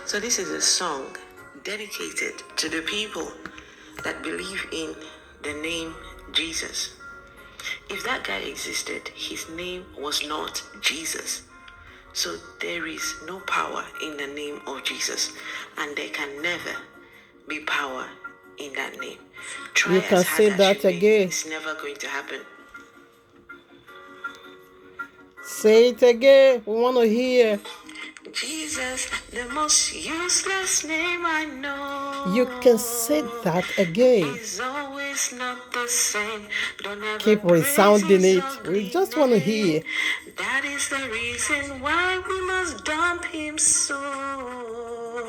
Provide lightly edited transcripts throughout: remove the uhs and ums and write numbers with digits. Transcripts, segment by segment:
So this is a song dedicated to the people that believe in the name Jesus. If that guy existed, his name was not Jesus. So there is no power in the name of Jesus, and there can never be power in that name. Try You can as hard say as that you may, again. it's never going to happen. Say it again. We want to hear. Jesus, the most useless name I know. You can say that again. He's always not the same. Don't ever Keep praise resounding his it. We ugly just want to hear. name. That is the reason why we must dump him so.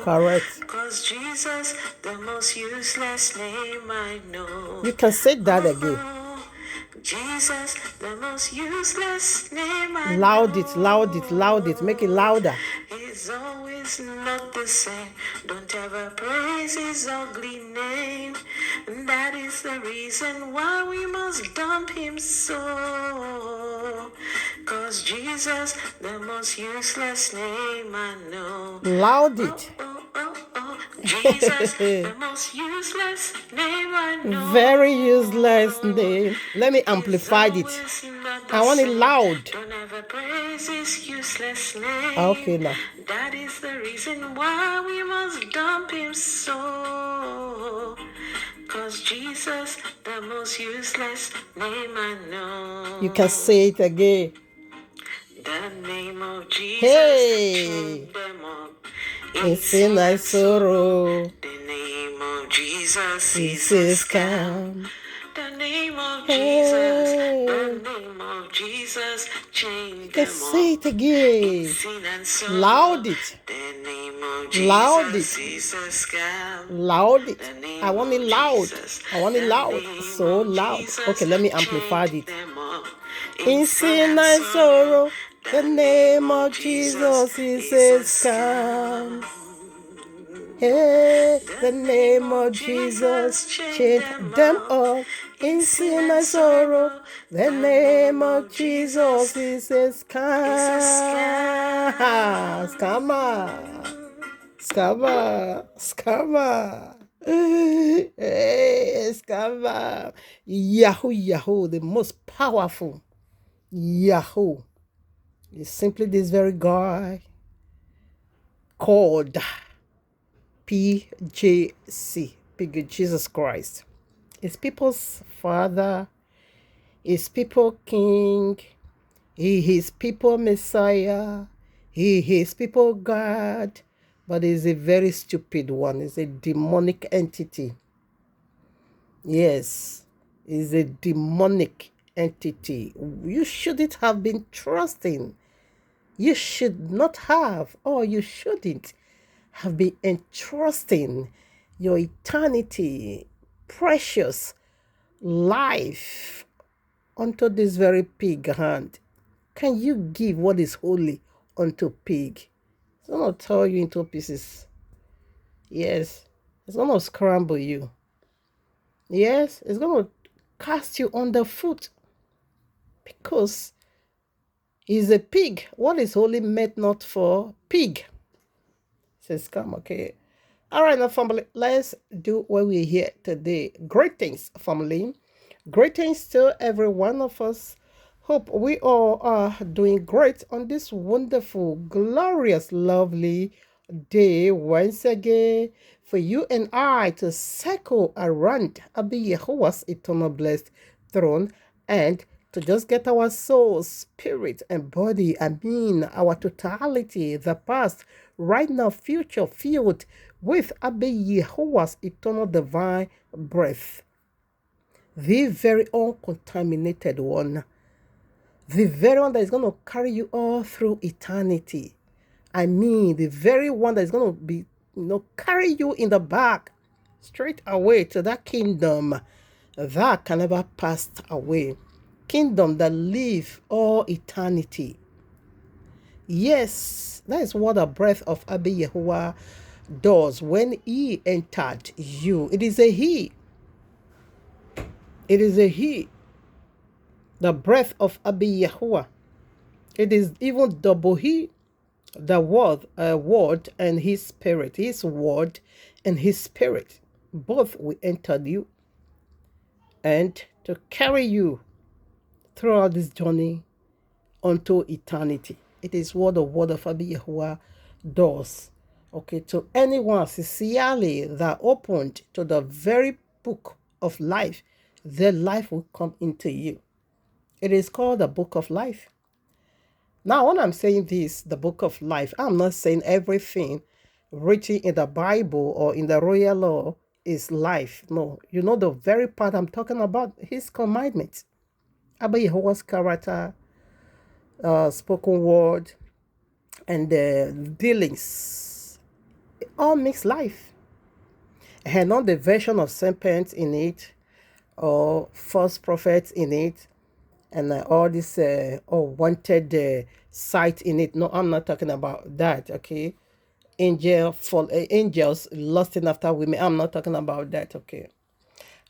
Correct. Cause Jesus, the most useless name I know. You can say that again. Jesus, the most useless name I know. Loud it, loud it, loud it. Make it louder. He's always not the same. Don't ever praise his ugly name. That is the reason why we must dump him so. Cause Jesus, the most useless name I know. Loud it. Jesus, the most useless name I know. Very useless name. Let me amplify it. I want it loud. Don't ever praise his useless name. Okay, now. That is the reason why we must dump him so. Cause Jesus, the most useless name I know. You can say it again. The name of Jesus. Hey. Them all. In sin and sorrow. The name of Jesus This is a is scam. calm. The name of Hey. Jesus, the name of Jesus, change You can them say all. it again. Sin and sorrow. Loud it. The name of Loud Jesus it. is a scam. Loud it. The name I want it of loud. Jesus, I want it the loud. name So of loud. Jesus, Okay, let me amplify change it. them all. In sin and sorrow, the name of Jesus is a scam. Hey, the name of Jesus changed them all. In sin and sorrow, the name of Jesus is a scam. Scammer. Scammer. Scammer. Hey, scammer. Yahoo, Yahoo, the most powerful Yahoo is simply this very guy called PJC, Big Jesus Christ. It's people's father, it's people king, he is people Messiah, he is people God, but he's a very stupid one. He's a demonic entity. Yes, he's a demonic entity. You shouldn't have been trusting. You should not have, or you shouldn't have been entrusting your eternity, precious life unto this very pig hand. Can you give what is holy unto pig? It's going to tear you into pieces. Yes, it's going to scramble you. Yes, it's going to cast you underfoot because he's a pig. What is holy meant not for pig? Says, come, okay. All right, now, family, let's do what we're here today. Greetings, family. Greetings to every one of us. Hope we all are doing great on this wonderful, glorious, lovely day once again for you and I to circle around Abba Yehovah's eternal blessed throne and to just get our soul, spirit, and body, our totality, the past, right now, future, filled with Abba Yehovah's eternal divine breath. The very uncontaminated one. The very one that is going to carry you all through eternity. The very one that is going to be, carry you in the back, straight away to that kingdom that can never pass away. Kingdom that live all eternity. Yes, that is what the breath of Abba Yehovah does when he entered you. It is a he. It is a he. The breath of Abba Yehovah. It is even double he. The word and his spirit, his word and his spirit, both will enter you and to carry you throughout this journey unto eternity. It is what the word of Abba Yahuwah does. Okay, to anyone sincerely that opened to the very book of life, their life will come into you. It is called the book of life. Now, when I'm saying this, the book of life, I'm not saying everything written in the Bible or in the royal law is life. No, you know the very part I'm talking about, his commandments. Abba Yehovah's character, spoken word, and the dealings. It all makes life. And not the version of serpents in it or false prophets in it and all this wanted sight in it. No, I'm not talking about that, okay? Angels lusting after women. I'm not talking about that, okay?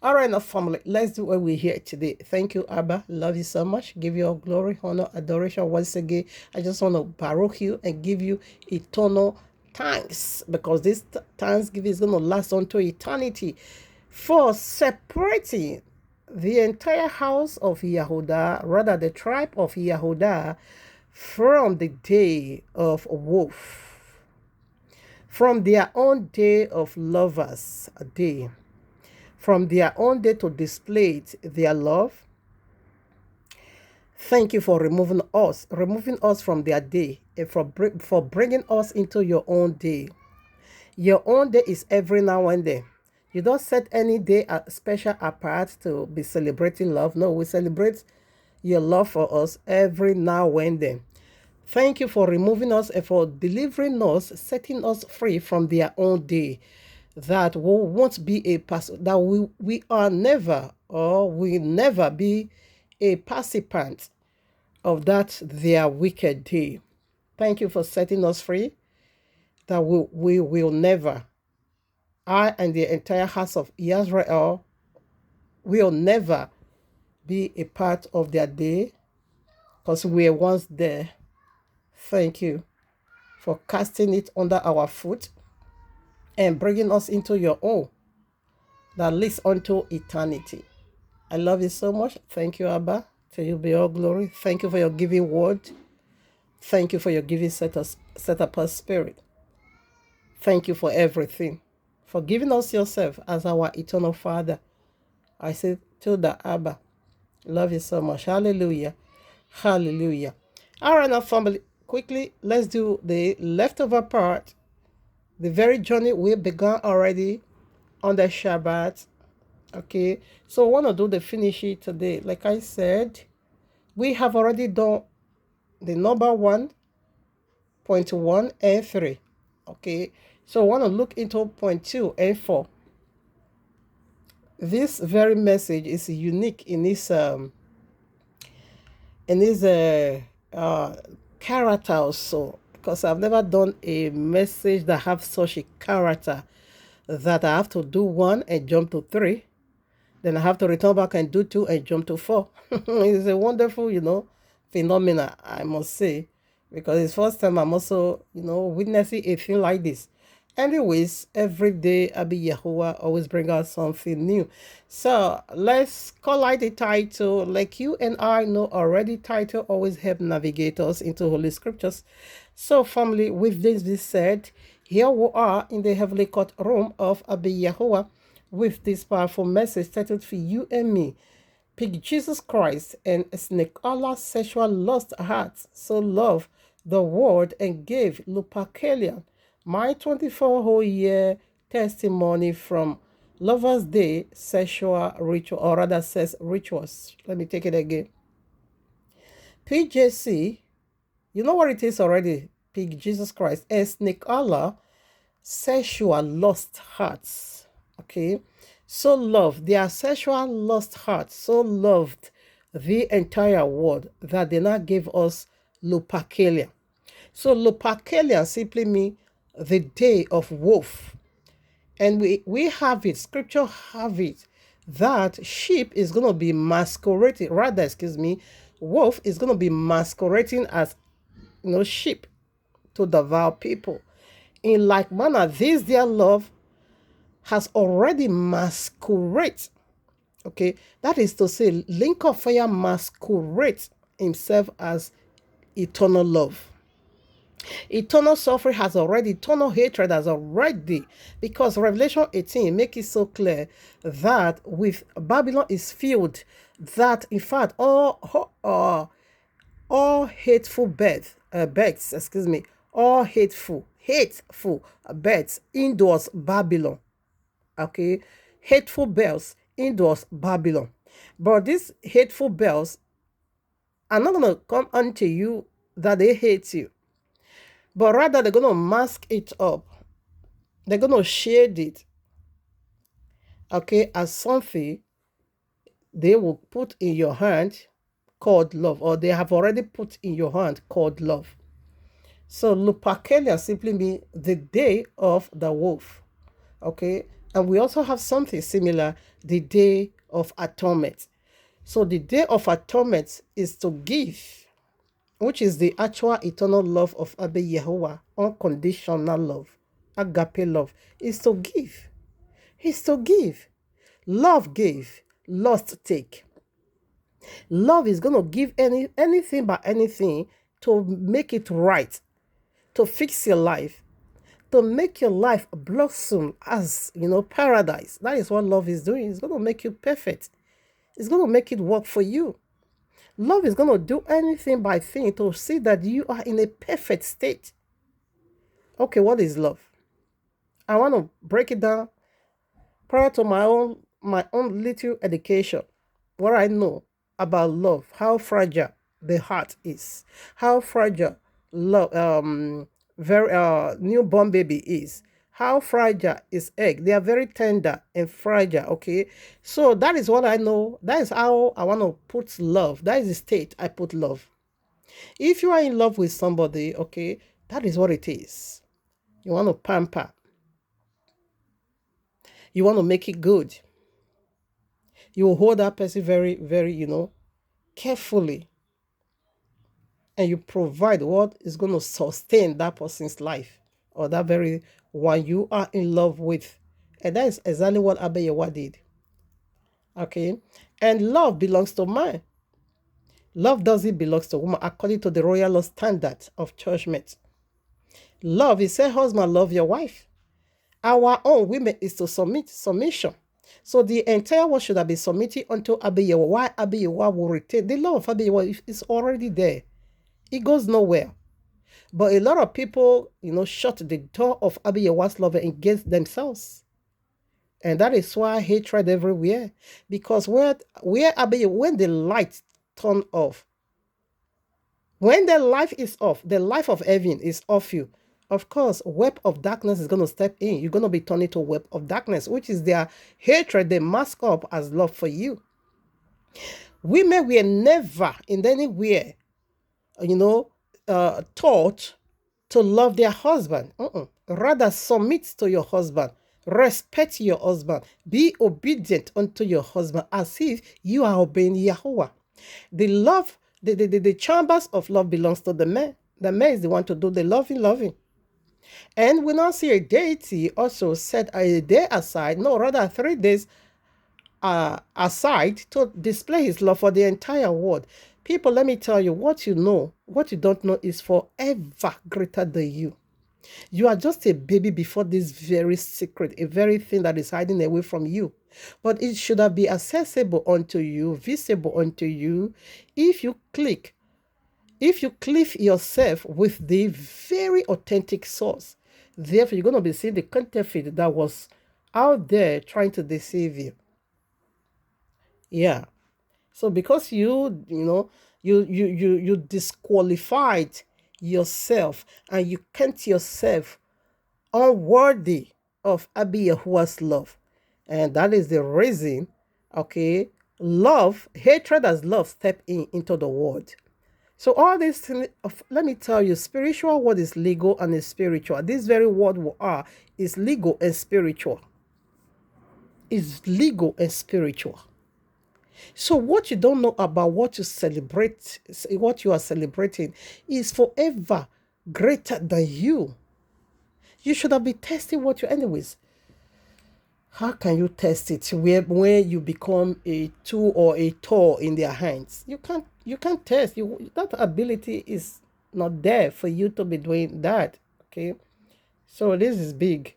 All right, now, family, let's do what we're here today. Thank you, Abba. Love you so much. Give you all glory, honor, adoration. Once again, I just want to baruch you and give you eternal thanks because this thanksgiving is going to last unto eternity for separating the entire house of Yehuda, rather the tribe of Yehuda, from the day of wolf, from their own day of lovers, a day, from their own day to display their love. Thank you for removing us from their day, and for bringing us into your own day. Your own day is every now and then. You don't set any day special apart to be celebrating love. No, we celebrate your love for us every now and then. Thank you for removing us and for delivering us, setting us free from their own day. That we won't be a person, that we are never or will never be a participant of that their wicked day. Thank you for setting us free, that we will never, I and the entire house of Israel will never be a part of their day because we were once there. Thank you for casting it under our foot and bringing us into your own that leads unto eternity. I love you so much. Thank you, Abba. To you be all glory. Thank you for your giving word. Thank you for your giving set apart spirit. Thank you for everything. For giving us yourself as our eternal Father. I say to the Abba, love you so much. Hallelujah. Hallelujah. All right, now, family, quickly, let's do the leftover part. The very journey we began already on the Shabbat. Okay, so I want to do the finish it today. Like I said, we have already done the number 1.1 and 3. Okay, so I want to look into point 2 and 4. This very message is unique in its character also, because I've never done a message that have such a character that I have to do 1 and jump to 3. Then I have to return back and do 2 and jump to 4. It's a wonderful, phenomena, I must say, because it's first time I'm also, witnessing a thing like this. Anyways, every day Abba Yahuwah always bring out something new. So let's call out the title. Like you and I know already, title always help navigate us into Holy Scriptures. So family, with this being said, here we are in the heavenly court room of Abba Yahuwah with this powerful message titled for you and me. Pick Jesus Christ and snake Allah's sexual lust hearts so love the world and gave Lupercalia my 24 whole year testimony from Lover's Day sexual ritual, or rather sex rituals. Let me take it again. PJC, you know what it is already. Pick Jesus Christ and snake Allah sexual lust hearts. Okay, so loved their sexual lust hearts, so loved the entire world that they now gave us Lupercalia. So Lupercalia simply means the day of wolf. And we have it, scripture have it, that sheep is going to be masquerading, wolf is going to be masquerading as, sheep to devour people. In like manner, this their love has already masqueraded. Okay, that is to say, link of fire masquerades himself as eternal love. Eternal suffering has already, eternal hatred has already, because Revelation 18 make it so clear that with Babylon is filled, that in fact all hateful birds, excuse me, all hateful birds indoors Babylon. Okay, hateful bells indoors Babylon. But these hateful bells are not going to come unto you that they hate you, but rather they're going to mask it up. They're going to shade it, okay, as something they will put in your hand called love, or they have already put in your hand called love. So Lupercalia simply means the day of the wolf, okay? And we also have something similar, the day of atonement. So the day of atonement is to give, which is the actual eternal love of Abba Yehovah, unconditional love, agape love, is to give. Is to give. Love gave, lust take. Love is going to give anything but anything to make it right, to fix your life, to make your life blossom as, paradise. That is what love is doing. It's going to make you perfect. It's going to make it work for you. Love is going to do anything by thing to see that you are in a perfect state. Okay, what is love? I want to break it down prior to my own little education, what I know about love, how fragile the heart is, how fragile love, very newborn baby is, how fragile is egg. They are very tender and fragile. Okay, so that is what I know. That is how I want to put love. That is the state I put love. If you are in love with somebody, okay, that is what it is. You want to pamper. You want to make it good. You will hold that person very, very, carefully. And you provide what is going to sustain that person's life, or that very one you are in love with. And that is exactly what Abba Yehovah did. Okay? And love belongs to man. Love doesn't belong to woman according to the royal law standard of judgment. Love is a husband, love your wife. Our own women is to submission. So the entire world should have been submitted unto Abba Yehovah. Why Abba Yehovah will retain the love of Abba Yehovah is already there. It goes nowhere. But a lot of people, shut the door of Abba Yehovah's love against themselves. And that is why hatred everywhere. Because where Abba Yehovah, when the light turn off, when the life is off, the life of heaven is off you. Of course, web of darkness is going to step in. You're going to be turned into a web of darkness, which is their hatred they mask up as love for you. Women were never in anywhere, taught to love their husband. Rather, submit to your husband. Respect your husband. Be obedient unto your husband as if you are obeying Yahweh. The love, the chambers of love belongs to the man. The man is the one to do the loving. And we now see a deity also set a day aside, no, rather 3 days aside to display his love for the entire world. People, let me tell you, what you know, what you don't know is forever greater than you. You are just a baby before this very secret, a very thing that is hiding away from you. But it should have been accessible unto you, visible unto you, if you cleave yourself with the very authentic source. Therefore, you're going to be seeing the counterfeit that was out there trying to deceive you. Yeah. So because you disqualified yourself and you count yourself unworthy of Abba Yehovah's love. And that is the reason, okay, hatred as love step into the world. So all this thing, let me tell you, spiritual word is legal and is spiritual. This very word we are is legal and spiritual. It's legal and spiritual. So what you don't know about what you celebrate, what you are celebrating, is forever greater than you. You should have been testing what you, anyways. How can you test it where you become a tool or a tool in their hands? You can't test. That ability is not there for you to be doing that. Okay. So this is big.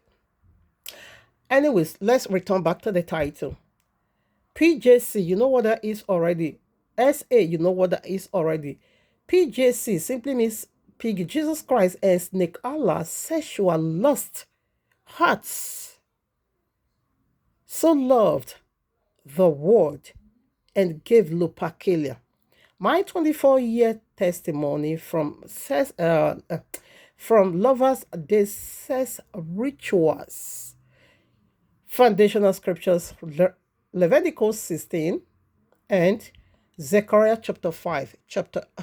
Anyways, let's return back to the title. PJC, you know what that is already. SA, you know what that is already. PJC simply means Pig Jesus Christ and Snake Allah, sexual lust, hearts, so loved the world and gave Lupercalia. My 24-year testimony from Lovers Day says rituals, foundational scriptures, Leviticus 16 and Zechariah chapter 5.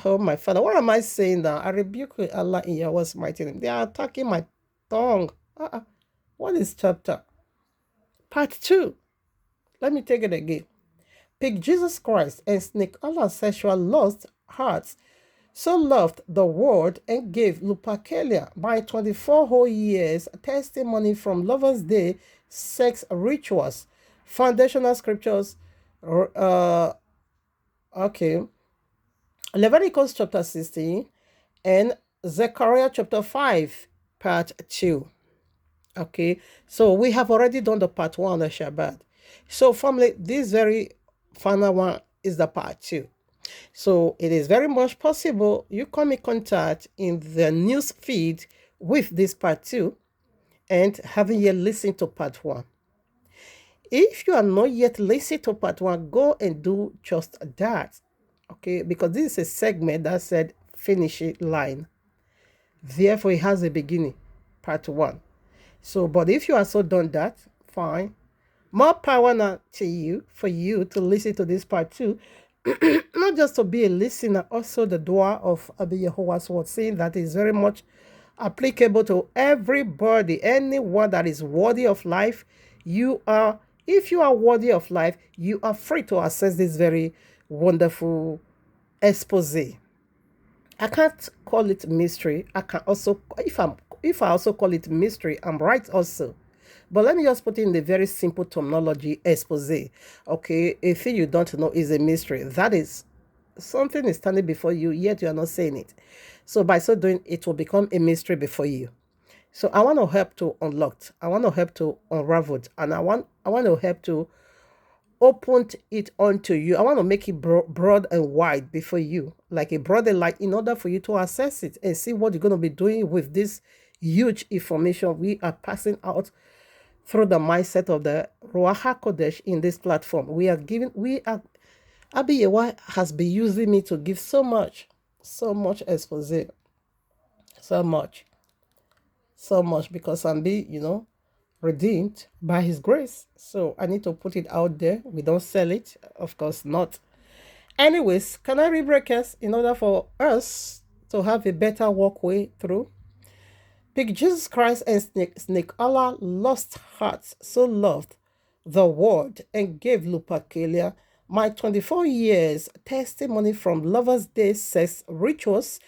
Oh my Father, what am I saying now? I rebuke Allah in Yahweh's mighty name. They are attacking my tongue. What is chapter? Part 2. Let me take it again. Pick Jesus Christ and Snake Allah's sexual lust hearts so loved the world and gave Lupercalia by 24 whole years testimony from Lovers Day sex rituals, foundational scriptures, okay, Leviticus chapter 16 and Zechariah chapter 5 part 2. Okay, so we have already done the part 1 on the Shabbat. So family, this very final one is the part 2. So it is very much possible you come in contact in the news feed with this part 2 and having yet listened to part 1. If you are not yet listening to part 1, go and do just that. Okay, because this is a segment that said finish it line. Therefore, it has a beginning, part 1. So, but if you are so done that, fine. More power now to you for you to listen to this part 2. Not just to be a listener, also the dua of Abi Yehowa's word, saying that is very much applicable to everybody, anyone that is worthy of life. If you are worthy of life, you are free to access this very wonderful expose. I can't call it mystery. I can also, if I also call it mystery, I'm right also. But let me just put in the very simple terminology, expose. Okay, a thing you don't know is a mystery. That is something is standing before you, yet you are not saying it. So by so doing, it will become a mystery before you. So I want to help to unlock. I want to help to unravel, and I want to help to open it onto you. I want to make it broad and wide before you, like a broader light, in order for you to access it and see what you're going to be doing with this huge information we are passing out through the mindset of the Ruach HaKodesh in this platform. Abi Yewa has been using me to give so much expose, so much, because I'm being, redeemed by his grace. So I need to put it out there. We don't sell it, of course not. Anyways, can I re-break us in order for us to have a better walkway through? Pick Jesus Christ and Snake Allah lost hearts, so loved the world and gave Lupercalia my 24 years testimony from Lovers Day sex rituals,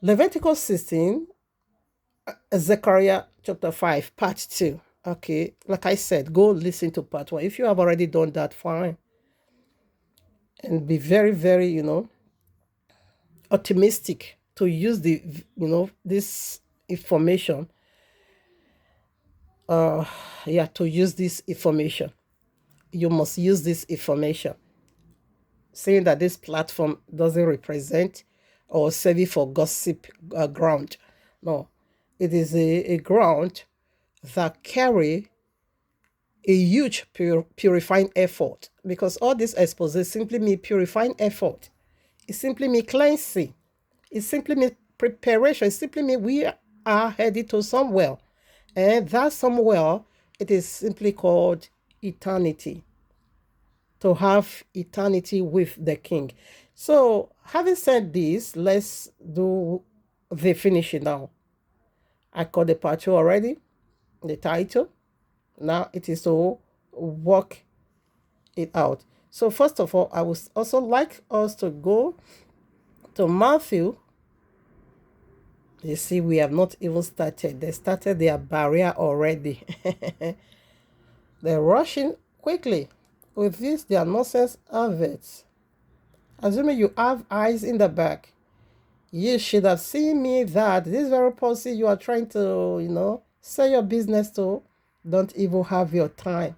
Leviticus 16, Zechariah chapter 5, part 2. Okay, like I said, go listen to part 1. If you have already done that, fine. And be very, very, optimistic to use this information. To use this information. You must use this information. Saying that this platform doesn't represent or serve for gossip ground. No, it is a ground that carry a huge purifying effort, because all this expose simply mean purifying effort. It simply mean cleansing. It simply mean preparation. It simply mean we are headed to somewhere, and that somewhere, it is simply called eternity. To have eternity with the King. So, having said this, let's do the finishing now. I called the part 2 already, the title. Now it is to work it out. So first of all, I would also like us to go to Matthew You see, we have not even started. They started their barrier already. They're rushing quickly with this, their nonsense adverts. Assuming you have eyes in the back, you should have seen me that this very person you are trying to, sell your business to, don't even have your time.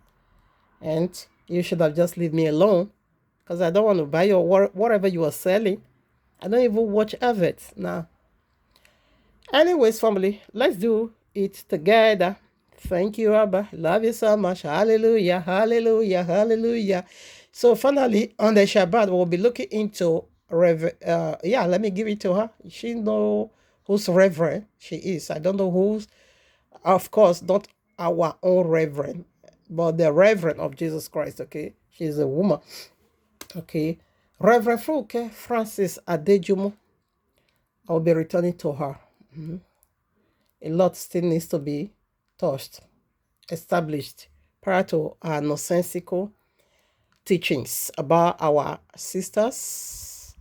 And you should have just leave me alone because I don't want to buy your whatever you are selling. I don't even watch adverts now. Anyways, family, let's do it together. Thank you, Abba. Love you so much. Hallelujah, hallelujah, hallelujah. So finally, on the Shabbat, we'll be looking into let me give it to her. She know who's reverend she is. I don't know who's, of course, not our own reverend, but the reverend of Jesus Christ, okay? She's a woman, okay? Reverend Fuke Francis Adejumo. I'll be returning to her. A lot still needs to be touched, established prior to our nonsensical teachings about our sisters,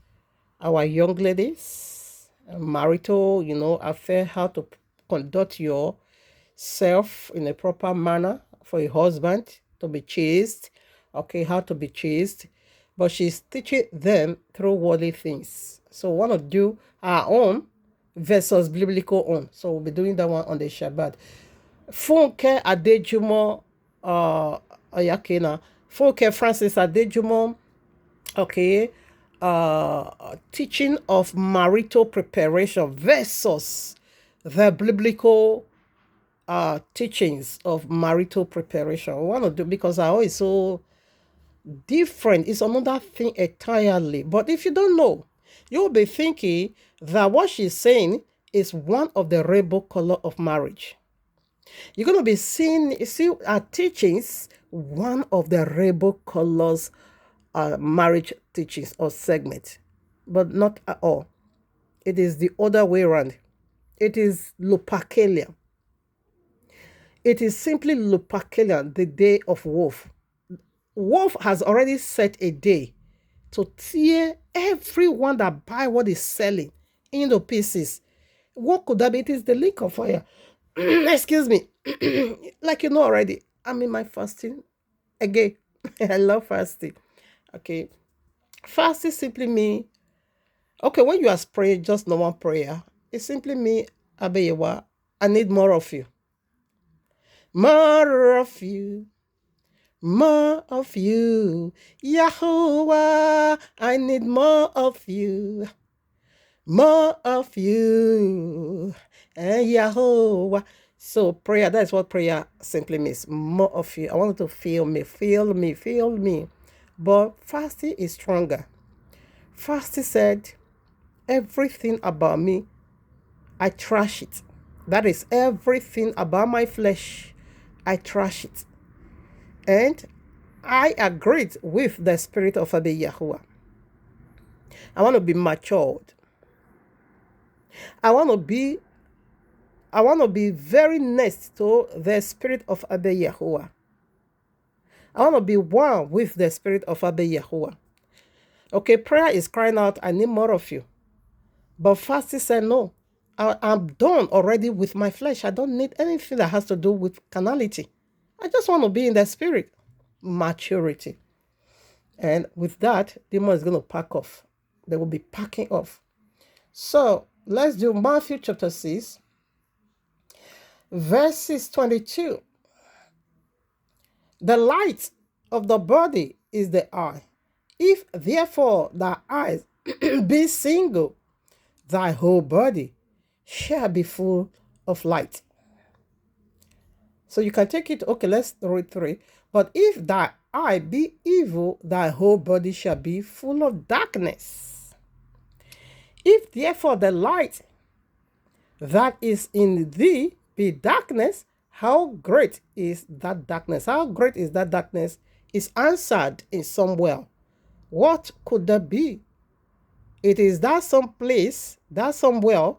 our young ladies, marital, affair, how to conduct yourself in a proper manner for a husband to be chaste, okay, how to be chaste. But she's teaching them through worldly things. So we want to do our own versus biblical own. So we'll be doing that one on the Shabbat. Funke Adejumo Ayakena. Funke Francis Adejumo, okay, teaching of marital preparation versus the biblical teachings of marital preparation. We want to do, because I always so different. It's another thing entirely. But if you don't know, you'll be thinking that what she's saying is one of the rainbow color of marriage. You're going to be seeing, our teachings, one of the rainbow colors marriage teachings or segment, but not at all. It is the other way around. It is Lupercalia. It is simply Lupercalia, the day of wolf. Wolf has already set a day to tear everyone that buy what is selling into pieces. What could that be? It is the lake of fire. Excuse me. Like already, I'm in my fasting again. I love fasting. Okay. Fasting simply means, okay, when you are praying, just normal prayer, it simply means, Abeyewa, I need more of you. More of you. More of you. Yahuwah, I need more of you. More of you. And Yahuwah. So prayer, that's what prayer simply means. More of you. I want you to feel me, feel me, feel me. But fasting is stronger. Fasting said, everything about me, I trash it. That is everything about my flesh, I trash it. And I agreed with the spirit of Abba Yahuwah. I want to be matured. I want to be very next to the spirit of Abba Yahuwah. I want to be one with the spirit of Abba Yahuwah. Okay, prayer is crying out, I need more of you. But fasting said, no, I'm done already with my flesh. I don't need anything that has to do with carnality. I just want to be in the spirit. Maturity. And with that, demon is going to pack off. They will be packing off. So let's do Matthew chapter 6, verses 22. The light of the body is the eye. If therefore thy eyes be single, thy whole body shall be full of light. So you can take it, okay, let's read 3. But if thy eye be evil, thy whole body shall be full of darkness. If therefore the light that is in thee be darkness, how great is that darkness? How great is that darkness? Is answered in somewhere. What could that be? It is that some place, that somewhere,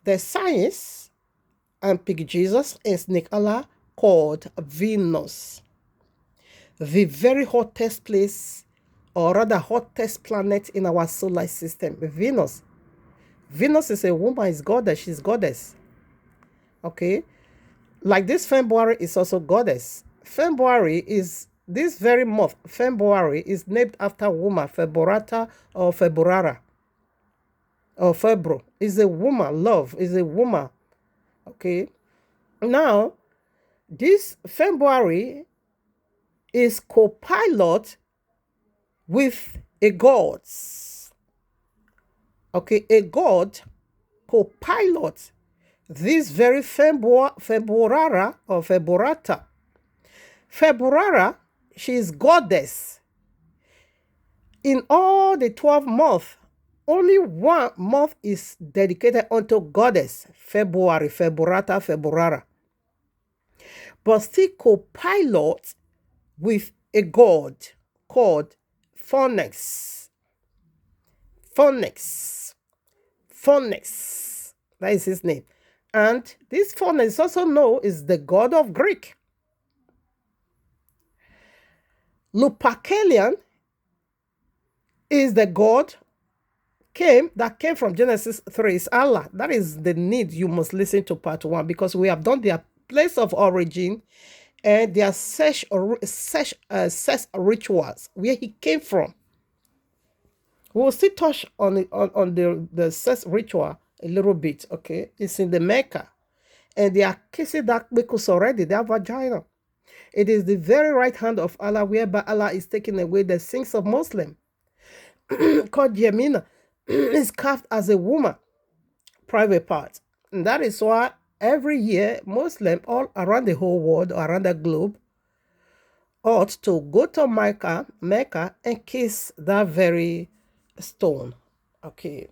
the science and Pig Jesus and Snake Allah called Venus. The very hottest place, or rather hottest planet in our solar system, Venus. Venus is a woman, is goddess, she's goddess. Okay. Like this February is also goddess. February is this very month. February is named after woman, Feborata or Feborara or Febro. Is a woman. Love is a woman. Okay. Now, this February is co-pilot with a god. Okay, a god co-pilot this very Feborara or Feborata. Feborara, she is goddess. In all the 12 months, only one month is dedicated unto goddess, February, Feborata, Feborara. But still co-pilot with a god called Phoenix. Phoenix. Phoenix. That is his name. And this Phoenix is also known as the god of Greek. Lupercalian is the god that came from Genesis 3. It's Allah. That is the need you must listen to part 1 because we have done their place of origin and their sex rituals, where he came from. We will still touch on the sex ritual a little bit, okay? It's in the Mecca. And they are kissing that because already, their vagina. It is the very right hand of Allah, whereby Allah is taking away the sins of Muslim. Called Yemina is carved as a woman, private part. And that is why every year, Muslims all around the whole world, or around the globe, ought to go to Mecca and kiss that very stone. Okay.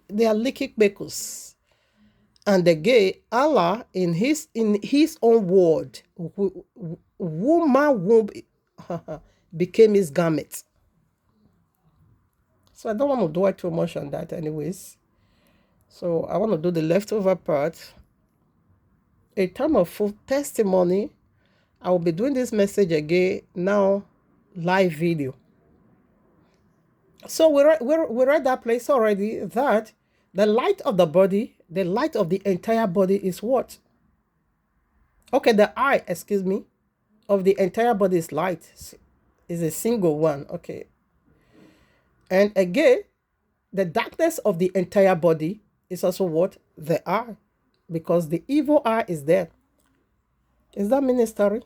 They are licky bekus. And the gay Allah in his own word, woman womb became his garment. So I don't want to dwell too much on that anyways. So I want to do the leftover part. A time of full testimony. I will be doing this message again now, live video. So we read that place already, that the light of the body, the light of the entire body is what? Okay, the eye, excuse me, of the entire body is light. Is a single one, okay. And again, the darkness of the entire body is also what? The eye. Because the evil eye is there. Is that ministry?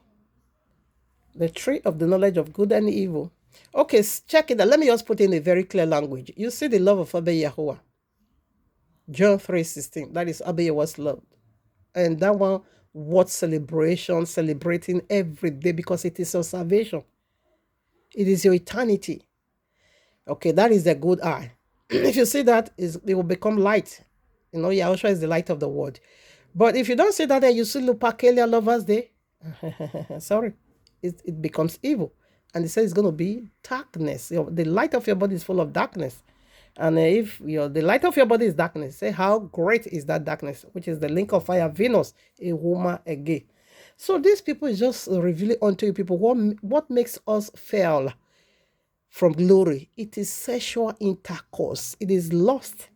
The tree of the knowledge of good and evil. Okay, check it out. Let me just put in a very clear language. You see the love of Abba Yahuwah. John 3:16. That is Abba Yahuwah's love. And that one, what celebration, celebrating every day because it is your salvation. It is your eternity. Okay, that is the good eye. If you see that, it will become light. You know, Yahushua is the light of the world. But if you don't see that, then you see Lupercalia Lovers Day. Sorry, it becomes evil. And it says it's going to be darkness. The light of your body is full of darkness. And if the light of your body is darkness, say how great is that darkness, which is the link of fire, Venus, a woman, a gay. So these people is just revealing unto you people what makes us fail from glory. It is sexual intercourse. It is lust.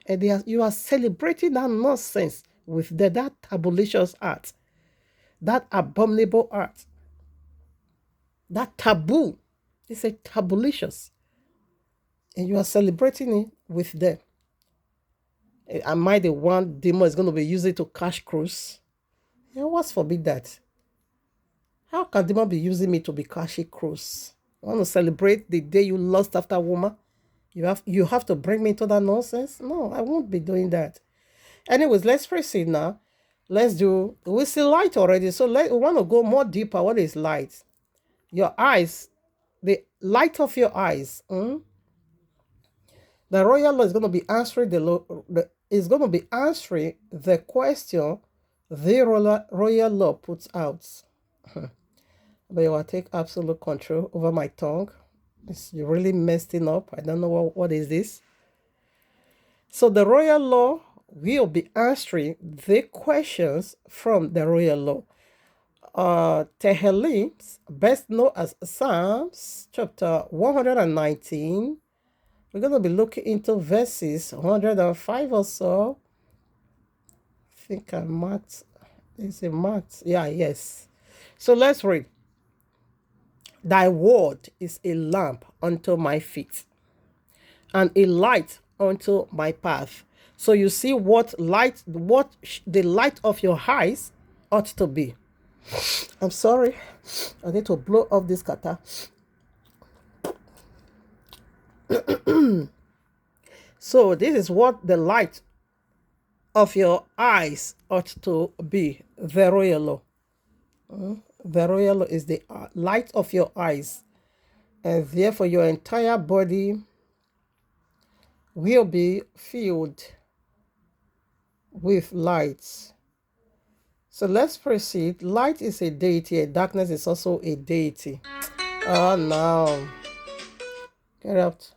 And you are celebrating that nonsense with that tabulicious art, that abominable art, that taboo. It's a tabulicious. And you are celebrating it with them. Am I the one demon is going to be using to cash cruise? Yeah, what's forbid that? How can demon be using me to be cash cruise? I want to celebrate the day you lost after a woman? You have to bring me to that nonsense? No, I won't be doing that. Anyways, let's proceed now. We see light already. So we want to go more deeper. What is light? Your eyes, the light of your eyes. The royal law is going to be answering the question the royal law puts out. But you will take absolute control over my tongue. It's really messing up. I don't know what is this. So the royal law will be answering the questions from the royal law. Tehillim, best known as Psalms, chapter 119, We're going to be looking into verses 105 or so. I think I marked. Is it marked? Yeah, yes. So let's read. Thy word is a lamp unto my feet and a light unto my path. So you see what the light of your eyes ought to be. I'm sorry. I need to blow off this kata. So this is what the light of your eyes ought to be. Veroyalo. Veroyalo is the light of your eyes. And therefore your entire body will be filled with light. So let's proceed. Light is a deity, and darkness is also a deity. Oh no. Get out.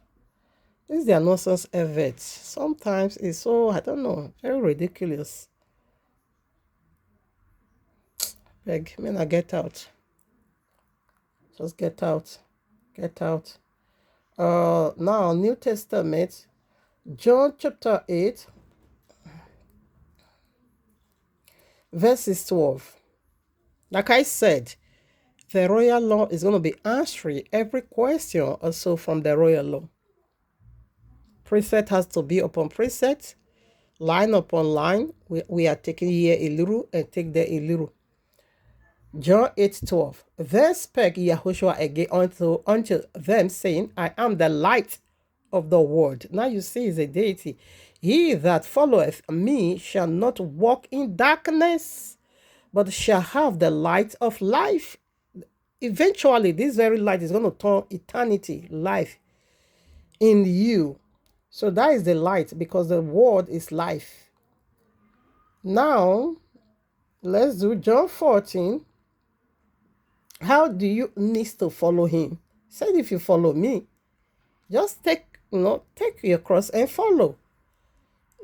This is their nonsense efforts. Sometimes it's so, I don't know, very ridiculous. Beg, may I get out. Just get out. Get out. Now, New Testament, John chapter 8, verses 12. Like I said, the royal law is going to be answering every question also from the royal law. Precept has to be upon precept, line upon line. We are taking here a little and take there a little. John 8:12. Then spake Yahushua again unto them, saying, I am the light of the world. Now you see, is a deity. He that followeth me shall not walk in darkness, but shall have the light of life. Eventually, this very light is going to turn eternity, life in you. So that is the light, because the word is life. Now, let's do John 14. How do you need to follow him? He said, if you follow me, just take your cross and follow.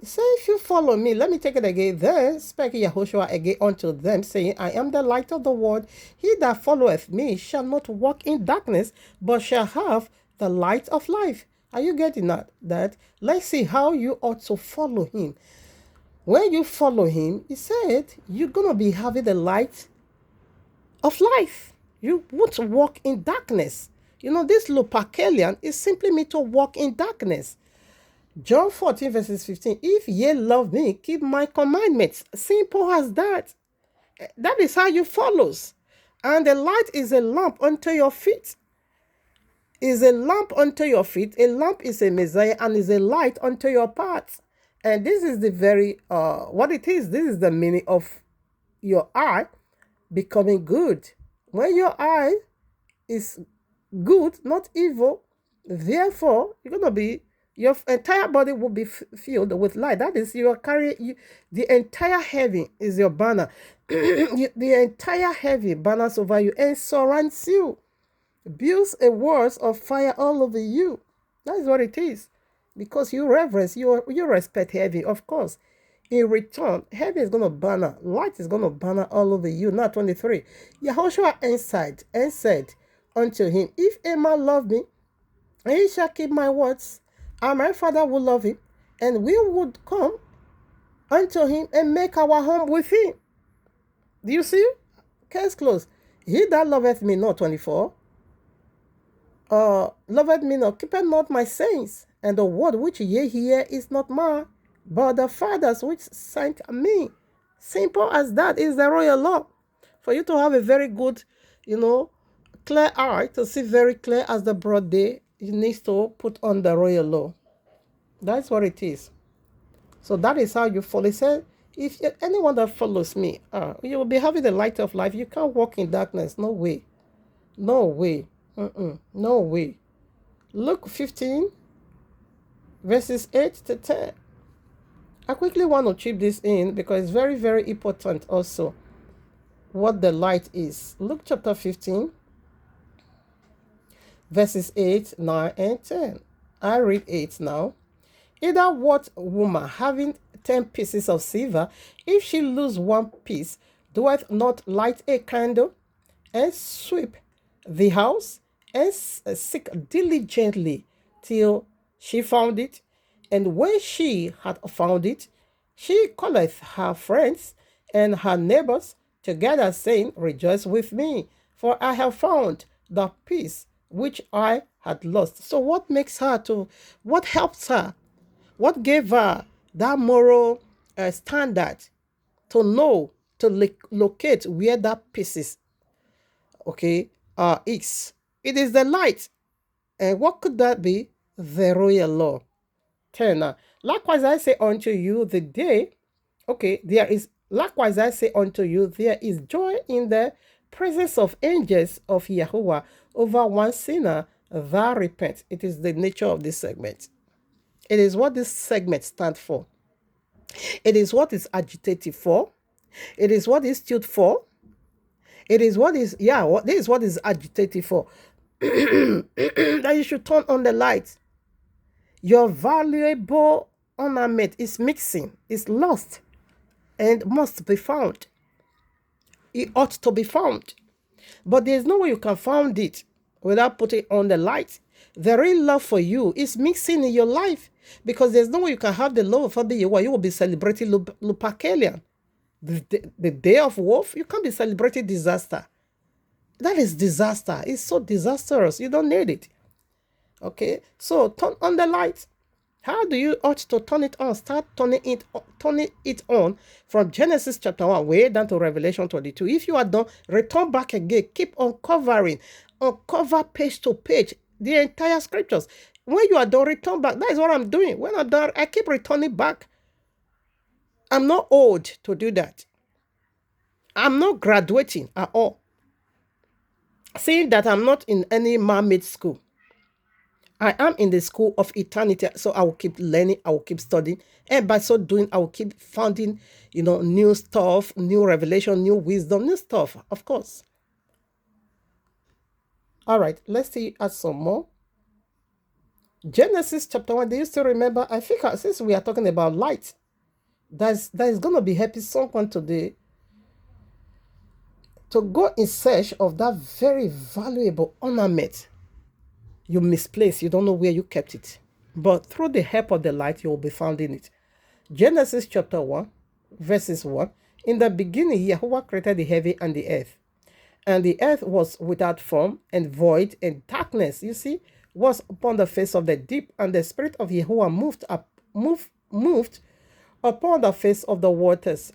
He said, if you follow me, let me take it again. Then spake Yahushua again unto them, saying, I am the light of the world. He that followeth me shall not walk in darkness, but shall have the light of life. Are you getting that? Let's see how you ought to follow him. When you follow him, he said, you're going to be having the light of life. You won't walk in darkness. This Lupercalian is simply meant to walk in darkness. John 14 verses 15. If ye love me, keep my commandments. Simple as that. That is how you follows. And the light is a lamp unto your feet. Is a lamp unto your feet. A lamp is a Messiah and is a light unto your path. And this is the very, what it is. This is the meaning of your eye becoming good. When your eye is good, not evil, therefore, your entire body will be filled with light. That is, you are carrying, the entire heaven is your banner. The entire heaven banners over you and surrounds you. Builds a walls of fire all over you. That is what it is. Because you reverence, you respect heaven, of course. In return, heaven is going to banner, light is going to banner all over you. Now 23. Yahushua answered and said unto him, if a man love me, and he shall keep my words, and my Father will love him, and we would come unto him and make our home with him. Do you see? Case closed. He that loveth me not, 24, loveth me not, keepeth not my sayings, and the word which ye hear is not mine, but the Father's which sent me. Simple as that is the royal law. For you to have a very good, clear eye, to see very clear as the broad day, you need to put on the royal law. That's what it is. So that is how you follow. He said, if anyone that follows me, you will be having the light of life. You can't walk in darkness. No way. No way. No way. Luke 15, verses 8 to 10. I quickly want to chip this in because it's very, very important also what the light is. Luke chapter 15, verses 8, 9, and 10. I read 8 now. Either what woman having 10 pieces of silver, if she lose one piece, doeth not light a candle, and sweep the house, and seek diligently till She found it, and when she had found it, she calleth her friends and her neighbors together, saying, Rejoice with me, for I have found the peace which I had lost. So, what helps her? What gave her that moral standard to know, to locate where that peace is, okay, is? It is the light. And what could that be? The royal law. 10. Likewise, I say unto you the day, okay, likewise, I say unto you, there is joy in the presence of angels of Yahuwah over one sinner that repents. It is the nature of this segment. It is what this segment stands for. It is what is agitated for. It is what is stood for. It is what is, this is what is agitated for. That you should turn on the light. Your valuable ornament is mixing, is lost, and must be found. It ought to be found. But there's no way you can find it without putting on the light. The real love for you is mixing in your life, because there's no way you can have the love for the Yahweh. You will be celebrating Lupercalia. The day of wolf, you can't be celebrating disaster. That is disaster. It's so disastrous. You don't need it. Okay, so turn on the light. How do you ought to turn it on? Start turning it on from Genesis chapter 1 way down to Revelation 22. If you are done, return back again. Keep uncovering. Uncover page to page the entire scriptures. When you are done, return back. That is what I'm doing. When I'm done, I keep returning back. I'm not old to do that. I'm not graduating at all. Seeing that I'm not in any man-made school. I am in the school of eternity, so I will keep learning, I will keep studying, and by so doing, I will keep finding, new stuff, new revelation, new wisdom, new stuff, of course. All right, let's see add some more. Genesis chapter 1, do you still remember? I think since we are talking about light, that is going to be helping someone today to go in search of that very valuable ornament you misplaced. You don't know where you kept it. But through the help of the light, you will be found in it. Genesis chapter 1, verses 1. In the beginning, Yahuwah created the heaven and the earth. And the earth was without form and void, and darkness, you see, was upon the face of the deep. And the Spirit of Yahuwah moved upon the face of the waters.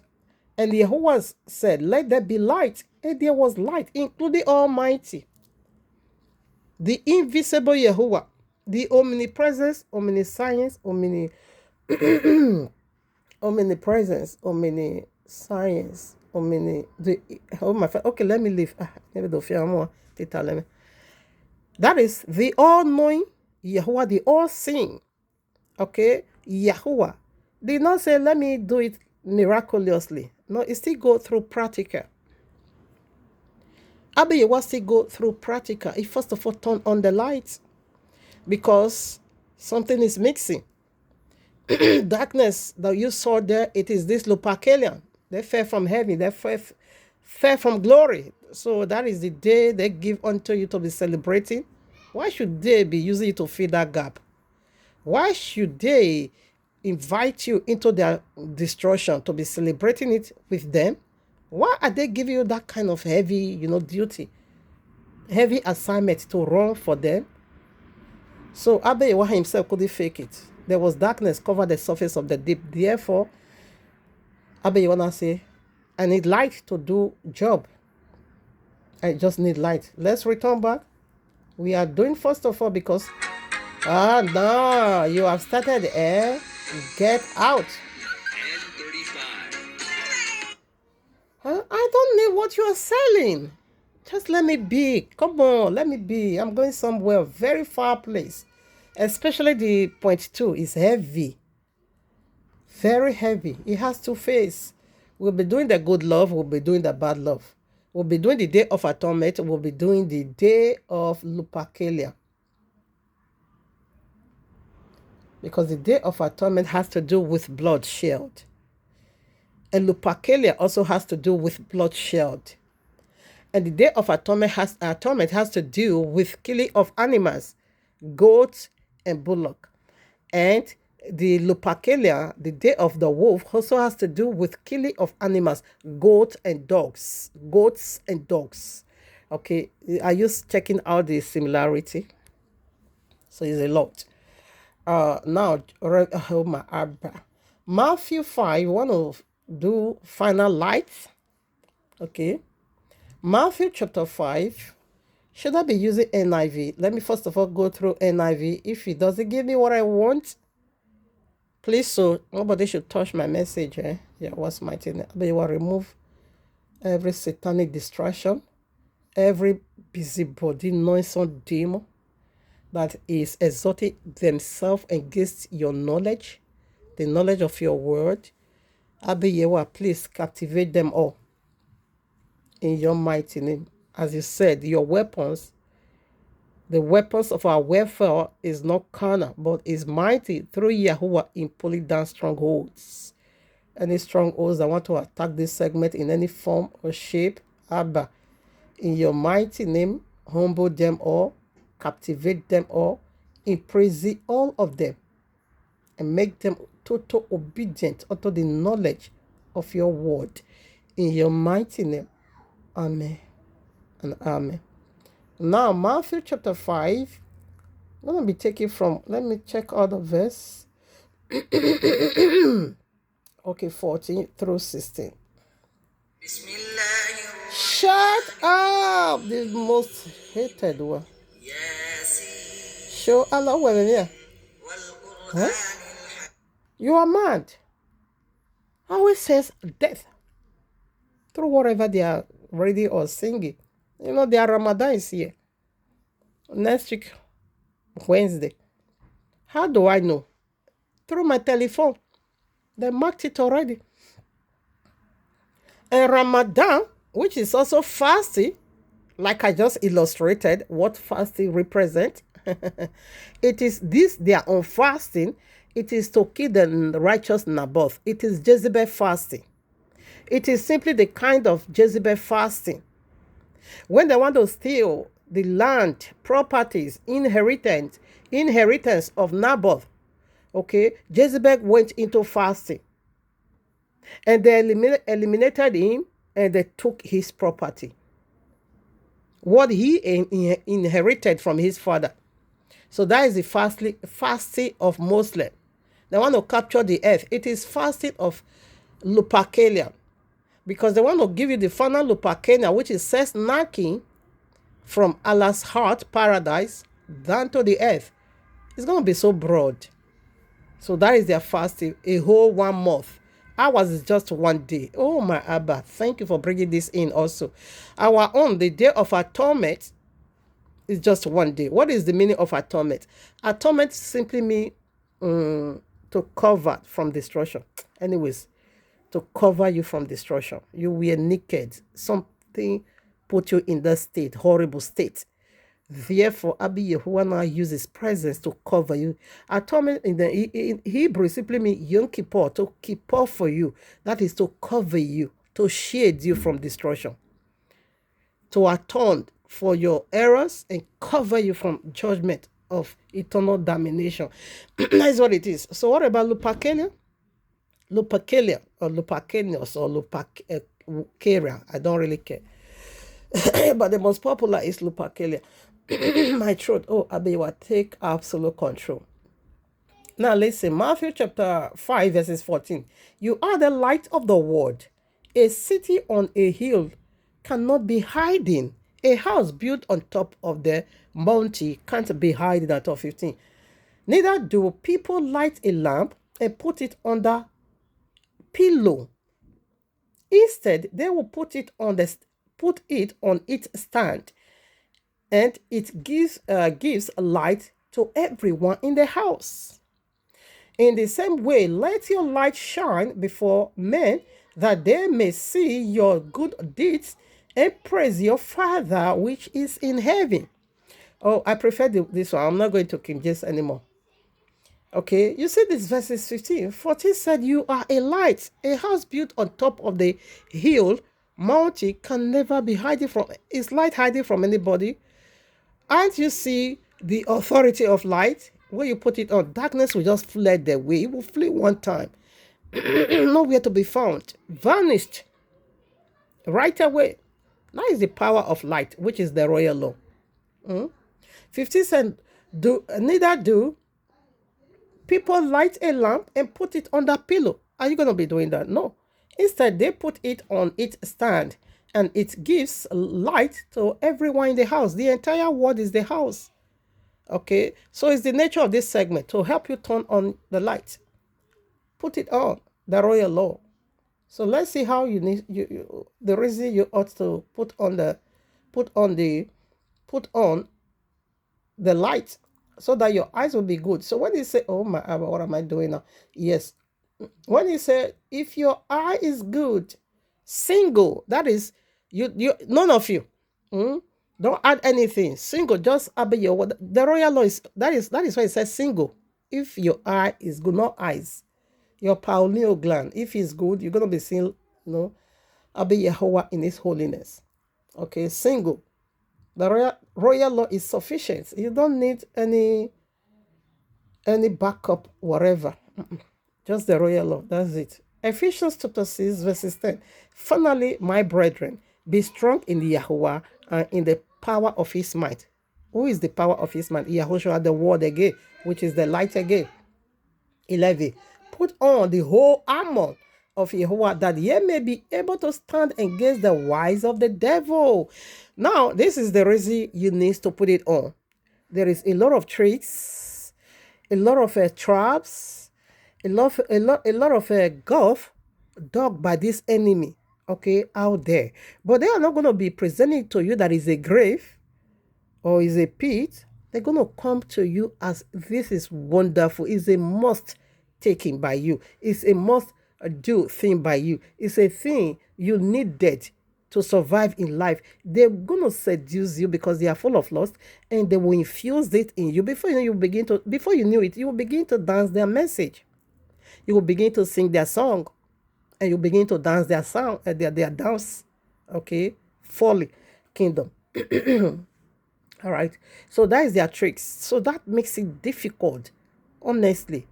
And Yahuwah said, Let there be light. And there was light, including Almighty, the invisible Yahuwah, the omnipresence, omniscience, omnipresence, omniscience, okay, let me leave. That is the all-knowing Yahuwah, the all-seeing. Okay, Yahuwah did not say, let me do it miraculously. No, it still go through practical. Abba Yahuwah still go through practical. He first of all turn on the lights, because something is mixing. Darkness that you saw there, it is this Lupercalia. They fell from heaven. They fell from glory. So that is the day they give unto you to be celebrating. Why should they be using it to fill that gap? Why should they invite you into their destruction to be celebrating it with them? Why are they giving you that kind of heavy, duty, heavy assignment to run for them? So Abba Yahuwah himself couldn't fake it. There was darkness covered the surface of the deep. Therefore, Abba Yahuwah say, I need light to do job. I just need light. Let's return back. We are doing first of all because, no, you have started, get out. I don't need what you are selling. Just let me be. Come on, let me be. I'm going somewhere, very far place. Especially the point 2 is heavy. Very heavy. It has two faces. We'll be doing the good love. We'll be doing the bad love. We'll be doing the day of atonement. We'll be doing the day of Lupercalia. Because the day of atonement has to do with bloodshed. And Lupercalia also has to do with bloodshed. And the day of atonement has to do with killing of animals, goats, and bullock. And the Lupercalia, the day of the wolf, also has to do with killing of animals, goats and dogs. Goats and dogs. Okay, are you checking out the similarity? So it's a lot. Now, oh my Abba. Matthew 5, want to do final lights. Okay. Matthew chapter 5. Should I be using NIV? Let me first of all go through NIV. If it doesn't give me what I want, please, so nobody should touch my message. Yeah, what's my thing? But you will remove every satanic distraction, every busybody, noisome demon that is exalting themselves against your knowledge, the knowledge of your word. Abiyewa, please captivate them all in your mighty name. As you said, your weapons, the weapons of our warfare is not carnal, but is mighty through Yahuwah in pulling down strongholds. Any strongholds that want to attack this segment in any form or shape, Abba, in your mighty name, humble them all, captivate them all, imprison all of them, and make them total obedient unto the knowledge of your word. In your mighty name, amen and amen. Now, Matthew chapter 5, I'm going to be taking from, let me check out the verse. Okay, 14 through 16. Shut up! The most hated one. Show Allah where here. Huh? You are mad. Always says death. Through whatever they are reading or singing. You know, their Ramadan is here. Next week, Wednesday. How do I know? Through my telephone. They marked it already. And Ramadan, which is also fasting, like I just illustrated what fasting represents. It is this, their own fasting. It is to kill the righteous Naboth. It is Jezebel fasting. It is simply the kind of Jezebel fasting. When they want to steal the land, properties, inheritance of Naboth, okay, Jezebel went into fasting. And they eliminated him and they took his property. What he inherited from his father. So that is the fasting of Muslim. They want to capture the earth. It is fasting of Lupercalia. Because they want to give you the final Lupercalia, which is says knocking from Allah's heart, paradise, down to the earth. It's going to be so broad. So that is their fasting, a whole 1 month. Ours is just 1 day. Oh my Abba, thank you for bringing this in also. Our own, the day of atonement, is just 1 day. What is the meaning of atonement? Atonement simply means to cover from destruction. Anyways, to cover you from destruction. You were naked. Something put you in that state, horrible state. Therefore, Abi Yahuwah now uses presence to cover you. Atonement in Hebrew simply means Yom Kippur, to kippur for you. That is to cover you, to shade you from destruction. To atone for your errors and cover you from judgment of eternal damnation. That's what it is. So what about Lupercalia? Lupercalia or Lupercanius or Lupercaria. I don't really care. But the most popular is Lupercalia. My throat. Oh, Abiwa, take absolute control. Now listen, Matthew chapter 5 verses 14. You are the light of the world. A city on a hill cannot be hiding. A house built on top of the mountain can't be hiding at all. 15. Neither do people light a lamp and put it under pillow. Instead, they will put it on its stand, and it gives light to everyone in the house. In the same way, let your light shine before men, that they may see your good deeds and praise your Father which is in heaven. Oh, I prefer this one. I'm not going to King James anymore. Okay, you see this verses 15. 14 said, you are a light. A house built on top of the hill, mountain, can never be hiding from. Is light hiding from anybody? Aren't you see the authority of light? When you put it on, darkness will just fled away. It will flee one time. Nowhere to be found. Vanished right away. That is the power of light, which is the royal law. 50 cent, neither do people light a lamp and put it on that pillow. Are you going to be doing that? No. Instead, they put it on its stand and it gives light to everyone in the house. The entire world is the house. Okay, so it's the nature of this segment to help you turn on the light. Put it on, the royal law. So let's see how the reason you ought to put on the light so that your eyes will be good. So when you say, oh my, what am I doing now? Yes. When you say, if your eye is good, single, that is, you none of you. Don't add anything. Single, just obey your word. The royal law is that is why it says single. If your eye is good, not eyes. Your pineal gland, if it's good, you're gonna be seeing, obey Yahweh in His holiness. Okay, single. The royal law is sufficient. You don't need any backup, whatever. Just the royal law. That's it. Ephesians chapter 6, verses 10. Finally, my brethren, be strong in the Yahweh and in the power of His might. Who is the power of His might? Yahushua, the word again, which is the light again. 11. Put on the whole armor of Yahweh, that ye may be able to stand against the wiles of the devil. Now, this is the reason you need to put it on. There is a lot of tricks, a lot of traps, a lot of gulf dug by this enemy, okay, out there. But they are not going to be presenting to you that is a grave or is a pit. They're going to come to you as this is wonderful. It's a must taken by you. It's a must do thing by you. It's a thing you needed to survive in life. They're going to seduce you because they are full of lust, and they will infuse it in you. Before you knew it, you will begin to dance their message. You will begin to sing their song, and you begin to dance their song, their dance. Okay, folly kingdom. All right. So that is their tricks. So that makes it difficult. Honestly,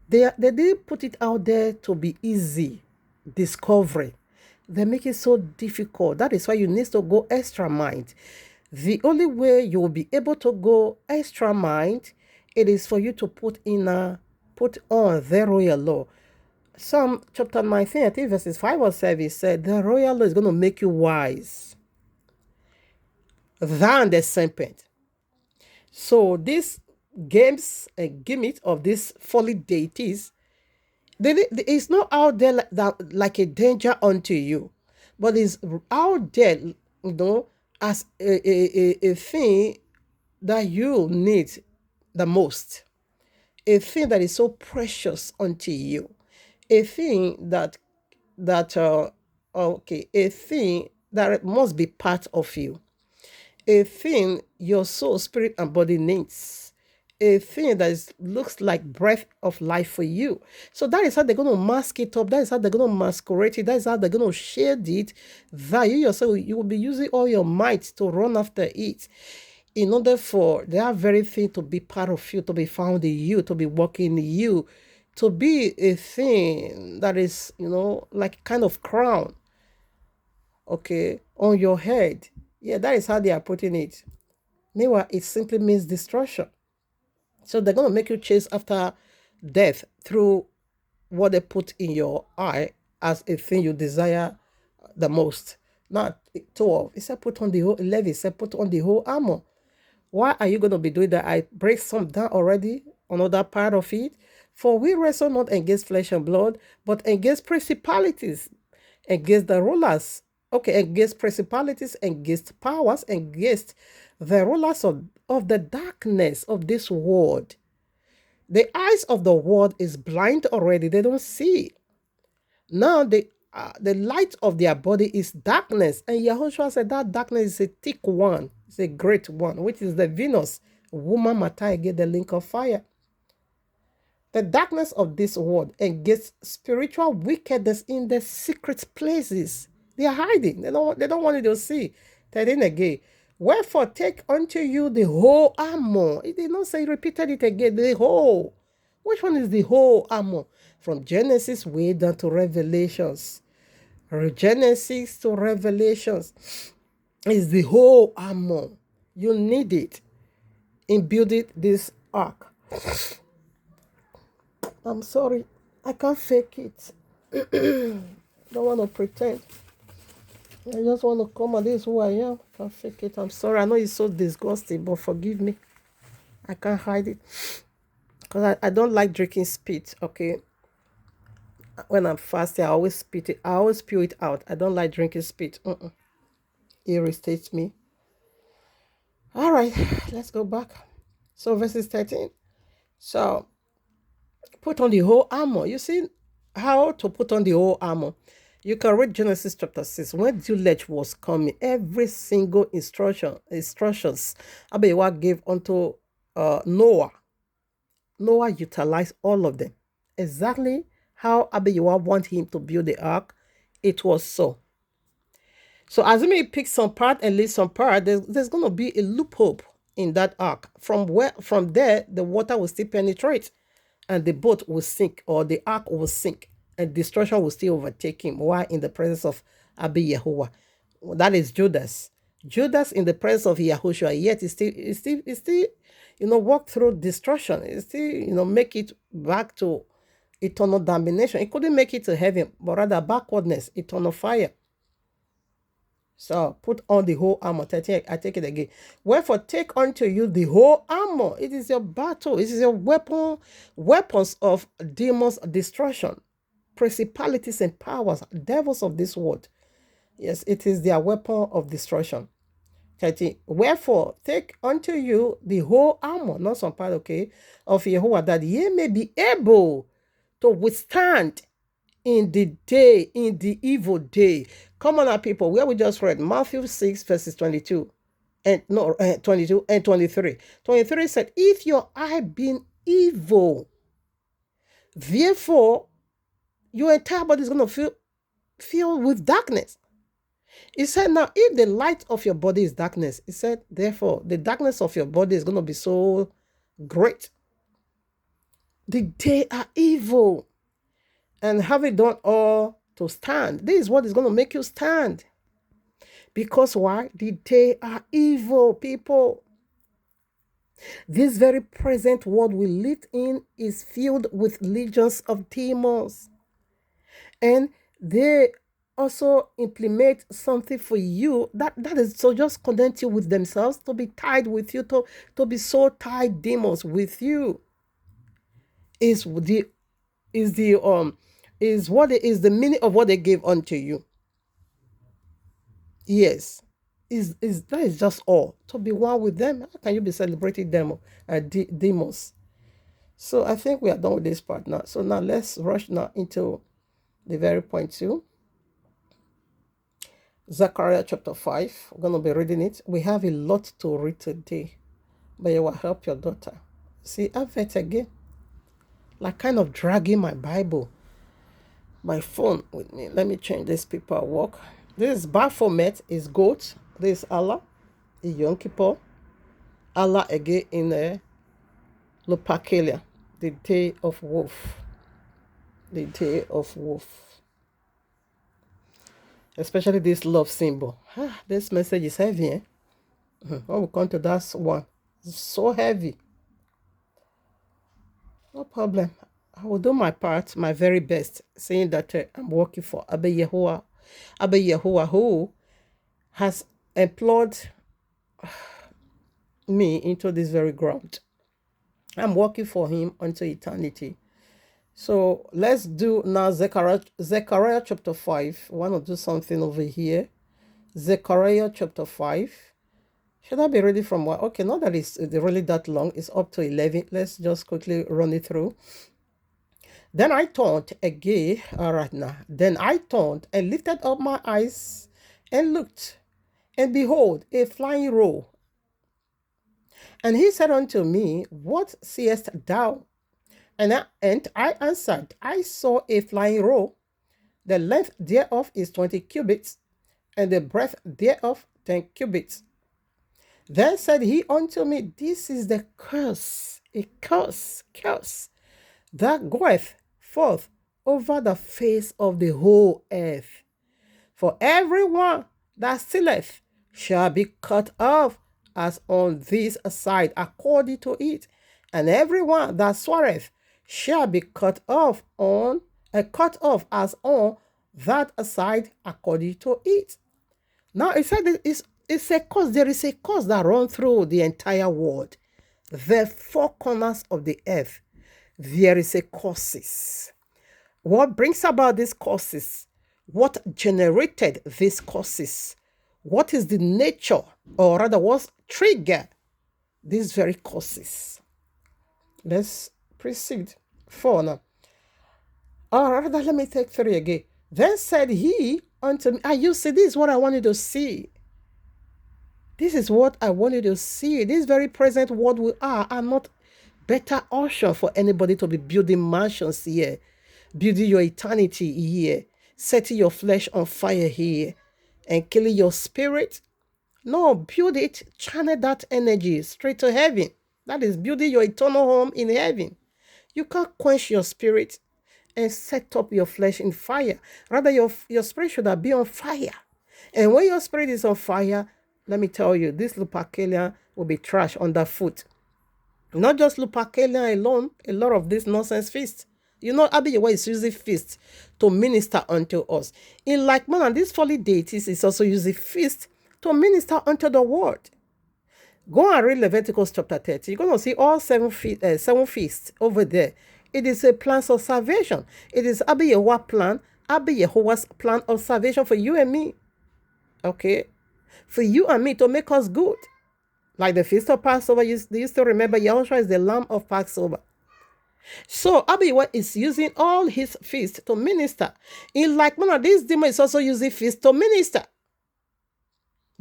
they didn't put it out there to be easy discovery. They make it so difficult. That is why you need to go extra mind. The only way you will be able to go extra mind, it is for you to put on the royal law. Psalm chapter 19, I think verses 5 or 7 said, the royal law is going to make you wise than the serpent. So these games and gimmicks of these folly deities, it's not out there like a danger unto you, but it's out there, as a thing that you need the most, a thing that is so precious unto you, a thing a thing that must be part of you, a thing your soul, spirit, and body needs, a thing that looks like breath of life for you. So that is how they're going to mask it up. That is how they're going to masquerade it. That is how they're going to shade it. That you yourself, you will be using all your might to run after it, in order for that very thing to be part of you, to be found in you, to be working in you, to be a thing that is, like kind of crown, okay, on your head. Yeah, that is how they are putting it. Meanwhile, it simply means destruction. So they're going to make you chase after death through what they put in your eye as a thing you desire the most. Not 12. It said put on the whole 11. It said put on the whole armor. Why are you going to be doing that? I break some down already, another part of it. For we wrestle not against flesh and blood, but against principalities, against the rulers. Okay, against principalities, against powers, against the rulers of the darkness of this world. The eyes of the world is blind already. They don't see. Now the light of their body is darkness. And Yahushua said that darkness is a thick one. It's a great one, which is the Venus, woman Matai, get the link of fire. The darkness of this world against spiritual wickedness in the secret places. They are hiding. They don't want you to see. Then again, Wherefore take unto you the whole armor. It did not say, repeated it again, the whole. Which one is the whole armor? From Genesis way down to Revelations. Genesis to Revelations is the whole armor. You need it in building this ark. I'm sorry, I can't fake it. Don't want to pretend. I just want to come and this is who I am. I can't fake it. I'm sorry. I know it's so disgusting, but forgive me. I can't hide it. Because I don't like drinking spit, okay? When I'm fasting, I always spit it. I always spew it out. I don't like drinking spit. It irritates me. All right, let's go back. So verses 13. So put on the whole armor. You see how to put on the whole armor. You can read Genesis chapter 6. When Julech was coming, every single instructions Abiyawa gave unto Noah. Noah utilized all of them. Exactly how Abiyawa wanted him to build the ark, it was so. So as he may pick some part and leave some part, there's going to be a loophole in that ark. From there, the water will still penetrate and the boat will sink, or the ark will sink, and destruction will still overtake him while in the presence of Abi Yahuwah. That is Judas. Judas in the presence of Yahushua, yet is still, walk through destruction. It still, make it back to eternal damnation. It couldn't make it to heaven, but rather backwardness, eternal fire. So put on the whole armor. I take it again. Wherefore take unto you the whole armor. It is your battle. It is your weapons of demons' destruction, principalities and powers, devils of this world. Yes, it is their weapon of destruction. 13. Wherefore take unto you the whole armor, not some part, okay, of Yahuwah, that ye may be able to withstand in the evil day. Come on, our people, where we just read Matthew 6 verses 22 and 22 and 23. 23 said, if your eye being evil, therefore your entire body is going to fill with darkness. He said, now if the light of your body is darkness, he said, therefore the darkness of your body is going to be so great. The day are evil. And having done all to stand, this is what is going to make you stand. Because why? The day are evil, people. This very present world we live in is filled with legions of demons. And they also implement something for you that is so just connect you with themselves, to be tied with you, to be so tied demons with you. Is the meaning of what they gave unto you. Yes. That is just all. To be one with them. How can you be celebrating them, demons? So I think we are done with this part now. So now let's rush now into the very point 2. Zechariah chapter 5. We're going to be reading it. We have a lot to read today. But you will help your daughter. See, I've it again. Like kind of dragging my Bible, my phone with me. Let me change this paperwork. This is Baphomet, is goat. This is Allah, is Yom Kippur. Allah again in Lupercalia, the day of wolf. The day of wolf. Especially this love symbol. This message is heavy, eh? When we come to that one, it's so heavy. No problem. I will do my part, my very best, saying that I'm working for Abba Yahuwah, who has employed me into this very ground. I'm working for him until eternity. So let's do now Zechariah chapter 5. I want to do something over here. Zechariah chapter 5. Should I be ready from what? Okay, not that it's really that long. It's up to 11. Let's just quickly run it through. Then I turned again, all right now. Then I turned and lifted up my eyes and looked, and behold, a flying roe. And he said unto me, what seest thou? And I answered, I saw a flying roe. The length thereof is 20 cubits, and the breadth thereof 10 cubits. Then said he unto me, this is the curse, a curse, that goeth forth over the face of the whole earth. For everyone that stealeth shall be cut off as on this side according to it, and everyone that sweareth shall be cut off as on that side according to it. Now it said it's a cause. There is a cause that runs through the entire world, the four corners of the earth. There is a causes. What brings about these causes? What generated these causes? What is the nature, or rather, what trigger these very causes? Let's proceed. 4 now. Or rather, let me take 3 again. Then said he unto me, you see, this is what I wanted to see. This is what I wanted to see. This very present world we are not better option for anybody to be building mansions here, building your eternity here, setting your flesh on fire here, and killing your spirit. No, build it, channel that energy straight to heaven. That is building your eternal home in heaven. You can't quench your spirit and set up your flesh in fire. Rather, your spirit should be on fire. And when your spirit is on fire, let me tell you, this Lupercalia will be trash underfoot. Not just Lupercalia alone, a lot of this nonsense feast. You know, Abiyewa is using feast to minister unto us. In like manner, these folly deities is also using feast to minister unto the world. Go and read Leviticus chapter 30. You're going to see all seven feasts over there. It is a plan of salvation. It is Abiyehowa's plan of salvation for you and me. Okay? For you and me to make us good. Like the feast of Passover, you used to remember Yahushua is the Lamb of Passover. So Abiyewa is using all his feasts to minister. In like manner, this demon is also using feasts to minister.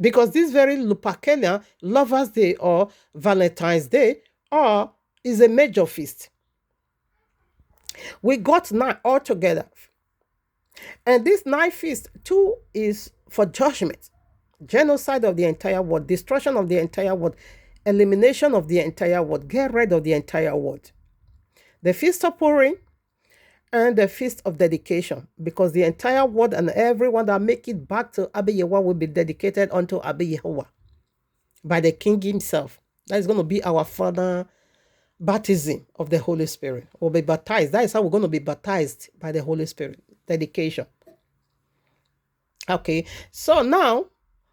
Because this very Lupercalia, Lover's Day or Valentine's Day, is a major feast. We got 9 altogether. And this 9 feast, 2 is for judgment. Genocide of the entire world, destruction of the entire world, elimination of the entire world, get rid of the entire world. The Feast of Purim and the Feast of Dedication, because the entire world and everyone that make it back to Abiyewa will be dedicated unto Abiyehowa by the King himself. That is going to be our final baptism of the Holy Spirit. We'll be baptized. That is how we're going to be baptized by the Holy Spirit. Dedication. Okay, so now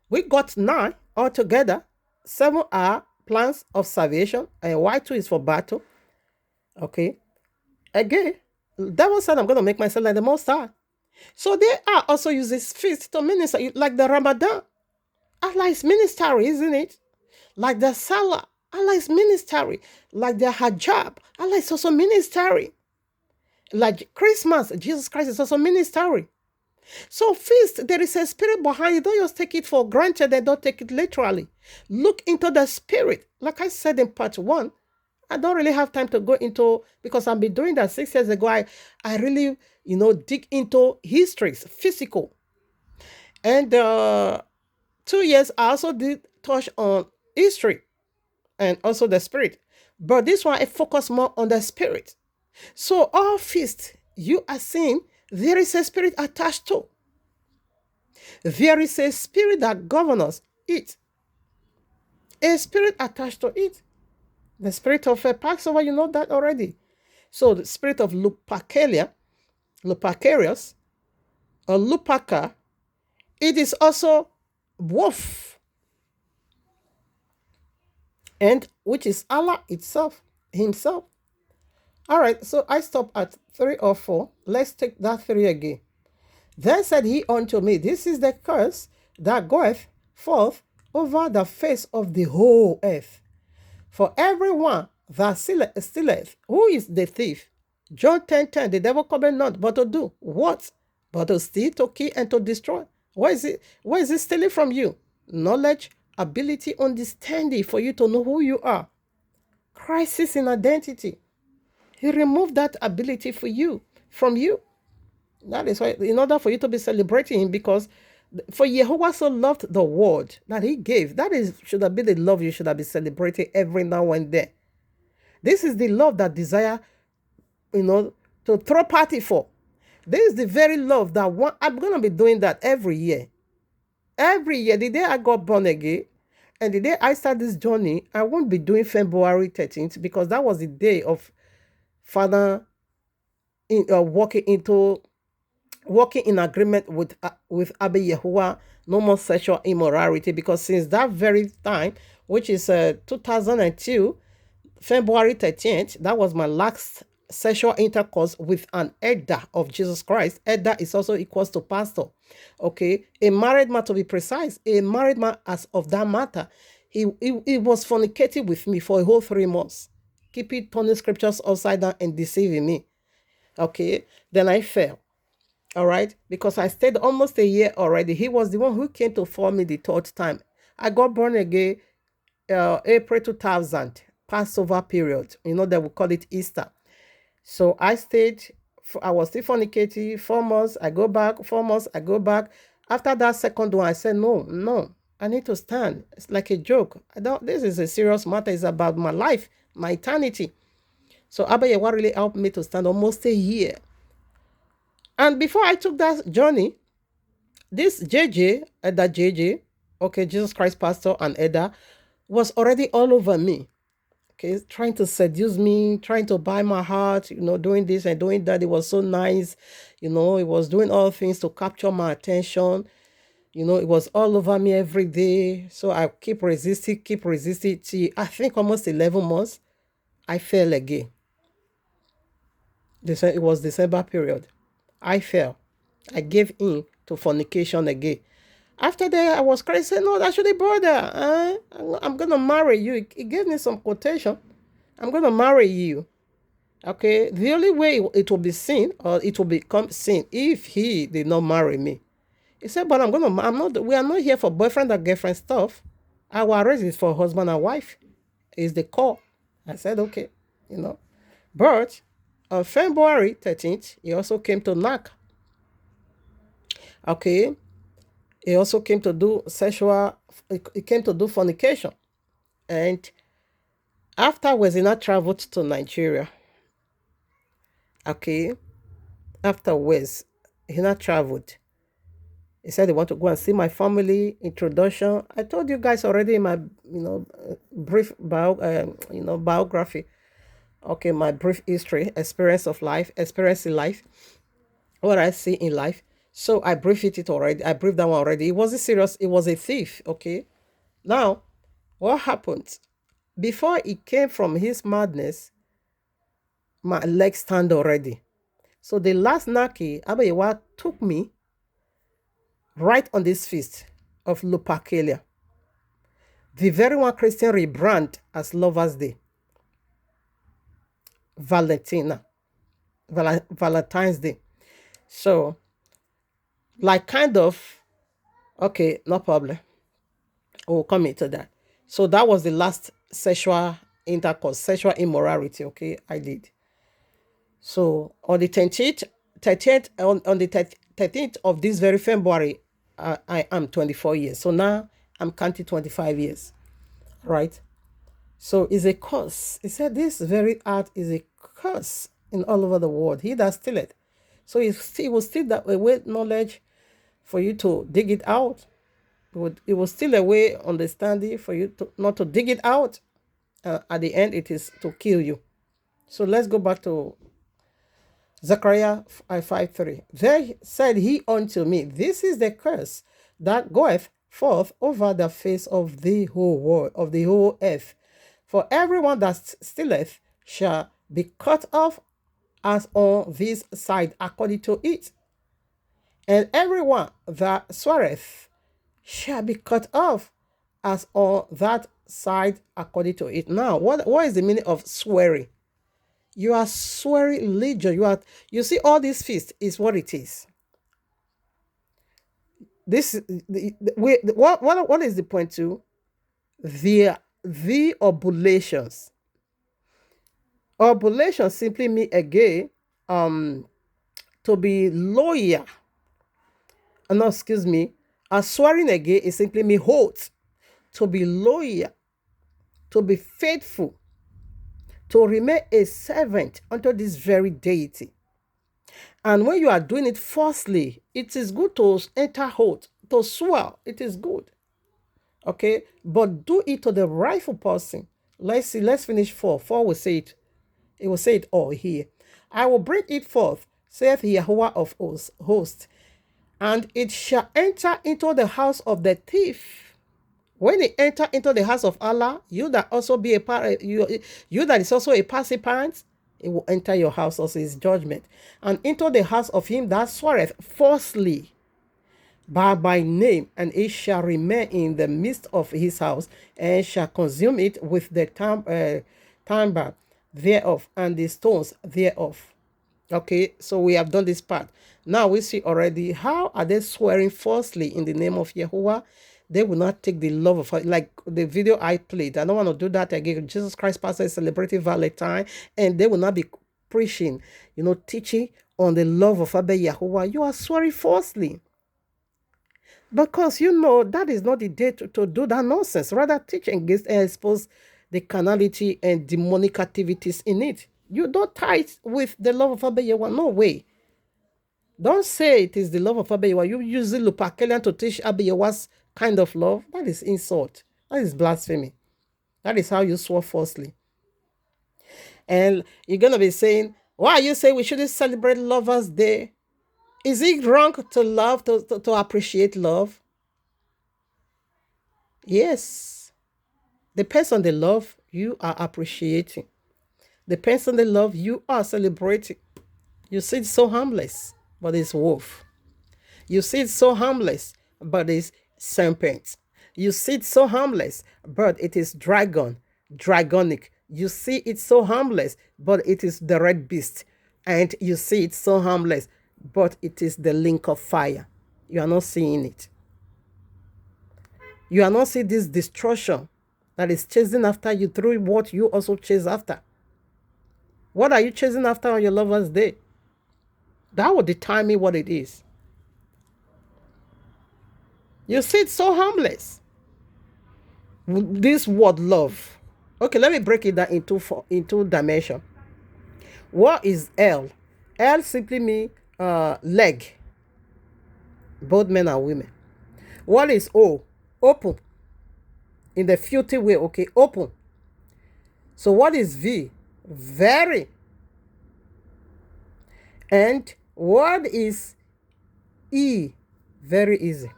we got 9 altogether. 7 are plans of salvation, and Y2 is for battle. Okay. Again, the devil said, I'm going to make myself like the Most High. So they are also using feast to minister, like the Ramadan. Allah is ministry, isn't it? Like the Salah, Allah is ministry. Like the Hajjab, Allah is also ministry. Like Christmas, Jesus Christ is also ministry. So feast, there is a spirit behind it. Don't just take it for granted and don't take it literally. Look into the spirit. Like I said in part 1, I don't really have time to go into, because I've been doing that 6 years ago. I really, dig into histories, physical. And 2 years, I also did touch on history and also the spirit. But this one, I focus more on the spirit. So all feast you are seeing, there is a spirit attached to. There is a spirit that governs it. A spirit attached to it. The spirit of Passover, you know that already. So the spirit of Lupercarius, or Luperca, it is also wolf. And which is Allah himself. All right, so I stop at 3 or 4. Let's take that 3 again. Then said he unto me, this is the curse that goeth forth over the face of the whole earth. For everyone that stealeth, who is the thief? John 10:10, the devil cometh not, but to do what? But to steal, to kill, and to destroy. Where is it stealing from you? Knowledge, ability, understanding for you to know who you are. Crisis in identity. He removed that ability from you. That is why, in order for you to be celebrating him, because For Jehovah so loved the world that he gave. That is should have been the love you should have been celebrating every now and then. This is the love that desire, you know, to throw party for. This is the very love that I'm gonna be doing that every year. Every year, the day I got born again, and the day I start this journey, I won't be doing February 13th because that was the day of Father walking in agreement with Abba Yahuwah, no more sexual immorality. Because since that very time, which is 2002, February 13th, that was my last sexual intercourse with an elder of Jesus Christ. Elder is also equals to pastor. Okay, a married man, to be precise, a married man as of that matter. He was fornicating with me for a whole 3 months, keeping turning scriptures upside down and deceiving me. Okay, then I fell. All right, because I stayed almost a year already. He was the one who came to form me the third time. I got born again April 2000, Passover period. You know, they will call it Easter. So I stayed, I was still fornicating 4 months. I go back, 4 months, I go back. After that second one, I said, no, I need to stand. It's like a joke. This is a serious matter. It's about my life, my eternity. So Abba Yewa really helped me to stand almost a year. And before I took that journey, this JJ, okay, Jesus Christ Pastor and Edda, was already all over me. Okay, trying to seduce me, trying to buy my heart, doing this and doing that. It was so nice. It was doing all things to capture my attention. It was all over me every day. So I keep resisting. Till I think almost 11 months, I fell again. It was December period. I fell. I gave in to fornication again. After that, I was crazy. No, that shouldn't bother. I'm going to marry you. He gave me some quotation. I'm going to marry you. Okay. The only way it will be seen, or it will become sin, if he did not marry me. He said, but we are not here for boyfriend and girlfriend stuff. Our race is for husband and wife. Is the core. I said, okay, But on February 13th, he also came to knock. Okay. He also came to do he came to do fornication. And afterwards, he now traveled to Nigeria. Okay. Afterwards, he now traveled. He said he want to go and see my family. Introduction. I told you guys already in my, brief biography. Okay, my brief history, experience in life, what I see in life. So I briefed it already. I briefed that one already. It wasn't serious. It was a thief. Okay. Now, what happened? Before he came from his madness, my legs stand already. So the last Naki, Abba Yewa took me right on this feast of Lupercalia. The very one Christian rebrand as Lover's Day. Valentine's Day. So, like okay, no problem. We'll come into that. So that was the last sexual intercourse, sexual immorality, okay, I did. So on the 13th, on the 13th of this very February, I am 24 years. So now I'm counting 25 years, right? So it's a curse. He said this very art is a curse in all over the world. He that stealeth. So he will steal that away knowledge for you to dig it out. It will steal away understanding for you to not to dig it out. At the end, it is to kill you. So let's go back to Zechariah 5:3. There said he unto me, this is the curse that goeth forth over the face of the whole world, of the whole earth. For everyone that stealeth shall be cut off as on this side according to it. And everyone that sweareth shall be cut off as on that side according to it. Now, what is the meaning of swearing? You are swearing religion. You see, all these feasts is what it is. This what is the point to? The oblations. Oblations simply mean again to be loyal. No, excuse me. A swearing again is simply me oath to be loyal, to be faithful, to remain a servant unto this very deity. And when you are doing it falsely, it is good to enter oath, to swear. It is good. Okay? But do it to the rightful person. Let's see, let's finish 4. 4 will say it. It will say it all here. I will bring it forth, saith Yahweh of hosts, and it shall enter into the house of the thief. When it enter into the house of Allah, you that also be a part, you that is also a participant, it will enter your house also his judgment, and into the house of him that sweareth falsely by name, and it shall remain in the midst of his house, and shall consume it with the timber thereof and the stones thereof. Okay, so we have done this part. Now we see already how are they swearing falsely in the name of Yahuwah. They will not take the love of, like the video I played. I don't want to do that again. Jesus Christ Pastor is celebrating Valentine, and they will not be preaching, teaching on the love of Abba Yahuwah. You are swearing falsely. Because that is not the day to do that nonsense. Rather, teach against and expose the carnality and demonic activities in it. You don't tie it with the love of Abba Yahuwah. No way. Don't say it is the love of Abba Yahuwah. You use the Lupakelian to teach Abba Yahuwah's kind of love. That is insult. That is blasphemy. That is how you swore falsely. And you're going to be saying, why you say we shouldn't celebrate Lovers' Day? Is it wrong to love, to appreciate love? Yes. Depends on the love you are appreciating. Depends on the love you are celebrating. You see it so harmless, but it's wolf. You see it so harmless, but it's serpent. You see it so harmless, but it is dragonic. You see it so harmless, but it is the red beast. And you see it so harmless, but it is the link of fire. You are not seeing it. You are not seeing this destruction that is chasing after you through what you also chase after. What are you chasing after on your Lover's Day? That will determine what it is. You see it's so harmless. This word love. Okay, let me break it down into dimension. What is L? L simply means leg. Both men and women. What is O? Open. In the filthy way, okay, open. So what is V? Very. And what is E? Very easy.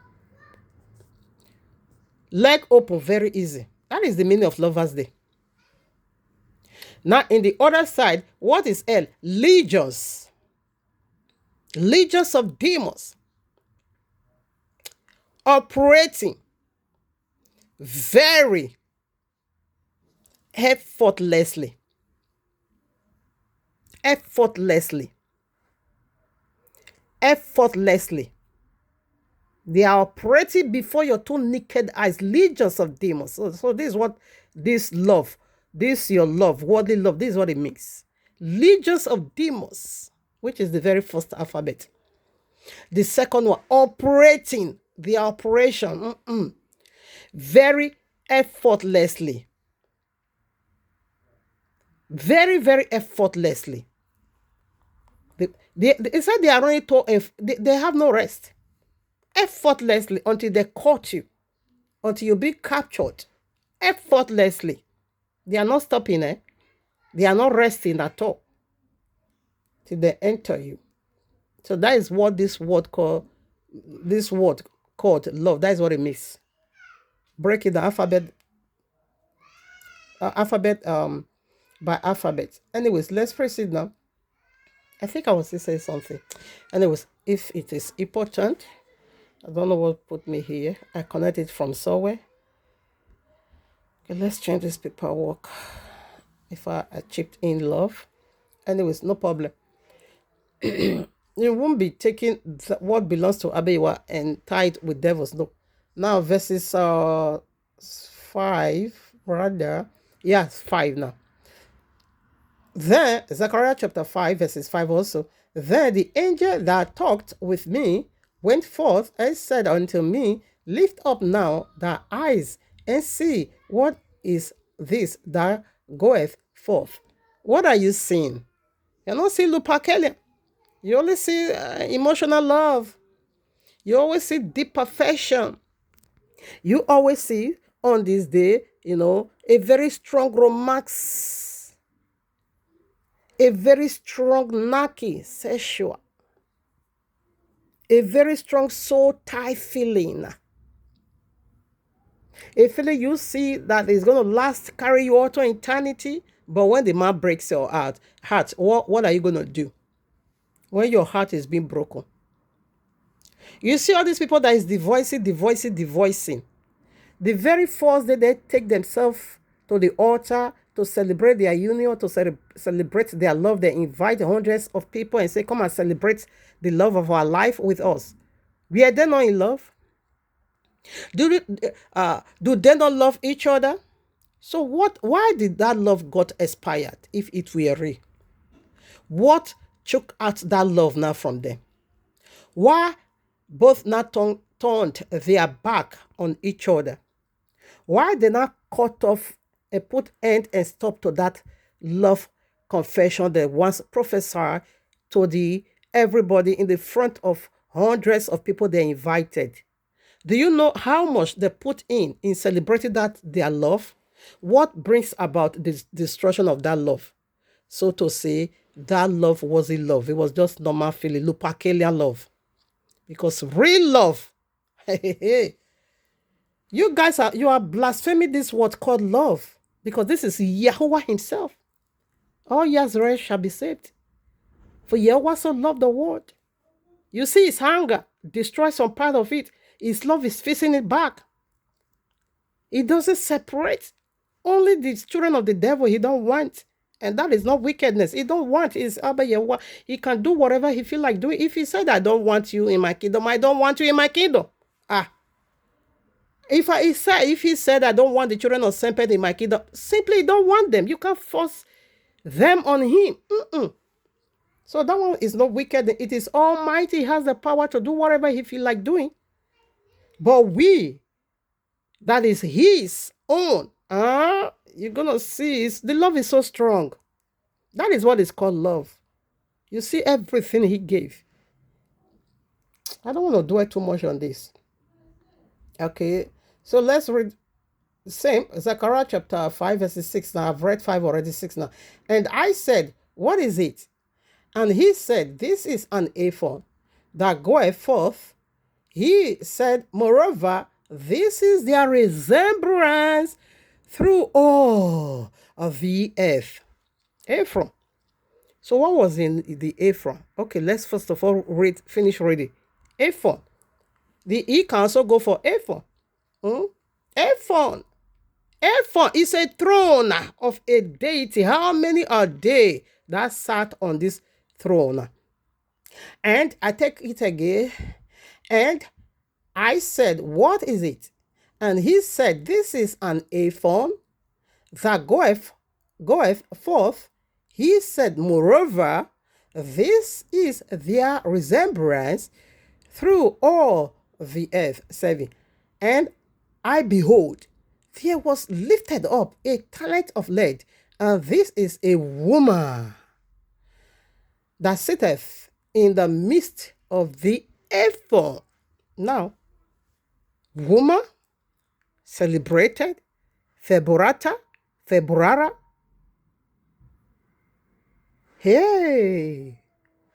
Leg open, very easy. That is the meaning of Lover's Day. Now, in the other side, what is L? Legions. Legions of demons. Operating very effortlessly. Effortlessly. Effortlessly. They are operating before your two naked eyes, legions of demons. So this is what this love, this your love, worldly love, this is what it means. Legions of demons, which is the very first alphabet. The second one, operating, the operation, very effortlessly. Very, very effortlessly. They said they are only they have no rest. Effortlessly until they caught you, until you be captured. Effortlessly. They are not stopping, They are not resting at all till they enter you. So that is what this word called love. That is what it means. Breaking the alphabet by alphabet. Anyways, let's proceed now. I think I was to say something. Anyways, if it is important, I don't know what put me here. I connected from somewhere. Okay, let's change this paperwork. If I chipped in love. Anyways, no problem. You won't be taking what belongs to Abba Yahuwah and tied with devils. No. Now verses 5, rather. Yes, 5 now. Then, Zechariah chapter 5, verses 5 also. Then the angel that talked with me went forth and said unto me, Lift up now thy eyes and see what is this that goeth forth. What are you seeing? You don't see Lupakelia. You only see emotional love. You always see deep affection. You always see on this day, a very strong romance, a very strong naki sexual, a very strong soul tie feeling. A feeling you see that is going to last, carry you all to eternity. But when the man breaks your heart, what are you going to do? When your heart is being broken. You see all these people that is divorcing. The very first day they take themselves to the altar to celebrate their union, to celebrate their love, they invite hundreds of people and say, come and celebrate the love of our life with us. Were they not in love? Do they not love each other? So why did that love got expired if it were real? What took out that love now from them? Why both now turned their back on each other? Why they not cut off and put end and stop to that love confession that once prophesied to everybody in the front of hundreds of people they invited? Do you know how much they put in celebrating that their love? What brings about the destruction of that love? So to say, that love wasn't love. It was just normal feeling, Lupakelia love. Because real love, you guys are blaspheming this word called love. Because this is Yahuwah himself. All Yahweh shall be saved. For Yahuwah so loved the world. You see his hunger, destroy some part of it. His love is facing it back. He doesn't separate. Only the children of the devil he don't want. And that is not wickedness. He don't want. It's Abba Yahuwah. He can do whatever he feel like doing. If he said, I don't want you in my kingdom, I don't want you in my kingdom. If he said, I don't want the children of Semped in my kingdom, simply don't want them. You can't force them on him. So that one is not wicked. It is almighty. He has the power to do whatever he feel like doing. But we, that is his own, you're going to see the love is so strong. That is what is called love. You see everything he gave. I don't want to dwell too much on this. Okay, so let's read the same Zechariah chapter 5 verse 6 now. I've read 5 already, 6 now. And I said, what is it? And he said, this is an ephod that goeth forth. He said, moreover, this is their resemblance through all of the earth. Ephraim. So what was in the Ephraim? Okay, let's first of all finish reading. Ephod. The E can also go for ephod. Ephod. Ephod is a throne of a deity. How many are they that sat on this throne? And I take it again. And I said, what is it? And he said, this is an ephod that goeth forth. He said, moreover, this is their resemblance through all the earth. 7. And I behold, there was lifted up a talent of lead, and this is a woman that sitteth in the midst of the ephod. Now, woman, celebrated, Februara. Hey,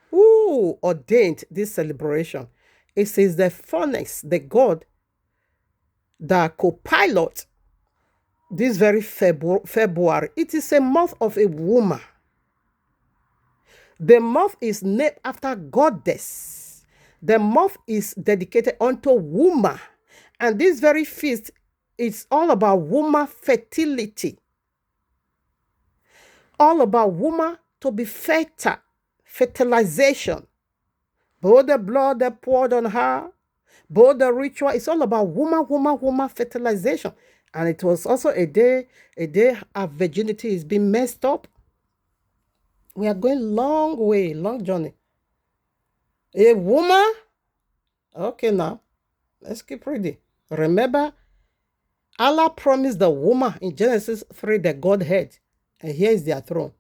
who ordained this celebration? It says the furnace, the God, the co-pilot, this very February. It is a month of a woman. The month is named after goddess. The month is dedicated unto woman. And this very feast is all about woman fertility. All about woman to be fertile, fertilization. Both the blood that poured on her, both the ritual, it's all about woman fertilization. And it was also a day our virginity is being messed up. We are going long way, long journey. A woman Okay, now let's keep reading. Remember, Allah promised the woman in Genesis 3 the Godhead, and here is their throne.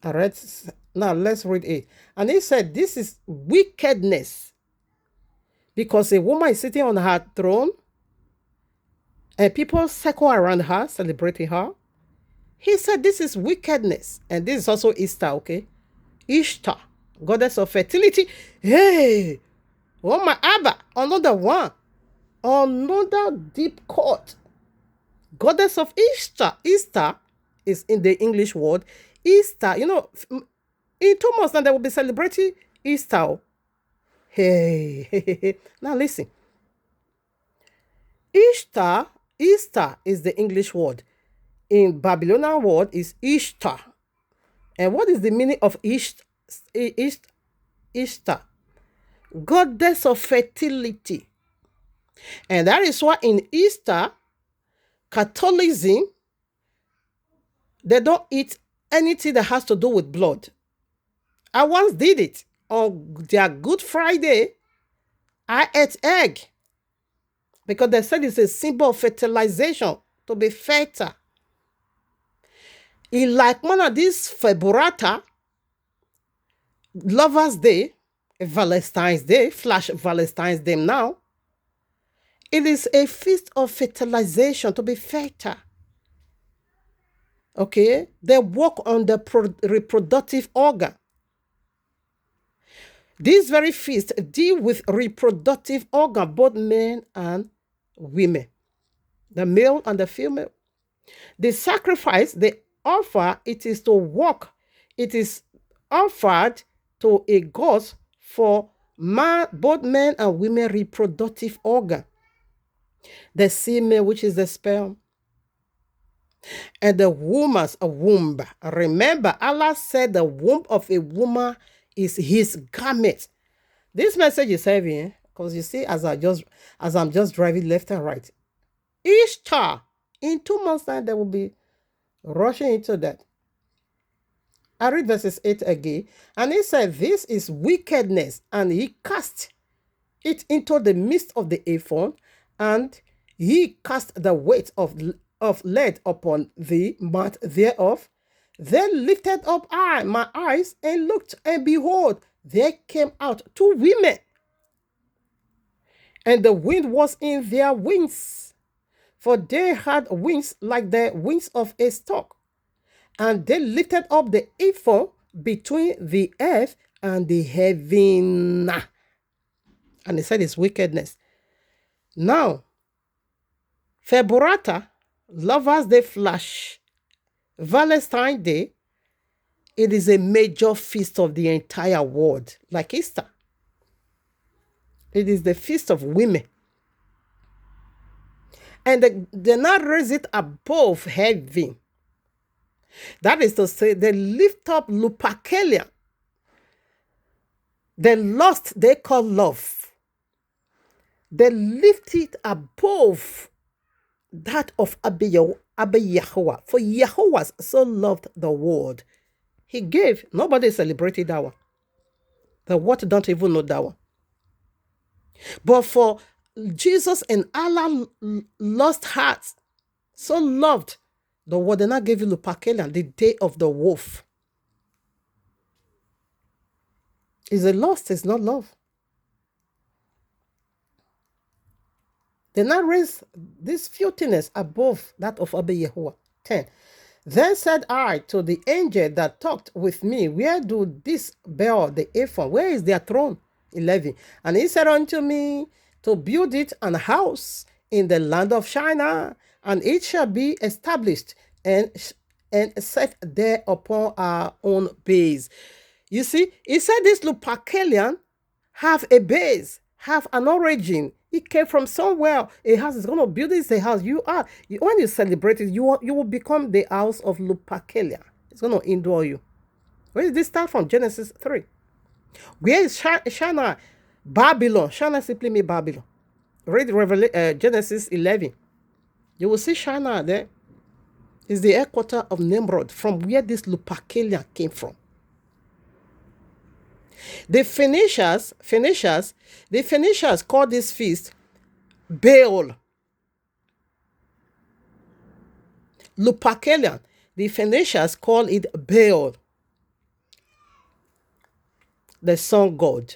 All right, now let's read it. And he said, this is wickedness because a woman is sitting on her throne and people circle around her, celebrating her. He said, this is wickedness. And this is also Easter, okay? Ishtar, goddess of fertility. Hey, oh my Abba, another one. Another deep cut. Goddess of Easter. Easter is in the English word. Easter, in 2 months now they will be celebrating Easter. Hey, now listen. Easter is the English word. In Babylonian word is Ishtar. And what is the meaning of Ishtar? Goddess of fertility. And that is why in Easter, Catholicism, they don't eat anything that has to do with blood. I once did it on their Good Friday. I ate egg because they said it's a symbol of fertilization, to be fertile. In like one of these February, Lovers Day, Valentine's Day, flash Valentine's Day now. It is a feast of fertilization, to be fertile. Okay? They work on the reproductive organ. This very feast deal with reproductive organ, both men and women, the male and the female. The sacrifice they offer, it is to work. It is offered to a god for both men and women reproductive organ. The semen, which is the sperm, and the woman's womb. Remember, Allah said the womb of a woman is his garment. This message is heavy, because you see, as I'm just driving left and right. Ishtar, in 2 months' time, they will be rushing into that. I read verses 8 again, and he said, this is wickedness, and he cast it into the midst of the ephod, and he cast the weight of lead upon the mouth thereof. Then lifted up my eyes and looked, and behold, there came out 2 women, and the wind was in their wings, for they had wings like the wings of a stork. And they lifted up the ephod between the earth and the heaven. And he said it's wickedness. Now, February, Lovers Day flash, Valentine's Day, it is a major feast of the entire world, like Easter. It is the feast of women. And they now raise it above heaven. That is to say, they lift up Lupercalia, the lust they call love. They lift it above that of Abba Yahuwah. For Yahuwah so loved the world. He gave. Nobody celebrated that one. The world don't even know that one. But for Jesus and Allah lost hearts, so loved the world, they now gave you Lupercalia, the day of the wolf. Is a lust, it's not love. They now raise this filthiness above that of Abba Yahuwah. 10. Then said I to the angel that talked with me, where do this bear the ephod? Where is their throne? 11. And he said unto me, to build it an house in the land of Shinar, and it shall be established and set there upon our own base. You see, he said this Lupercalian have a base, have an origin. It came from somewhere. A house is going to build this a house. When you celebrate it, you will become the house of Lupercalia. It's going to endure you. Where did this start from? Genesis 3. Where is Shinar? Babylon. Shinar simply means Babylon. Read Genesis 11. You will see Shinar there. It's the headquarters of Nimrod, from where this Lupercalia came from. The Phoenicians called this feast Baal. Lupercalia, the Phoenicians call it Baal, the sun god.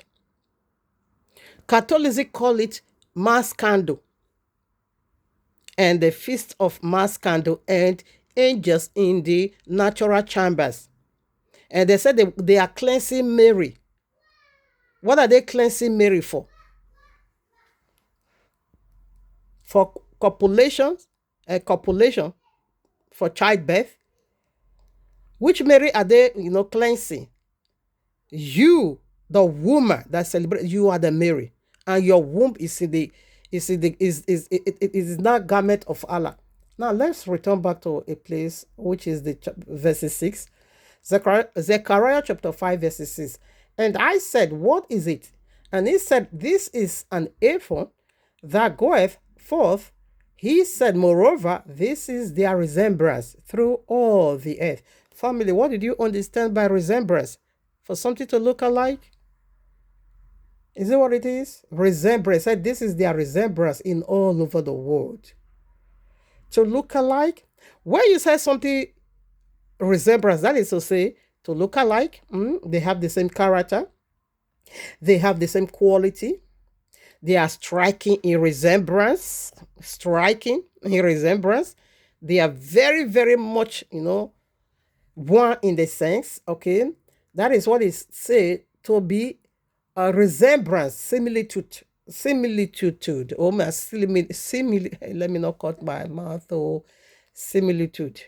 Catholics call it Mass Candle, and the feast of Mass Candle and angels in the natural chambers. And they said they are cleansing Mary. What are they cleansing Mary for? For copulation, for childbirth. Which Mary are they, cleansing? You, the woman that celebrates, you are the Mary, and your womb is in the it is not garment of Allah. Now let's return back to a place which is the verses 6. Zechariah chapter 5 verses 6. And I said, what is it? And he said, this is an ephod that goeth forth. He said, moreover, this is their resemblance through all the earth. Family, what did you understand by resemblance? For something to look alike? Is it what it is? Resemblance. Said this is their resemblance in all over the world. To look alike? When you say something resemblance, that is to say, to look alike, they have the same character, they have the same quality, they are striking in resemblance, they are very, very much, one in the sense, okay? That is what is said to be a resemblance, similitude. Oh, my let me not cut my mouth. Oh, similitude.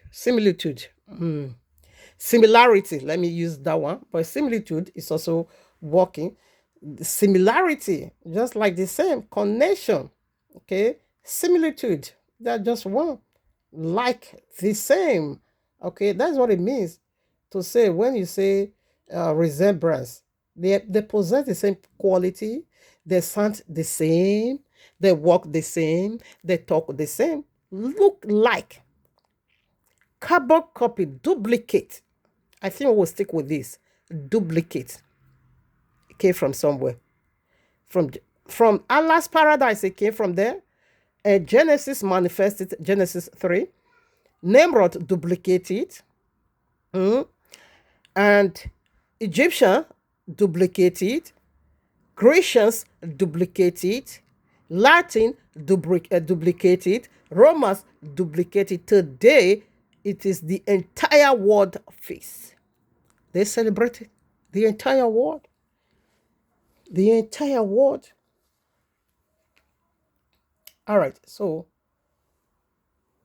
Similarity, let me use that one. But similitude is also working. Similarity, just like the same. Connection, okay? Similitude, they're just one. Like the same, okay? That's what it means to say when you say resemblance. They possess the same quality, they sound the same, they walk the same, they talk the same, look like. Carbon copy, duplicate. I think we'll stick with this. Duplicate. It came from somewhere. From Allah's paradise, it came from there. And Genesis manifested, Genesis 3. Nimrod duplicated. And Egyptian duplicated, Grecians duplicated, Latin duplicated, Romans duplicated. Today, it is the entire world feast. They celebrated the entire world. The entire world. All right, so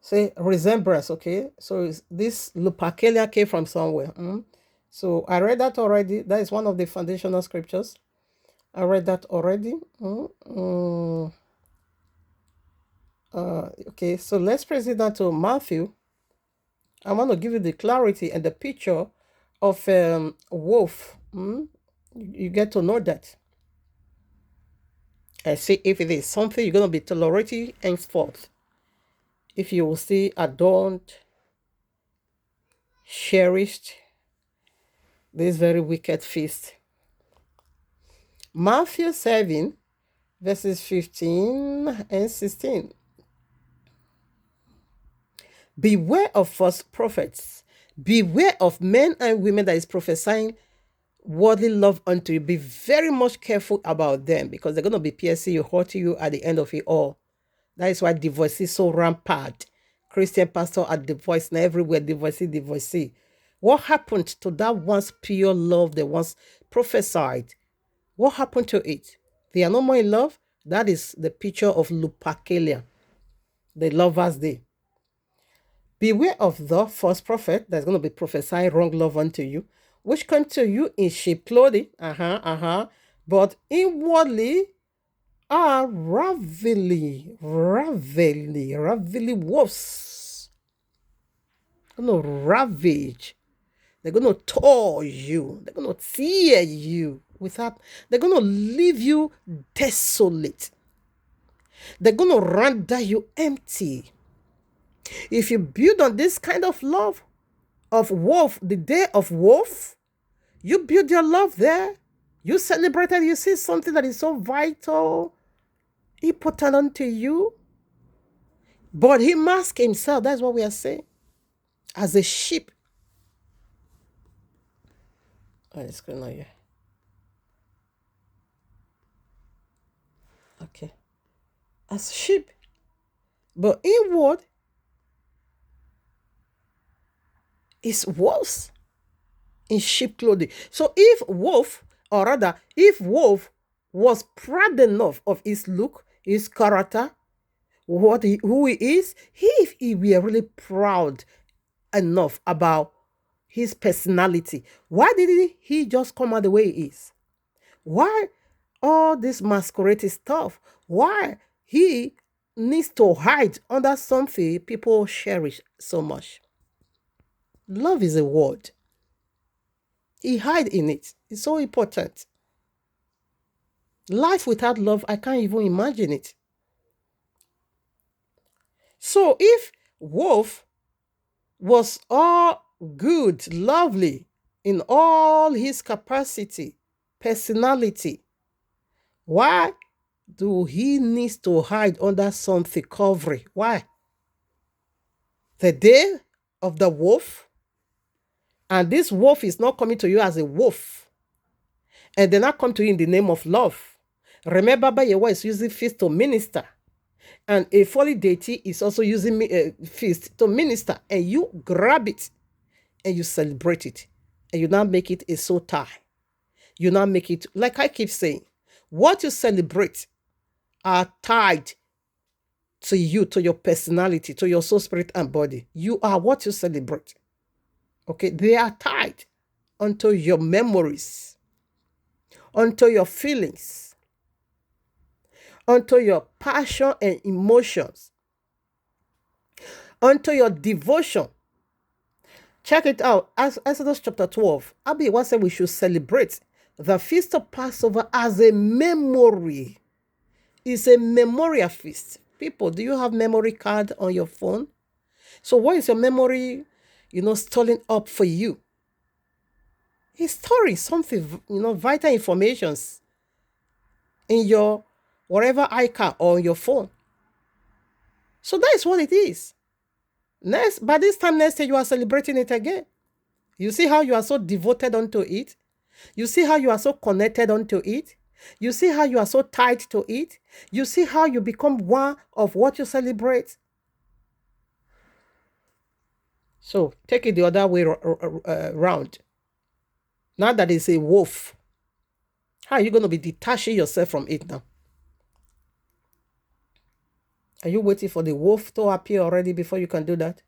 say resemblance, okay? So this Lupercalia came from somewhere. So I read that already. That is one of the foundational scriptures. I read that already. Okay, so let's present that to Matthew. I want to give you the clarity and the picture of wolf. You get to know that. And see if it is something you're going to be tolerating henceforth. If you will see adorned, cherished, this very wicked feast. Matthew 7, verses 15 and 16. Beware of false prophets. Beware of men and women that is prophesying worldly love unto you. Be very much careful about them because they're going to be piercing you, hurting you at the end of it all. That is why divorce is so rampant. Christian pastor are divorcing everywhere, divorcee. What happened to that once pure love they once prophesied? What happened to it? They are no more in love. That is the picture of Lupercalia, the Lover's Day. Beware of the false prophet that's going to be prophesying wrong love unto you, which come to you in sheep clothing, but inwardly are ravening wolves. They're going to ravage. They're going to tore you. They're going to tear you they're going to leave you desolate. They're going to render you empty. If you build on this kind of love of wolf, the day of wolf, you build your love there, You celebrated, you see something that is so vital, important to you, but he masked himself. That's what we are saying. As a sheep. Oh, it's going on here. Okay. As sheep. But inward is wolves in sheep clothing. So if wolf, or rather, if wolf was proud enough of his look, his character, who he is, if he were really proud enough about his personality, why did he just come out the way he is? Why all this masquerade stuff? Why he needs to hide under something people cherish so much? Love is a word. He hide in it. It's so important. Life without love, I can't even imagine it. So if Wolf was all good, lovely in all his capacity, personality, why do he need to hide under something covering? Why? The day of the wolf, and this wolf is not coming to you as a wolf, and they not come to you in the name of love. Remember, Bayewa is using fist to minister, and a folly deity is also using fist to minister, and you grab it and you celebrate it, and you now make it a soul tie. You now make it, like I keep saying, what you celebrate are tied to you, to your personality, to your soul, spirit, and body. You are what you celebrate. Okay, they are tied onto your memories, onto your feelings, onto your passion and emotions, onto your devotion. Check it out. As Exodus chapter 12, Abby once said we should celebrate the feast of Passover as a memory. It's a memorial feast. People, do you have memory card on your phone? So what is your memory, storing up for you? It's storing something, vital informations in your whatever icon or on your phone. So that is what it is. By this time next year, you are celebrating it again. You see how you are so devoted unto it? You see how you are so connected unto it? You see how you are so tied to it? You see how you become one of what you celebrate? So take it the other way around. Now that it's a wolf, how are you going to be detaching yourself from it now? Are you waiting for the wolf to appear already before you can do that?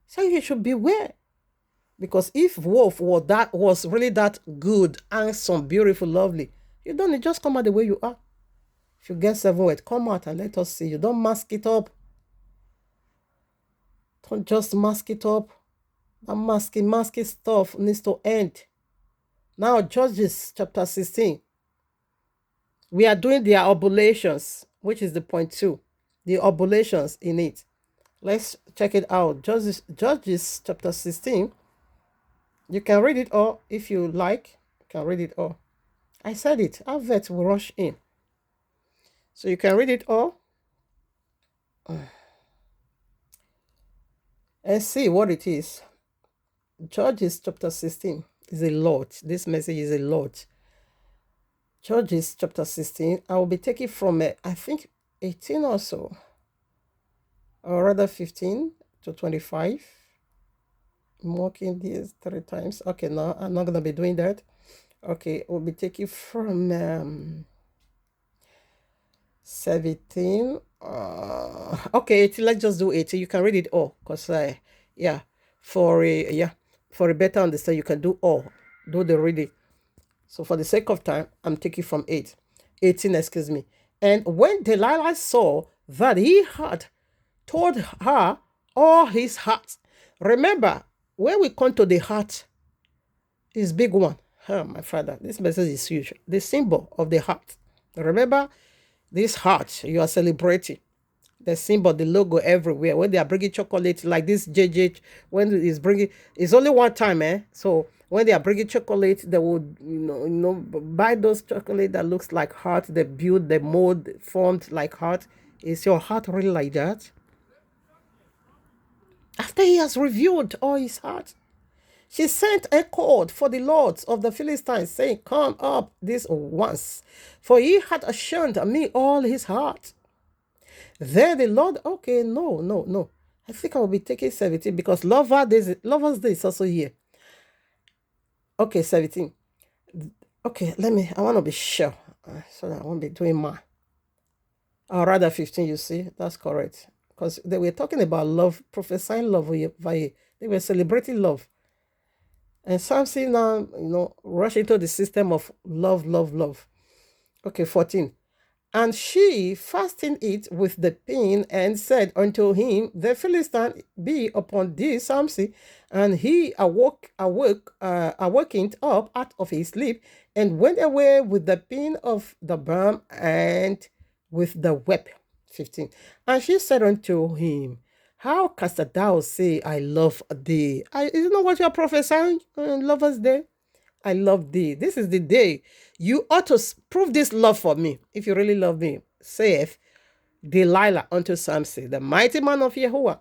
So you should beware. Because if wolf was really that good, handsome, beautiful, lovely, you don't just come out the way you are. If you get 7 words, come out and let us see you. Don't mask it up. Don't just mask it up. That masking stuff needs to end. Now, Judges chapter 16. We are doing their oblations, which is the point 2. The oblations in it. Let's check it out. Judges chapter 16. You can read it all if you like. You can read it all. I said it. Avet will rush in. So you can read it all and see what it is. Judges chapter 16 is a lot. This message is a lot. Judges chapter 16. I will be taking from, I think, 18 or so. Or rather 15 to 25. I'm working these 3 times. Okay, no, I'm not going to be doing that. Okay, we'll be taking from 17. Okay, 18, let's just do 18. You can read it all because, for a better understanding, you can do all. Do the reading. So for the sake of time, I'm taking from 18, excuse me. And when Delilah saw that he had told her all his heart. Remember, when we come to the heart, is big one. Oh, my father, this message is huge. The symbol of the heart. Remember, this heart you are celebrating. the symbol, the logo everywhere. When they are bringing chocolate, like this JJ, when it's bringing, it's only one time, eh? So when they are bringing chocolate, they would, buy those chocolate that looks like heart. They build the mold formed like heart. Is your heart really like that? After he has revealed all his heart, she sent a cord for the lords of the Philistines, saying, "Come up this once, for he had assured me all his heart." Then the Lord, okay, no, no, no. I think I will be taking 17 because Lovers Day is also here. Okay, 17. Okay, I want to be sure. So that I won't be doing more. Or rather 15, you see, that's correct. Because they were talking about love, prophesying love. They were celebrating love. And Samson now, rush into the system of love, love, love. Okay, 14. And she fastened it with the pin and said unto him, "The Philistine be upon thee, Samson." And he awakened up out of his sleep and went away with the pin of the bram and with the whip. 15. And she said unto him, "How canst thou say, I love thee?" You know what you're prophesying on Lovers' Day? I love thee. This is the day you ought to prove this love for me. If you really love me, saith Delilah unto Samson, the mighty man of Yahuwah.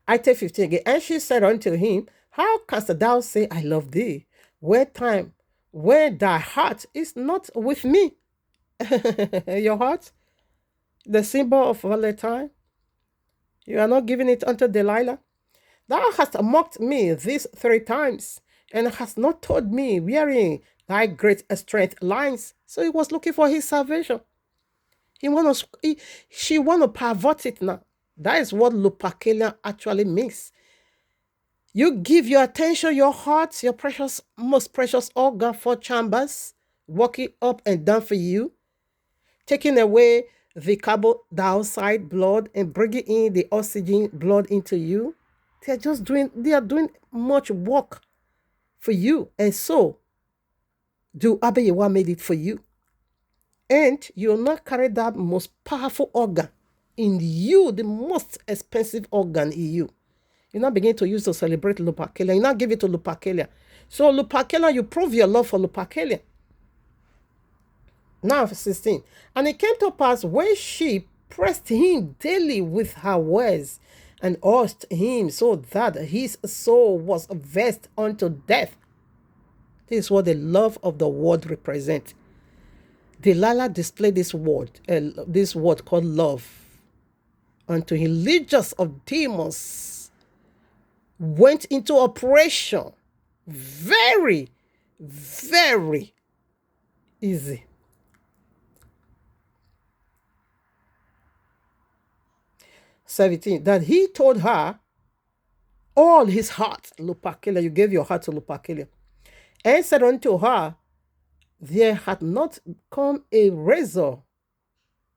I take 15 again. And she said unto him, "How canst thou say, I love thee, when thy heart is not with me?" Your heart, the symbol of Valentine, you are not giving it unto Delilah. "Thou hast mocked me these 3 times, and hast not told me wherein thy great strength lies." So he was looking for his salvation. She want to pervert it now. That is what Lupercalia actually means. You give your attention, your heart, your precious, most precious organ, 4 chambers, walking up and down for you, taking away the carbon dioxide blood and bringing in the oxygen blood into you. They are doing much work for you. And so, do Abayewa made it for you. And you will not carry that most powerful organ in you, the most expensive organ in you. You now begin to use to celebrate Lupercalia. You now give it to Lupercalia. So Lupercalia, you prove your love for Lupercalia. Now 16. And it came to pass when she pressed him daily with her words, and urged him so that his soul was vexed unto death. This is what the love of the word represents. Delilah displayed this word called love unto him. Legions of demons went into operation. Very, very easy. 17. That he told her all his heart, Lupercalia, you gave your heart to Lupercalia, and said unto her, "There hath not come a razor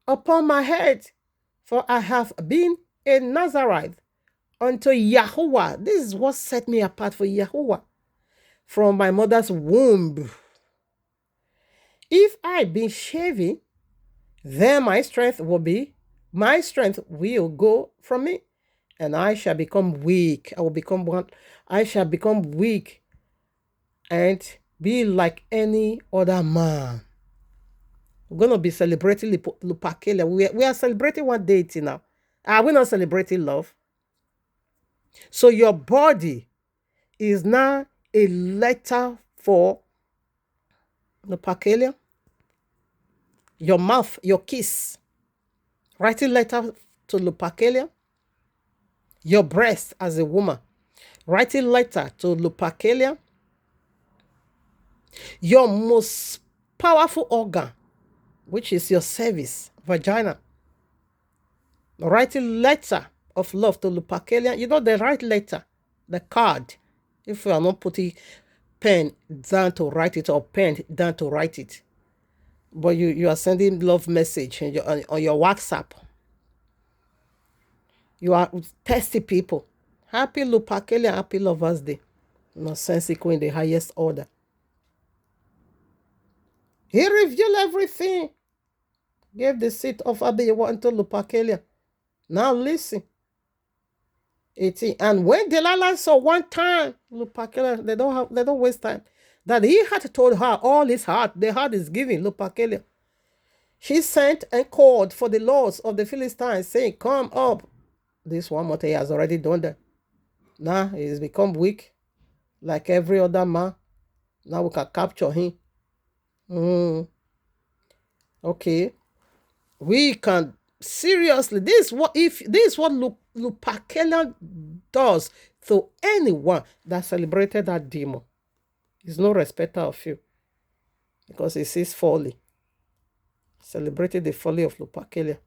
upon my head, for I have been a Nazarite unto Yahuwah." This is what set me apart for Yahuwah from my mother's womb. "If I be shaven, then my strength will go from me, and I shall become weak. I shall become weak and be like any other man." We're going to be celebrating Lupercalia. We are celebrating one deity now. Are we not celebrating love? So your body is now a letter for Lupercalia. Your mouth, your kiss, writing letter to Lupercalia. Your breast as a woman, writing letter to Lupercalia. Your most powerful organ, which is your cervix, vagina, writing letter of love to Lupercalia. You know the right letter, the card. If you are not putting pen down to write it or pen down to write it, but you are sending love message on your WhatsApp. You are testing people. Happy Lupercalia, happy Lovers Day. Nonsensical in the highest order. He revealed everything. gave the seat of Abiyawa unto Lupercalia. Now listen. 18. And when Delilah saw one time, Lupercalia, they don't waste time, that he had told her all his heart, the heart is giving, Lupercalia. She sent and called for the lords of the Philistines, saying, come up. This one more he has already done that. Now he's become weak, like every other man. Now we can capture him. Okay. We can seriously, this is what Lupercalia does to anyone that celebrated that demon. He's no respecter of you, because he sees folly. Celebrated the folly of Lupercalia.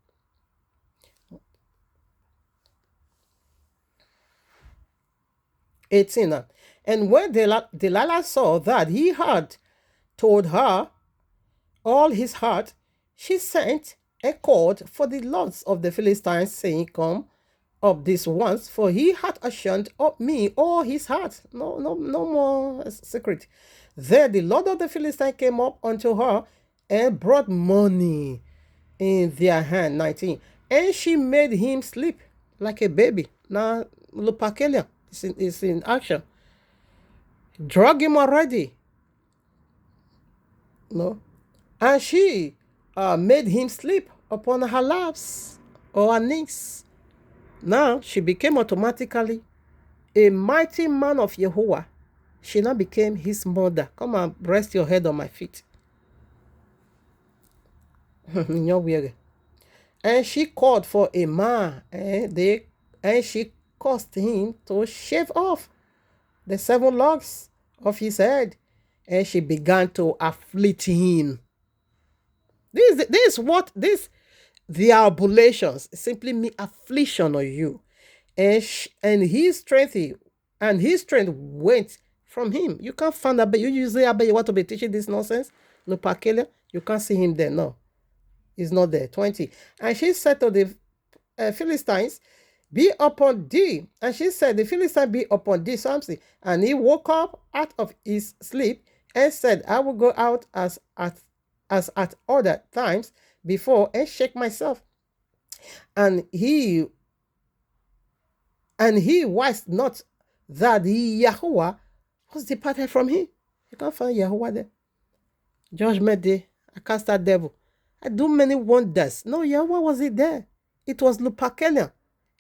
18 now. And when Delilah saw that he had told her all his heart, she sent and called for the lords of the Philistines, saying, come up this once, for he hath assured of me all his heart. No more secret. There the lord of the Philistines came up unto her and brought money in their hand. 19. And she made him sleep like a baby. Now Lupercalia is in action. Drug him already. No. And she made him sleep upon her laps or her knees. Now she became automatically a mighty man of Yehovah. She now became his mother. Come and rest your head on my feet. And she called for a man, and she caused him to shave off the 7 locks of his head, and she began to afflict him. The oblations simply mean affliction on you, and his strength went from him. You can't find that, but you usually you want to be teaching this nonsense, Lupercalia. You can't see him there. No, he's not there. 20. And she said to the Philistines, be upon thee. And she said, the Philistine be upon thee, Samson. And he woke up out of his sleep and said, I will go out as at other times before and shake myself. And he was not that Yahweh was departed from him. You can't find Yahweh there. Judgment day, I cast that devil. I do many wonders. No, Yahweh wasn't there. It was Lupercalia.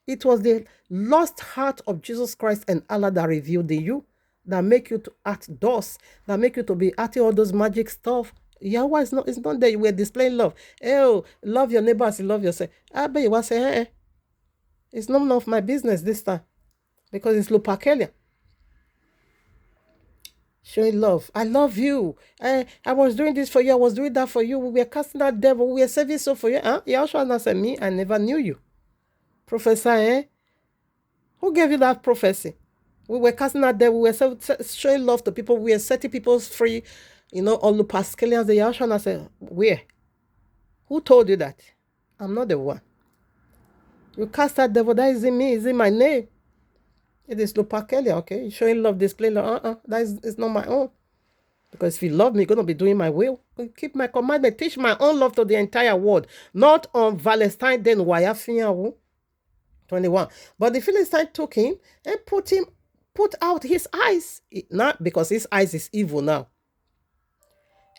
It was the lost heart of Jesus Christ and Allah that revealed in you, that make you to act thus, that make you to be acting all those magic stuff. Yahweh is not there. We're displaying love. Oh, love your neighbor as you love yourself. I bet you want to say, it's none of my business this time, because it's Lupercalia. Showing love. I love you. I was doing this for you. I was doing that for you. We were casting that devil. We were serving so for you. Yahshua said, me, I never knew you. Professor, who gave you that prophecy? We were casting that devil. We were showing love to people. We were setting people free. All the Pascalians, the Yahshua said, where? Who told you that? I'm not the one. You cast that devil. That is in me. It's in my name. It is Lupercalia, okay? Showing love, displaying love. That is not my own. Because if you love me, you're going to be doing my will. Keep my commandment. Teach my own love to the entire world. Not on Valentine Day, 21. But the Philistine took him and put out his eyes. Not because his eyes is evil now.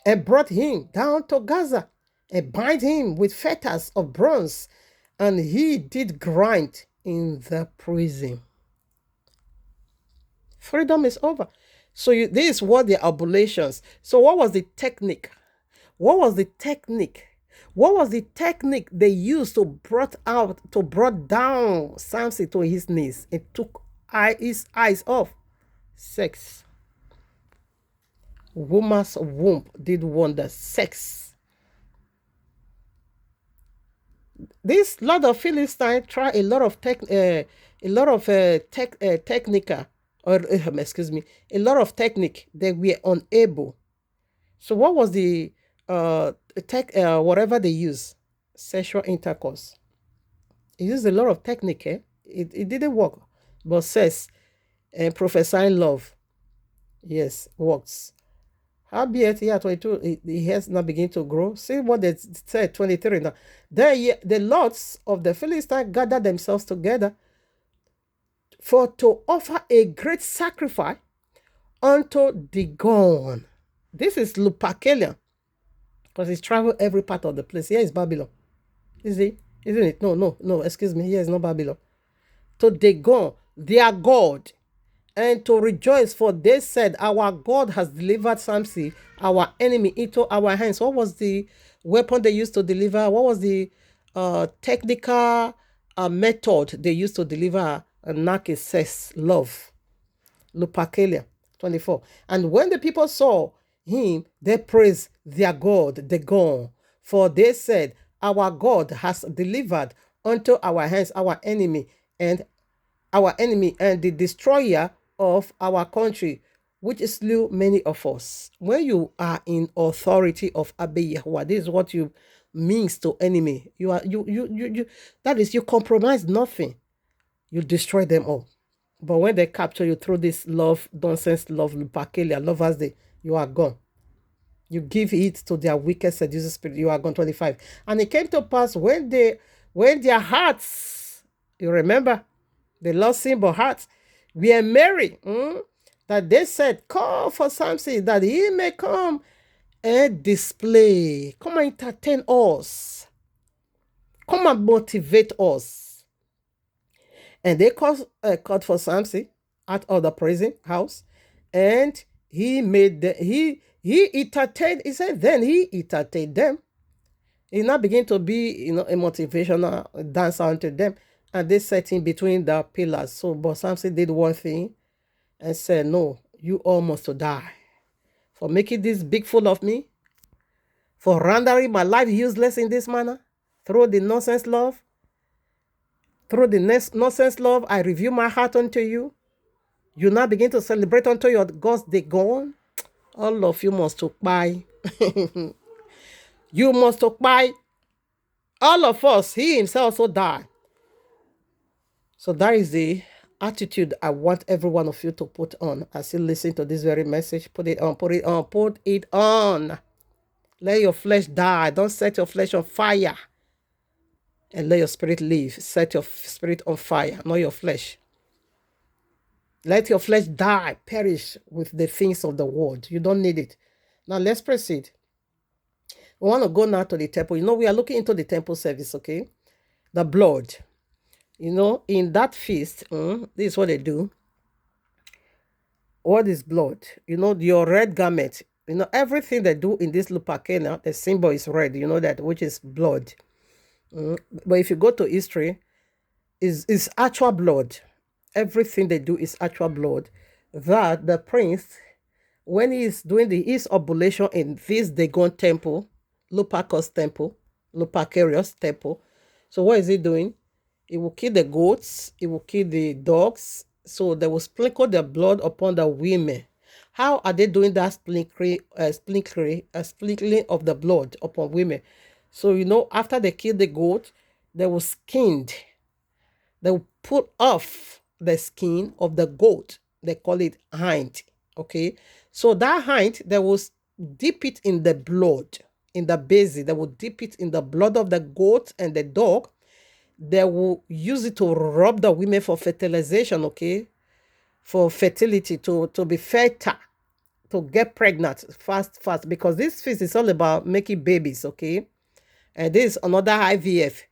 And brought him down to Gaza and bind him with fetters of bronze. And he did grind in the prison. Freedom is over. So this is what the oblations. So what was the technique? What was the technique they used to brought down Samson to his knees? It took his eyes off. Sex. Woman's womb did wonders. Sex. This lot of Philistines try a lot of technica, or a lot of technique. They were unable. So what was the whatever they use? Sexual intercourse. It used a lot of technique. It didn't work, but says prophesying love, yes, works. Howbeit, yeah, 22, he has not begun to grow. See what they said, 23 now. There, the lords of the Philistines gathered themselves together for to offer a great sacrifice unto Dagon. This is Lupercalia, because he's traveled every part of the place. Here is Babylon. Is it? Isn't it? No, excuse me. Here is not Babylon. To Dagon, their God, and to rejoice, for they said, our God has delivered Samson, our enemy, into our hands. What was the weapon they used to deliver? What was the technical method they used to deliver Narcissus love? Lupercalia, 24. And when the people saw him, they praised their God, Dagon, for they said, our God has delivered unto our hands our enemy and the destroyer of our country, which slew many of us. When you are in authority of Abba Yahuwah, this is what you means to enemy. You that is, you compromise nothing. You destroy them all. But when they capture you through this love, nonsense love, Lupercalia, lovers day, you are gone. You give it to their wicked seducer spirit, you are gone. 25. And it came to pass when their hearts, you remember, they lost simple hearts, were merry, that they said, call for Samson, that he may come and display, come and entertain us, come and motivate us. And they called for Samson out of the prison house, and he entertained. He said, then he entertained them. He now began to be, a motivational dancer unto them, and they set him between the pillars. So, but Samson did one thing and said, no, you all must die for making this big fool of me, for rendering my life useless in this manner, through the nonsense love. Through the nonsense love, I reveal my heart unto you. You now begin to celebrate unto your gods, they gone. All of you must to buy. You must to buy. All of us, he himself also died. So that is the attitude I want every one of you to put on as you listen to this very message. Put it on, put it on, put it on. Let your flesh die. Don't set your flesh on fire. And let your spirit live. Set your spirit on fire, not your flesh. Let your flesh die, perish with the things of the world. You don't need it. Now let's proceed. We want to go now to the temple. We are looking into the temple service, okay? The blood. In that feast, this is what they do. What is blood? Your red garment. Everything they do in this Lupercalia, the symbol is red. That, which is blood. But if you go to history, is actual blood. Everything they do is actual blood. That the prince, when he is doing his oblation in this Dagon temple, Lupercus temple, Lupercarius temple. So what is he doing? He will kill the goats. He will kill the dogs. So they will sprinkle their blood upon the women. How are they doing that sprinkling of the blood upon women? So, after they kill the goat, they will skinned. They will pull off the skin of the goat. They call it hind. Okay. So that hind, they will dip it in the blood, in the basin. They will dip it in the blood of the goat and the dog. They will use it to rub the women for fertilization, okay? For fertility, to be fertile, to get pregnant fast. Because this feast is all about making babies, okay? And this is another IVF,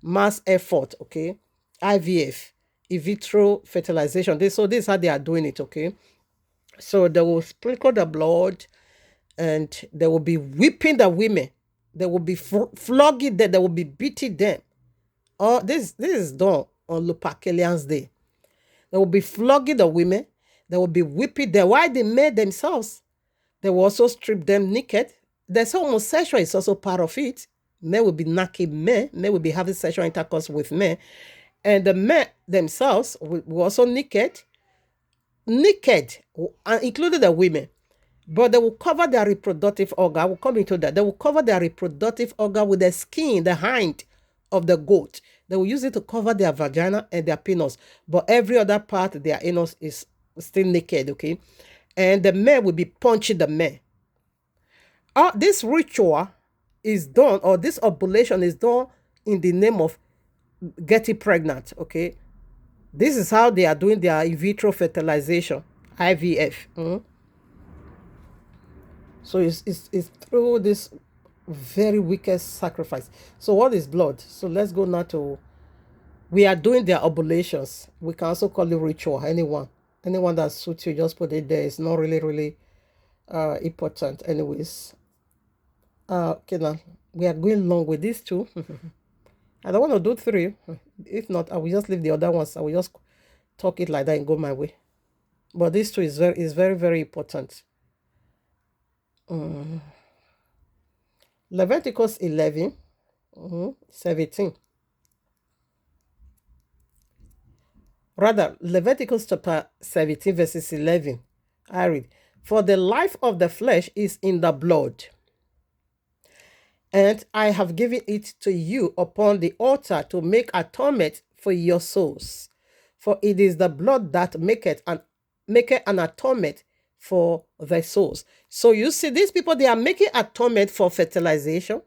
mass effort, okay? IVF, in vitro fertilization. This is how they are doing it, okay? So they will sprinkle the blood and they will be whipping the women. They will be flogging them. They will be beating them. This is done on Lupercalian's day. They will be flogging the women. They will be whipping them. Why the men themselves? They will also strip them naked. There's homosexual is also part of it. Men will be naked men. Men will be having sexual intercourse with men. And the men themselves will also naked, including the women. But they will cover their reproductive organ. I will come into that. They will cover their reproductive organ with the skin, the hind of the goat. They will use it to cover their vagina and their penis. But every other part of their anus is still naked, okay? And the men will be punching the men. This ritual is done, or this oblation is done in the name of getting pregnant. Okay, this is how they are doing their in vitro fertilization, IVF. So it's through this very wicked sacrifice. So what is blood? So let's go now to, we are doing their oblations. We can also call it ritual. Anyone that suits you, just put it there. It's not really important. Anyways, okay, now we are going long with these two. I don't want to do three. If not, I will just leave the other ones. I will just talk it like that and go my way. But these two is very important. Leviticus 11, 17. Rather, Leviticus chapter 17, verses 11. I read, "For the life of the flesh is in the blood, and I have given it to you upon the altar to make atonement for your souls. For it is the blood that maketh an atonement for their souls." So you see, these people, they are making atonement for fertilization.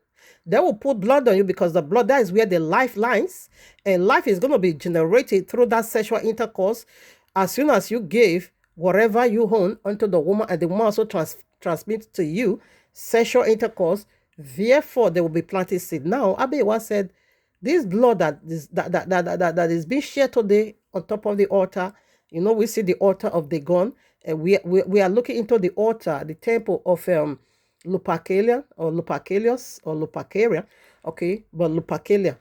They will put blood on you because the blood, that is where the life lies. And life is going to be generated through that sexual intercourse. As soon as you give whatever you own unto the woman, and the woman also transmits to you sexual intercourse, therefore there will be planted seed. Now, Abiwa said, this blood that is being shed today on top of the altar, we see the altar of Dagon, and we are looking into the altar, the temple of Lupercalia or Lupercalius or Lupercaria, okay, but Lupercalia.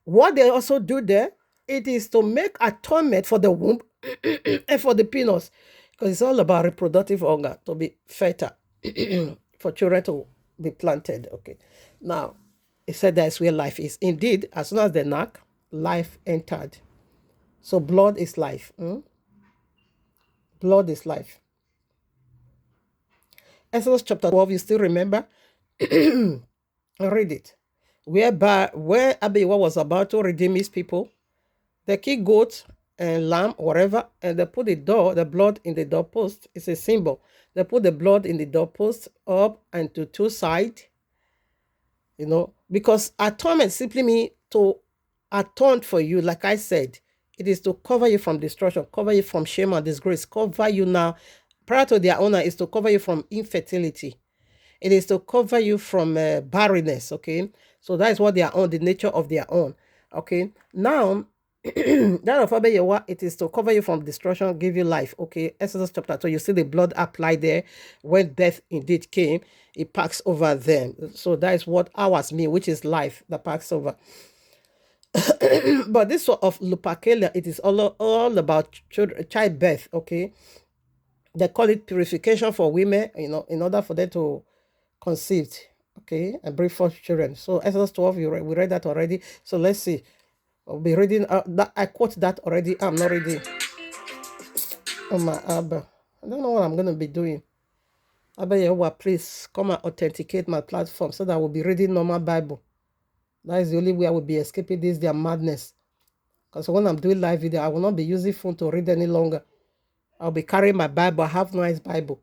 What they also do there, it is to make atonement for the womb and for the penis, because it's all about reproductive organ to be fertile for children to be planted. Okay, now it said that's where life is. Indeed, as soon as they knock, life entered. So blood is life. Blood is life. Exodus chapter 12, you still remember? Read it. Where Abiwa was about to redeem his people, they kill goat and lamb, whatever, and they put the blood in the doorpost. It's a symbol. They put the blood in the doorpost up and to two sides, because atonement simply means to atone for you. Like I said, it is to cover you from destruction, cover you from shame and disgrace, cover you now. Prior to their owner is to cover you from infertility. It is to cover you from barrenness, okay? So that is what they are on, the nature of their own, okay? Now, that of Abiyawa, it is to cover you from destruction, give you life, okay? Exodus chapter 2, you see the blood applied there. When death indeed came, it passed over them. So that is what ours mean, which is life that passed over. But this sort of Lupercalia, it is all about childbirth, okay? They call it purification for women, in order for them to conceive, okay, and bring forth children. So Exodus 12, we read that already. So let's see. I'll be reading that. I quote that already. I'm not reading. Oh my Abba. I don't know what I'm going to be doing. Abba Yehovah, please come and authenticate my platform so that I will be reading normal Bible. That is the only way I will be escaping their madness. Because when I'm doing live video, I will not be using phone to read any longer. I'll be carrying my Bible. I have nice Bible.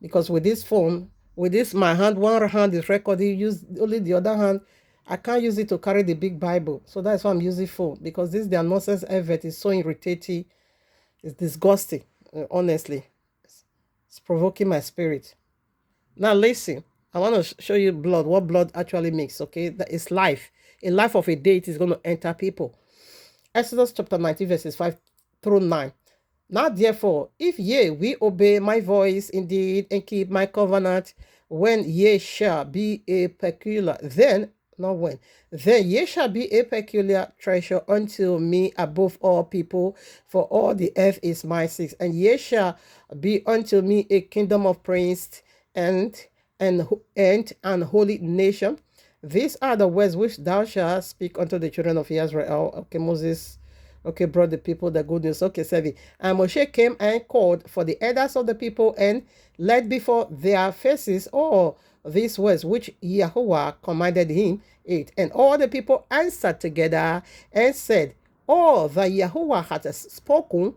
Because with this phone, with this, my hand, one hand is recording, use only the other hand. I can't use it to carry the big Bible. So that's why I'm using phone. Because this their nonsense effort is so irritating. It's disgusting, honestly. It's provoking my spirit. Now listen, I want to show you blood, what blood actually makes, okay? That is life. A life of a deity is going to enter people. Exodus chapter 19, verses 5 through 9. Now therefore, if ye we obey my voice indeed and keep my covenant, when ye shall be a peculiar, then ye shall be a peculiar treasure unto me above all people, for all the earth is my seat, and ye shall be unto me a kingdom of priests and an holy nation. These are the words which thou shalt speak unto the children of Israel. Okay, Moses, okay, brought the people the good news. Okay, Sevi. And Moshe came and called for the elders of the people and led before their faces all these words which Yahweh commanded him. 8. And all the people answered together and said, all that Yahweh hath spoken,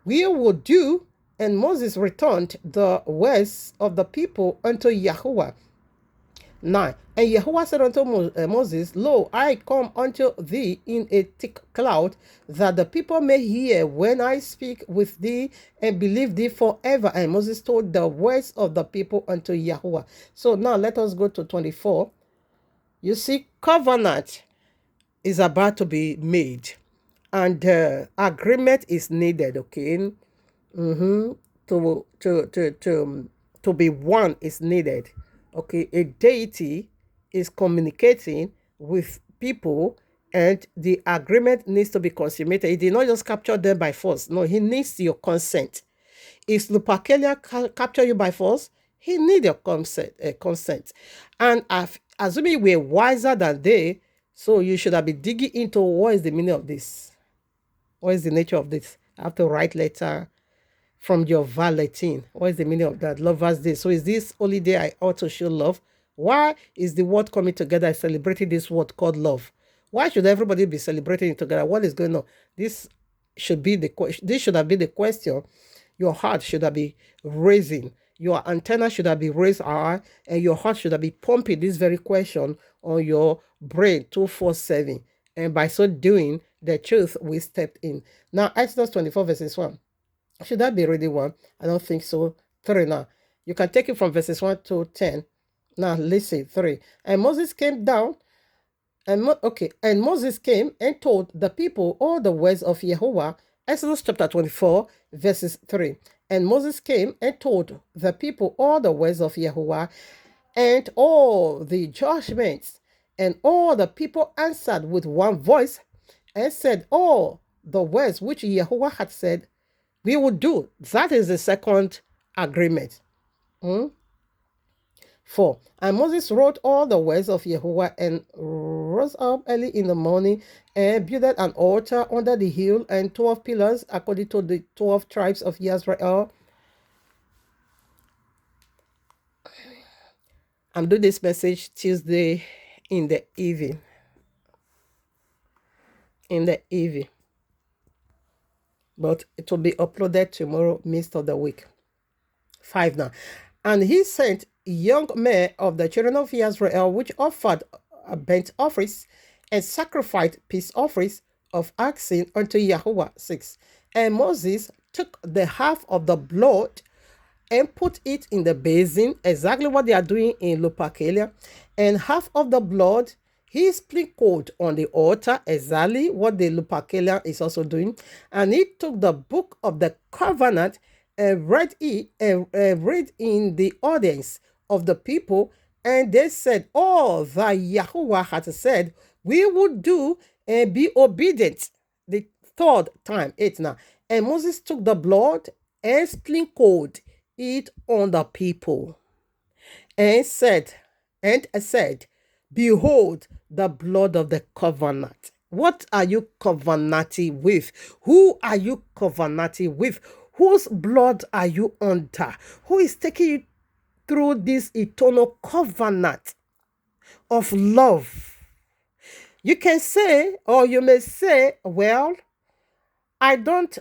we will do, And Moses returned the words of the people unto Yahweh. 9. And Yahweh said unto Moses, Lo, I come unto thee in a thick cloud, that the people may hear when I speak with thee and believe thee forever. And Moses told the words of the people unto Yahweh. So now let us go to 24. You see, covenant is about to be made, and agreement is needed, okay? To be one is needed. Okay, a deity is communicating with people, and the agreement needs to be consummated. He did not just capture them by force. No, he needs your consent. If Lupercalia capture you by force, he needs your consent. And assuming we're wiser than they, so you should have been digging into what is the meaning of this. What is the nature of this? I have to write letter from your Valentine. What is the meaning of that? Lover's Day. So is this only day I ought to show love? Why is the world coming together and celebrating this word called love? Why should everybody be celebrating it together? What is going on? This should be the question. This should have been the question. Your heart should have been raising. Your antenna should have been raised high, and your heart should have been pumping this very question on your brain 247. And by so doing, the truth will step in. Now, Exodus 24, verses 1. Should that be ready 1? I don't think so. 3 now. You can take it from verses 1 to 10. Now, listen, 3. And Moses came down, and Moses came and told the people all the words of Yahweh. Exodus chapter 24, verses 3. And Moses came and told the people all the words of Yahweh and all the judgments. And all the people answered with one voice and said, all the words which Yahweh had said, we will do. That is the second agreement. 4. And Moses wrote all the words of Yahweh and rose up early in the morning and built an altar under the hill and 12 pillars according to the 12 tribes of Israel. I'm doing this message Tuesday in the evening. But it will be uploaded tomorrow, midst of the week. 5 now. And he sent young men of the children of Israel, which offered burnt offerings and sacrificed peace offerings of oxen unto Yahweh. 6. And Moses took the half of the blood and put it in the basin, exactly what they are doing in Lupercalia, and half of the blood he sprinkled on the altar, exactly what the Lupercalia is also doing. And he took the book of the covenant and read it and read in the audience of the people, and they said, all that Yahweh had said, we would do and be obedient. The third time, 8 now. And Moses took the blood and sprinkled it on the people and said, behold, the blood of the covenant. What are you covenanting with? Who are you covenanting with? Whose blood are you under? Who is taking you through this eternal covenant of love? You can say, or you may say, well, I don't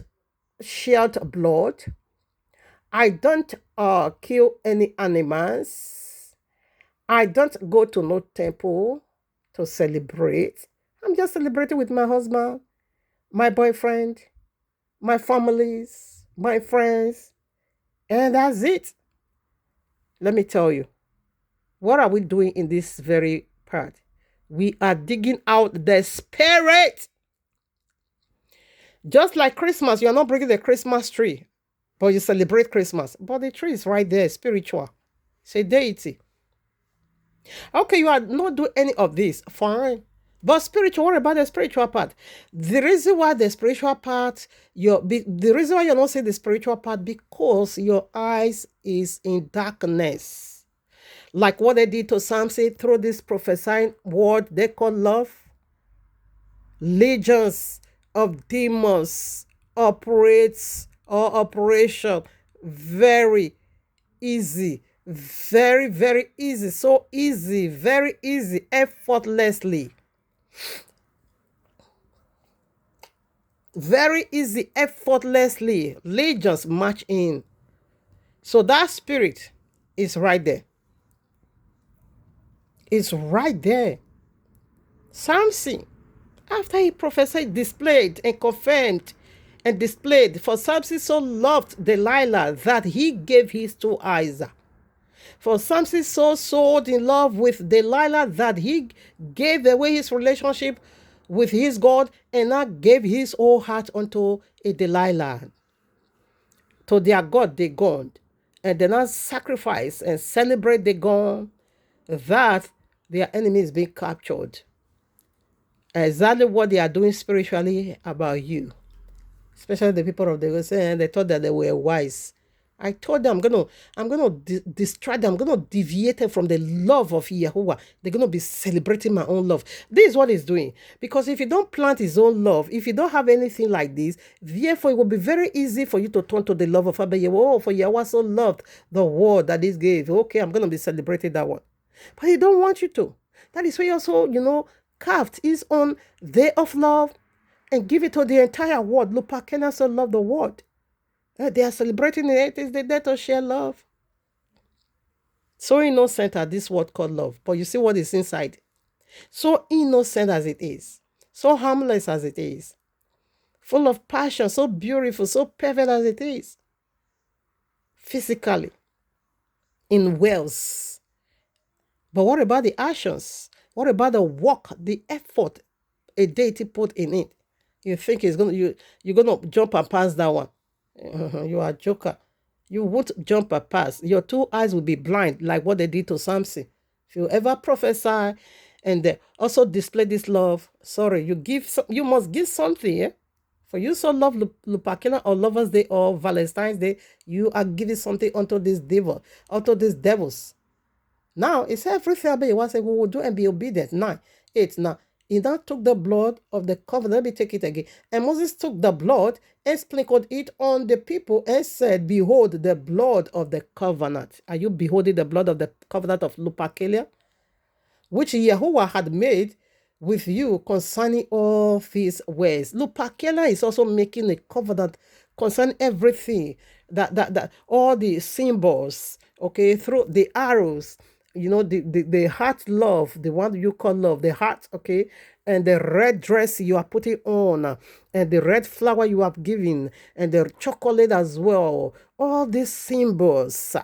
shed blood. I don't kill any animals. I don't go to no temple to celebrate. I'm just celebrating with my husband, my boyfriend, my families, my friends, and that's it. Let me tell you, what are we doing in this very part? We are digging out the spirit. Just like Christmas, you're not bringing the Christmas tree, but you celebrate Christmas. But the tree is right there, spiritual. It's a deity. Okay, you are not doing any of this. Fine. But spiritual, what about the spiritual part? The reason why the spiritual part, the reason why you're not saying the spiritual part, because your eyes is in darkness. Like what they did to Samson through this prophesying word they call love. Legions of demons operation very easy. Very, very easy. So easy, very easy, effortlessly. Very easy, effortlessly. Legions march in So that spirit is right there. It's right there. Samson, after he prophesied, displayed and confirmed and displayed, for Samson so loved Delilah that he gave his 2 eyes. For Samson so soared in love with Delilah that he gave away his relationship with his God and now gave his whole heart unto a Delilah. To their God they gone. And they now sacrifice and celebrate the God that their enemy is being captured. Exactly what they are doing spiritually about you, especially the people of the West, and they thought that they were wise. I told them I'm gonna distract them. I'm gonna deviate them from the love of Yahuwah. They're gonna be celebrating my own love. This is what he's doing. Because if you don't plant his own love, if you don't have anything like this, therefore it will be very easy for you to turn to the love of Abba Yahuwah. Oh, for Yahuwah so loved the world that this gave. Okay, I'm gonna be celebrating that one. But he don't want you to. That is why you also, carved his own day of love and give it to the entire world. Lupakena so love the world. They are celebrating it. It is the day to share love. So innocent at this word called love. But you see what is inside. So innocent as it is. So harmless as it is. Full of passion. So beautiful. So perfect as it is. Physically. In wells. But what about the actions? What about the work, the effort a deity put in it? You think you're gonna jump and pass that one? You are a joker. You won't jump and pass. Your 2 eyes will be blind, like what they did to Samson. If you ever prophesy and also display this love, sorry, you must give something. Yeah? For you so love Lupakina or Lovers Day or Valentine's Day, you are giving something unto this devil, unto these devils. Now, it's everything about you want to say, we will do and be obedient. 9, 8, now. He now took the blood of the covenant. Let me take it again. And Moses took the blood and sprinkled it on the people and said, behold, the blood of the covenant. Are you beholding the blood of the covenant of Lupakelia? Which Yahuwah had made with you concerning all his ways. Lupakelia is also making a covenant concerning everything. That all the symbols, okay, through the arrows, the heart love, the one you call love, the heart, okay, and the red dress you are putting on, and the red flower you have given, and the chocolate as well. All these symbols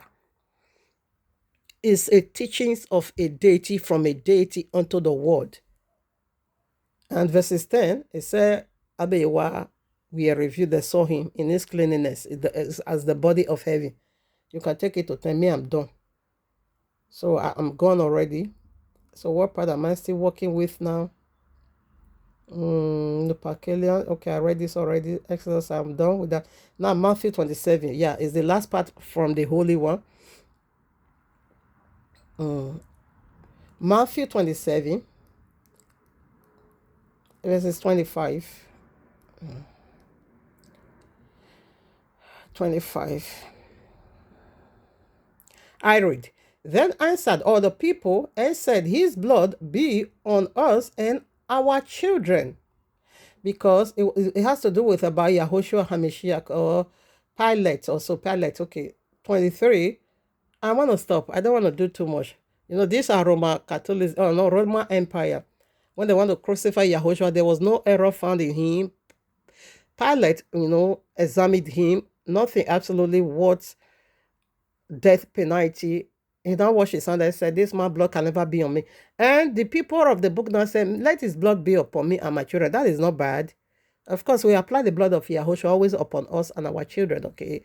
is a teachings of a deity from a deity unto the world. And verses 10, it said, Abewa, we reviewed that saw him in his cleanliness as the body of heaven. You can take it to 10. Me, I'm done. So I'm gone already. So what part am I still working with now? The Pakelian. Okay, I read this already. Exodus, I'm done with that. Now Matthew 27. Yeah, it's the last part from the Holy One. Matthew 27, verses 25. 25. I read. Then answered all the people and said, his blood be on us and our children. Because it has to do with about Yahushua HaMashiach or Pilate, also Pilate. Okay, 23. I want to stop. I don't want to do too much. These are Roman Catholics, no, Roman Empire. When they want to crucify Yahushua, there was no error found in him. Pilate, examined him. Nothing absolutely worth death penalty. He now washed his hand and said, this man's blood can never be on me. And the people of the book now said, let his blood be upon me and my children. That is not bad. Of course, we apply the blood of Yahushua always upon us and our children, okay?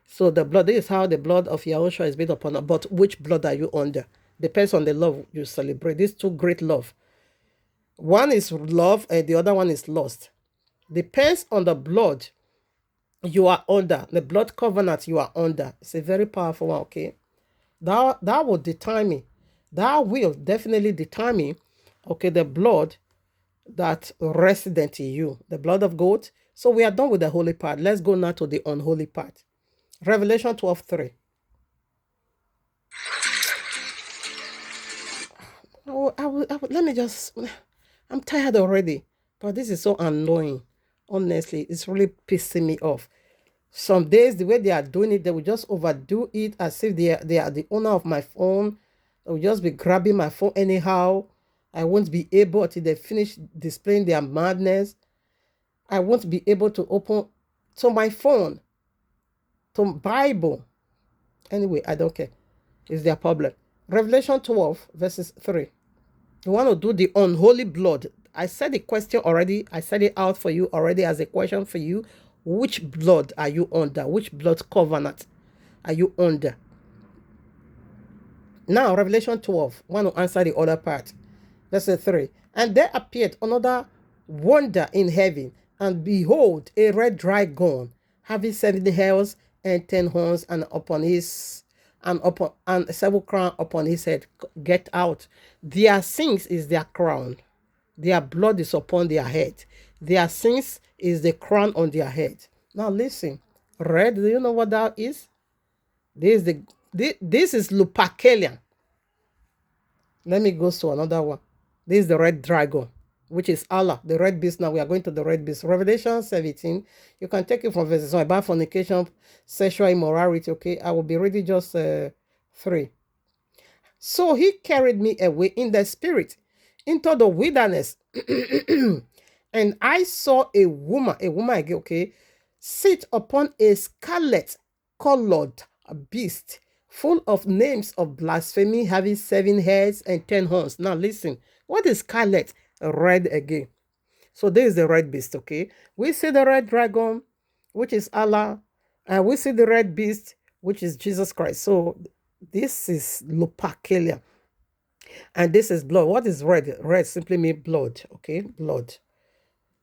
So the blood, this is how the blood of Yahushua is made upon us. But which blood are you under? Depends on the love you celebrate. These two great love. One is love and the other one is lust. Depends on the blood you are under, the blood covenant you are under. It's a very powerful one, okay? That will determine, that will definitely determine, okay, the blood that resident in you, the blood of goat. So we are done with the holy part. Let's go now to the unholy part. Revelation 12:3. Let me just, I'm tired already, but this is so annoying. Honestly, it's really pissing me off. Some days, the way they are doing it, they will just overdo it as if they are the owner of my phone. They will just be grabbing my phone anyhow. I won't be able until they finish displaying their madness. I won't be able to open to my phone, to Bible. Anyway, I don't care. It's their problem. Revelation 12, verses 3. You want to do the unholy blood. I said the question already. I said it out for you already as a question for you. Which blood are you under? Which blood covenant are you under? Now, Revelation 12. I want to answer the other part. Verse 3. And there appeared another wonder in heaven, and behold, a red dragon, having 7 heads and 10 horns, and upon his and 7 crown upon his head. Get out. Their sins is their crown. Their blood is upon their head. Their sins is the crown on their head. Now listen. Red, do you know what that is? This is Lupercalia. Let me go to another one. This is the red dragon, which is Allah, the red beast. Now we are going to the red beast. Revelation 17. You can take it from verses 1 about fornication, sexual immorality. Okay, I will be reading just 3. So he carried me away in the spirit into the wilderness, and I saw a woman again, okay, sit upon a scarlet colored beast, full of names of blasphemy, having 7 heads and 10 horns. Now listen, what is scarlet? Red again. So this is the red beast, okay? We see the red dragon, which is Allah, and we see the red beast, which is Jesus Christ. So this is Lupercalia, and this is blood. What is red? Red simply means blood, okay? Blood.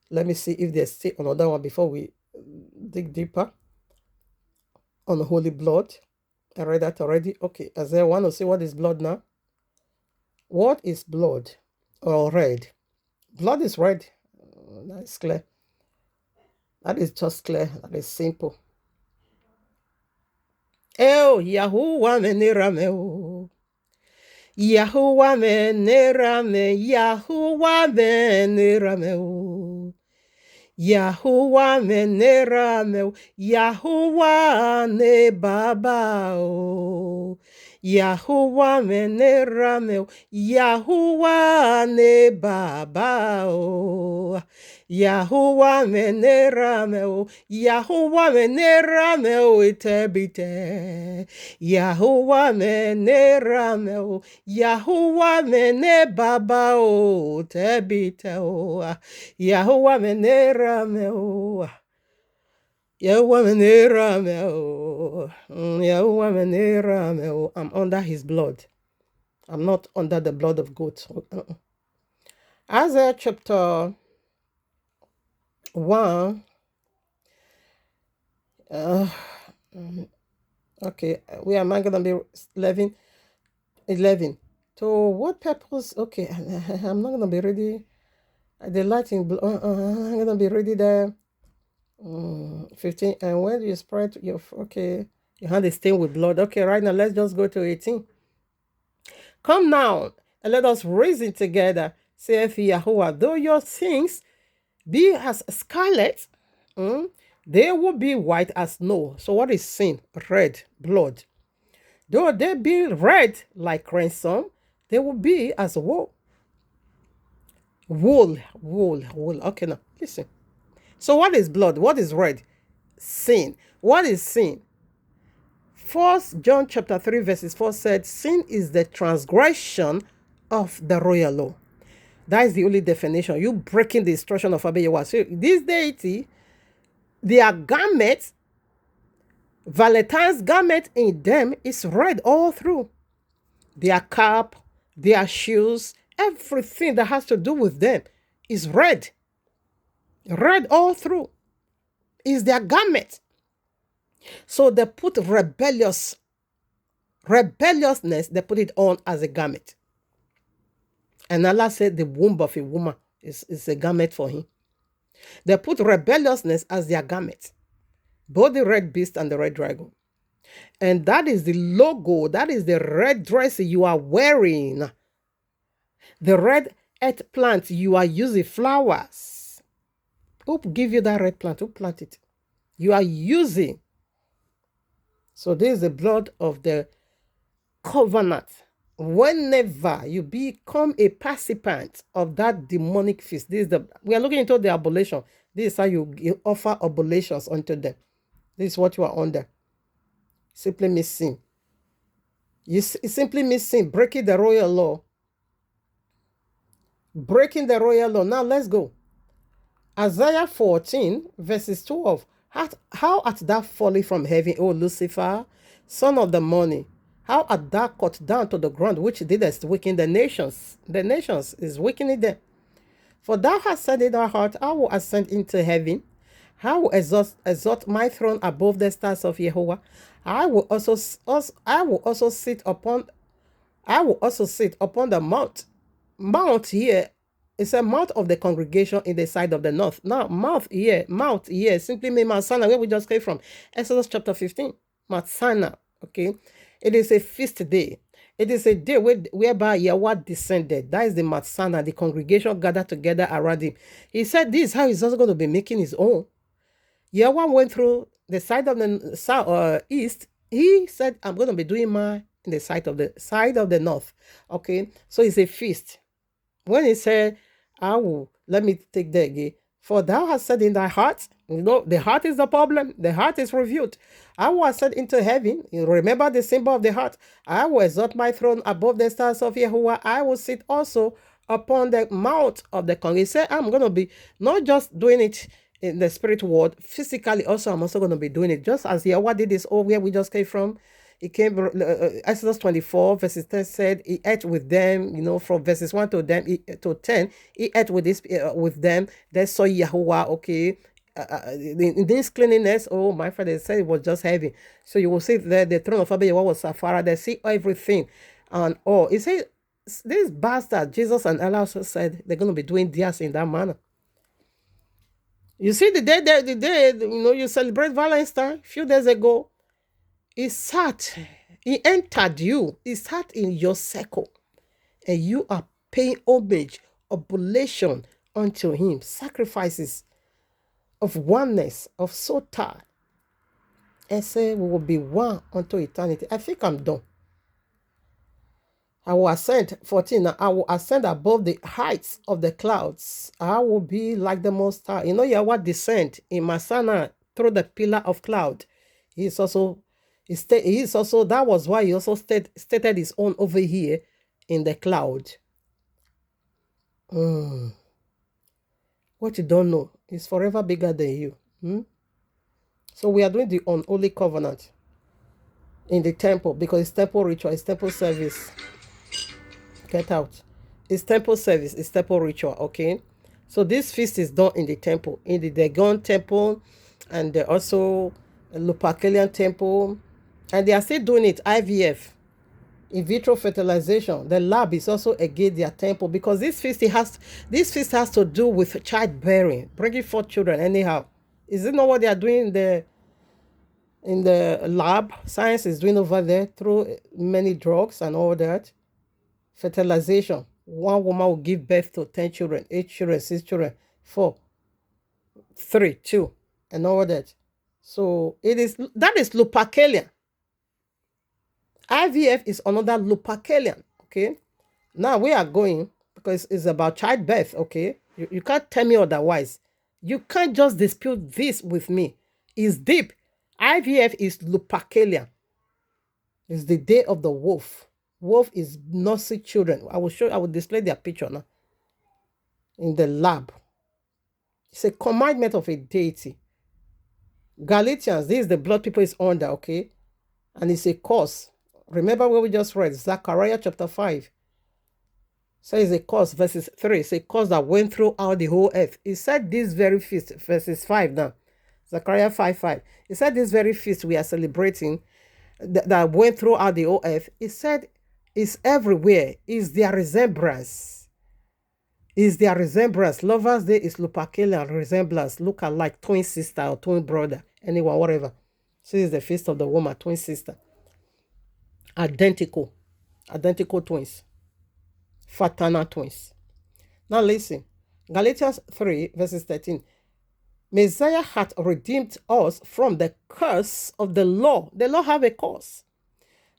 Let me see if there's still another one before we dig deeper on the holy blood. I read that already. Okay, as I want to see what is blood now. What is blood or red? Blood is red. That's clear. That is just clear. That is simple. Yahuwah menirame. Yahuwah menirame. Yahuwah menirame. Yahuwah menirame. Yahuwah ne baba. Yahuwah menirame. Yahuwah ne baba. Yahuwah menirame. Yahuwah menirame itebite. Yahuwah menirame. Yahuwah mene baba tebite. Yahuwah menirame. Yahuwah menirame. Yahuwah menirame. I'm under his blood. I'm not under the blood of goats. Isaiah chapter 1. Okay, we are not going to be 11. To what purpose? Okay, I'm not going to be ready. The lighting, I'm going to be ready there. 15. And when you spread your, okay, your hand is stained with blood. Okay, right now, let's just go to 18. Come now, and let us reason together, saith Yahuwah. Though your sins be as scarlet, they will be white as snow. So what is sin? Red, blood. Though they be red like crimson, they will be as wool. Wool. Okay, now listen. So what is blood? What is red? Sin. What is sin? 1 John chapter 3 verses 4 said, sin is the transgression of the royal law. That is the only definition. You breaking the instruction of Abba Yahweh. So this deity, their garment, Valentine's garment in them is red all through. Their cap, their shoes, everything that has to do with them is red. Red all through is their garment. So they put rebelliousness, they put it on as a garment. And Allah said the womb of a woman is a garment for him. They put rebelliousness as their garment. Both the red beast and the red dragon. And that is the logo. That is the red dress you are wearing. The red earth plant you are using, flowers. Who give you that red plant? Who planted it? You are using So this is the blood of the covenant. Whenever you become a participant of that demonic feast, we are looking into the oblation. This is how you offer oblations unto them. This is what you are under. Simply means sin. It simply means sin, breaking the royal law. Breaking the royal law. Now let's go. Isaiah 14, verses 12. How art thou fallen from heaven, O Lucifer, son of the morning? How art thou cut down to the ground, which didst weaken the nations? The nations is weakening them. For thou hast said in thy heart, I will ascend into heaven. I will exalt my throne above the stars of Jehovah. I will also sit upon the mount. Mount here is a mount of the congregation in the side of the north. Now, mount here simply means Mount Sinai, where we just came from. Exodus chapter 15, Mount Sinai. Okay, it is a feast day. It is a day whereby Yahweh descended. That is the Mount Sinai. The congregation gathered together around him. He said, "This is how he's also going to be making his own." Yahweh went through the side of the east. He said, "I'm going to be doing mine in the side of the north." Okay, so it's a feast. When he said, let me take that again. For thou hast said in thy heart, the heart is the problem. The heart is revealed. I will ascend into heaven. You remember the symbol of the heart. I will exalt my throne above the stars of Yahuwah. I will sit also upon the mount of the congregation. He said, I'm going to be not just doing it in the spirit world, physically also, I'm also going to be doing it. Just as Yahweh did this over where we just came from. He came, Exodus 24, verses 10 said, he ate with them, from verses 1 to 10, he ate with them. They saw Yahuwah, okay. In this cleanliness, oh, my father said it was just heavy. So you will see that the throne of Abba Yahweh was Sapphira. They see everything. And he said, this bastard, Jesus and Allah also said they're going to be doing theirs in that manner. You see, the day, you celebrate Valentine's a few days ago. He entered you. He sat in your circle. And you are paying homage, oblation unto him. Sacrifices of oneness, of sota. And say we will be one unto eternity. I think I'm done. I will ascend, 14. I will ascend above the heights of the clouds. I will be like the Most High. Yahweh descend in Masana through the pillar of cloud. He is also, that was why he also stated his own over here in the cloud. What you don't know is forever bigger than you. So we are doing the unholy covenant in the temple because it's temple ritual, it's temple service. Get out. It's temple service, it's temple ritual, okay? So this feast is done in the temple, in the Dagon temple, and also Lupercalian temple, and they are still doing it, IVF, in vitro fertilization. The lab is also again their temple because this feast has to do with childbearing, bringing forth children anyhow. Is it not what they are doing in the lab? Science is doing over there through many drugs and all that. Fertilization. One woman will give birth to 10 children, 8 children, 6 children, 4, 3, 2, and all that. So that is Lupercalian. IVF is another Lupercalian, okay? Now we are going, because it's about childbirth, okay? You can't tell me otherwise. You can't just dispute this with me. It's deep. IVF is Lupercalian. It's the day of the wolf. Wolf is nursing children. I will display their picture now in the lab. It's a commandment of a deity. Galatians, this is the blood people is under, okay? And it's a curse. Remember what we just read, Zechariah chapter 5. Says a curse, verses 3. It's a curse that went throughout the whole earth. He said this very feast, verses 5 now. Zechariah 5:5. He said this very feast we are celebrating that went throughout the whole earth. He said it's everywhere. It's their resemblance. Is their resemblance. Lovers' Day is Lupercalian resemblance. Look alike, twin sister or twin brother. Anyone, whatever. So it's the feast of the woman, twin sister. Identical twins. Fraternal twins. Now listen. Galatians 3, verses 13. Messiah hath redeemed us from the curse of the law. The law have a curse,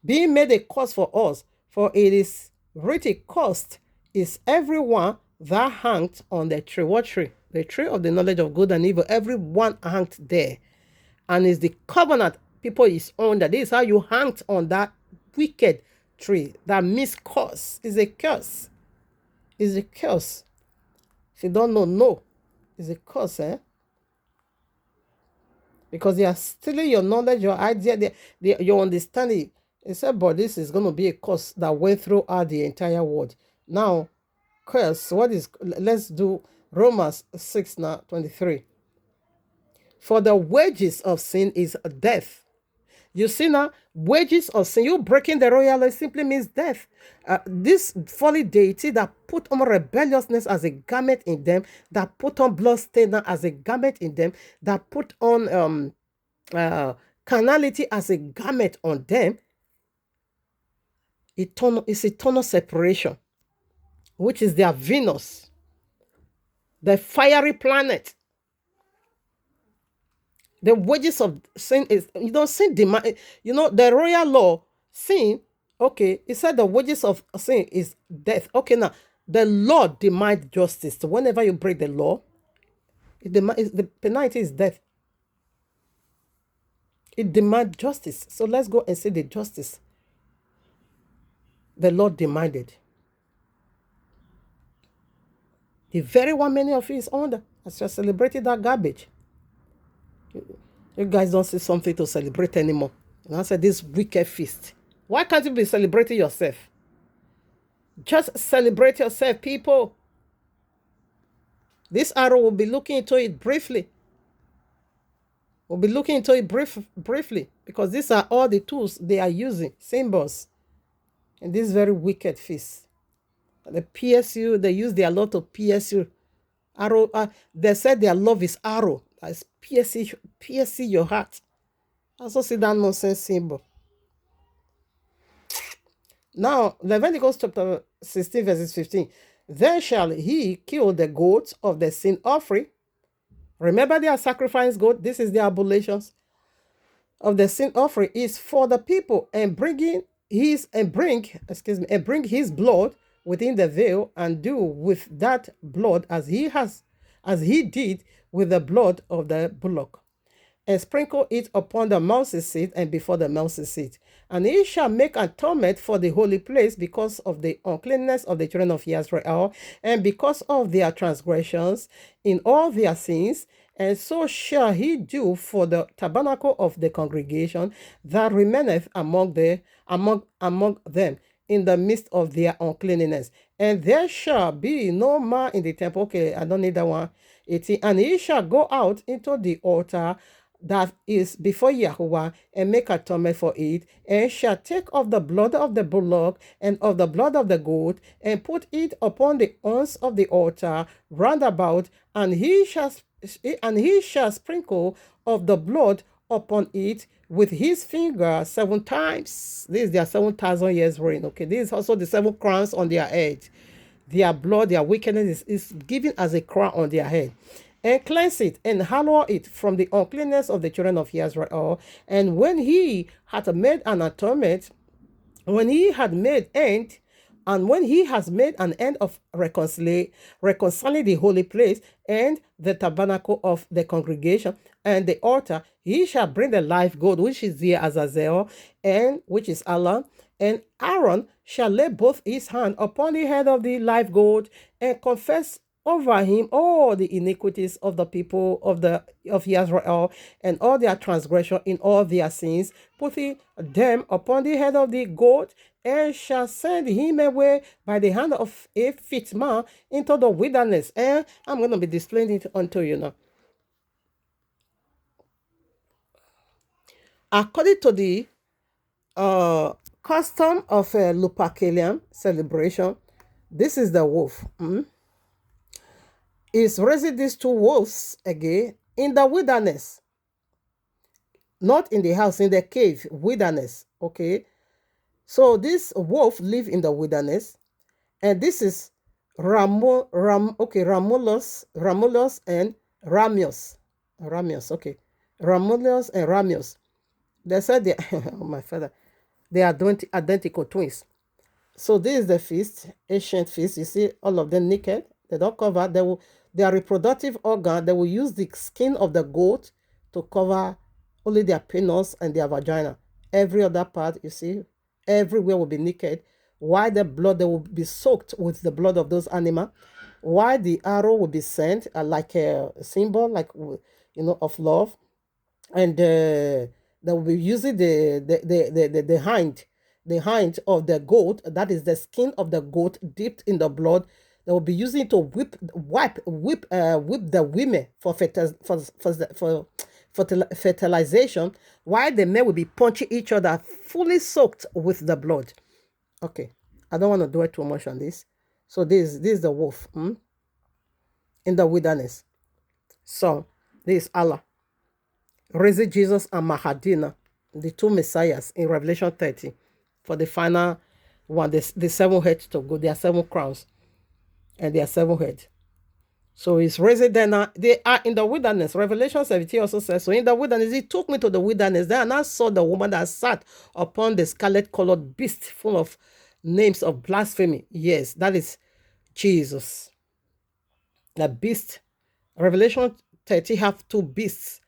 being made a curse for us. For it is written, cursed is everyone that hanged on the tree. What tree? The tree of the knowledge of good and evil. Everyone hanged there. And it's the covenant people is under. This is how you hanged on that wicked tree. That means curse. Is a curse. Is a curse. If you don't know, no. It's a curse, eh? Because they are stealing your knowledge, your idea, your understanding. They said, but this is going to be a curse that went throughout the entire world. Now, curse, what is, let's do Romans 6 now, 23. For the wages of sin is death. You see now, wages of sin, you breaking the royal law simply means death. This folly deity that put on rebelliousness as a garment in them, that put on bloodstainer as a garment in them, that put on carnality as a garment on them, it's eternal separation, which is their Venus, the fiery planet. The wages of sin is, sin demand, the royal law, sin, okay, it said the wages of sin is death. Okay, now, the law demands justice. So whenever you break the law, the penalty is death. It demands justice. So let's go and see the justice the Lord demanded. The very one many of you is under, has just celebrated that garbage. You guys don't see something to celebrate anymore. And I said, this wicked feast. Why can't you be celebrating yourself? Just celebrate yourself, people. This arrow will be looking into it briefly. We'll be looking into it briefly, because these are all the tools they are using, symbols, in this very wicked feast. The PSU, they use their lot of PSU. Arrow, they said their love is arrow. That's PSC your heart. I also see that nonsense symbol. Now, Leviticus chapter 16, verses 15. Then shall he kill the goats of the sin offering. Remember, they are sacrificing goat. This is the oblations of the sin offering is for the people, and bring his blood within the veil, and do with that blood as he did with the blood of the bullock, and sprinkle it upon the mercy seat and before the mercy seat. And he shall make atonement for the holy place because of the uncleanness of the children of Israel, and because of their transgressions in all their sins. And so shall he do for the tabernacle of the congregation that remaineth among them in the midst of their uncleanness. And there shall be no man in the temple. Okay, I don't need that one. 18. And he shall go out into the altar that is before Yahweh, and make atonement for it, and shall take of the blood of the bullock and of the blood of the goat, and put it upon the horns of the altar round about, and he shall sprinkle of the blood upon it with his finger 7 times. This is their 7,000 years reign. Okay, this is also the 7 crowns on their head. Their blood, their wickedness is given as a crown on their head. And cleanse it and hallow it from the uncleanness of the children of Israel. And when he had made an atonement, when he had made end, and when he has made an end of reconciling the holy place and the tabernacle of the congregation and the altar, he shall bring the live goat, which is the Azazel, and which is Allah. And Aaron shall lay both his hands upon the head of the live goat, and confess over him all the iniquities of the people of Israel, and all their transgression in all their sins, putting them upon the head of the goat, and shall send him away by the hand of a fit man into the wilderness. And I'm going to be displaying it unto you now. According to the custom of Lupercalian celebration, this is the wolf. Is raising these 2 wolves again in the wilderness, not in the house, in the cave, wilderness. Okay, so this wolf live in the wilderness, and this is Romulus and Ramius. Ramius, okay. Romulus and Ramius. They said they, oh my father, they are identical twins. So this is the feast, ancient feast. You see all of them naked. They don't cover. Their reproductive organ, they will use the skin of the goat to cover only their penis and their vagina. Every other part, you see, everywhere will be naked. Why the blood, they will be soaked with the blood of those animals. Why the arrow will be sent like a symbol, like of love, and they will be using the hind of the goat, that is the skin of the goat dipped in the blood. They will be using it to whip the women for fertilization, while the men will be punching each other fully soaked with the blood. Okay, I don't want to dwell too much on this. So this is the wolf in the wilderness. So this is Allah raising Jesus and Mahadina, the two messiahs in Revelation 30, for the final one, the seven heads to go. There are seven crowns and there are seven heads. So he's raising them now. They are in the wilderness. Revelation 17 also says, so in the wilderness, he took me to the wilderness. There and I saw the woman that sat upon the scarlet-colored beast full of names of blasphemy. Yes, that is Jesus. The beast. Revelation 30 have two beasts.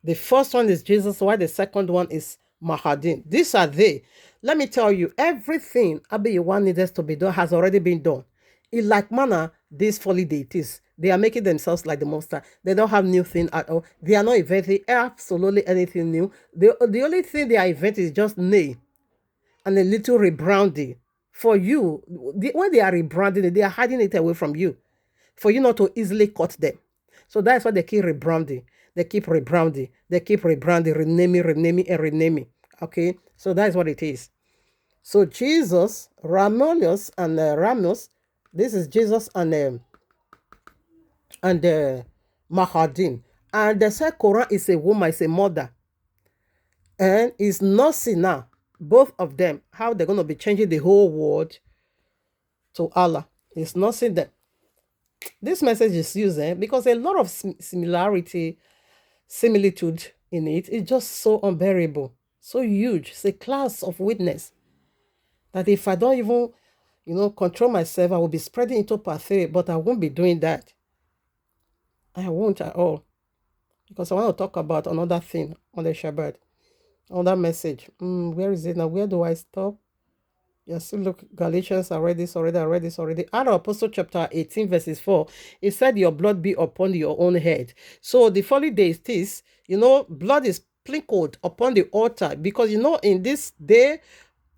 The first one is Jesus, while the second one is Mahadin. These are they. Let me tell you, everything Abiyawan needs to be done has already been done. In like manner, these folly deities, they are making themselves like the monster. They don't have new thing at all. They are not inventing absolutely anything new. The only thing they are inventing is just name and a little rebranding. For you, when they are rebranding it, they are hiding it away from you for you not to easily cut them. So that's why they keep rebranding. They keep rebranding. They keep rebranding, renaming, and renaming. Okay? So that's what it is. So Jesus, Ramolius, and Ramos, this is Jesus and Mahadin. And the second Quran is a woman, is a mother. And it's nursing now. Both of them, how they're going to be changing the whole world to Allah. It's nursing them. This message is used because a lot of similitude in it is just so unbearable, so huge. It's a class of witness that if I don't even, control myself, I will be spreading into pathway, but I won't be doing that. I won't at all, because I want to talk about another thing on the Shabbat, another message. Where is it now? Where do I stop? Yes, look, Galatians, I read this already. Out of Apostle chapter 18, verses 4, it said, your blood be upon your own head. So the folly day is this, blood is sprinkled upon the altar, because, in this day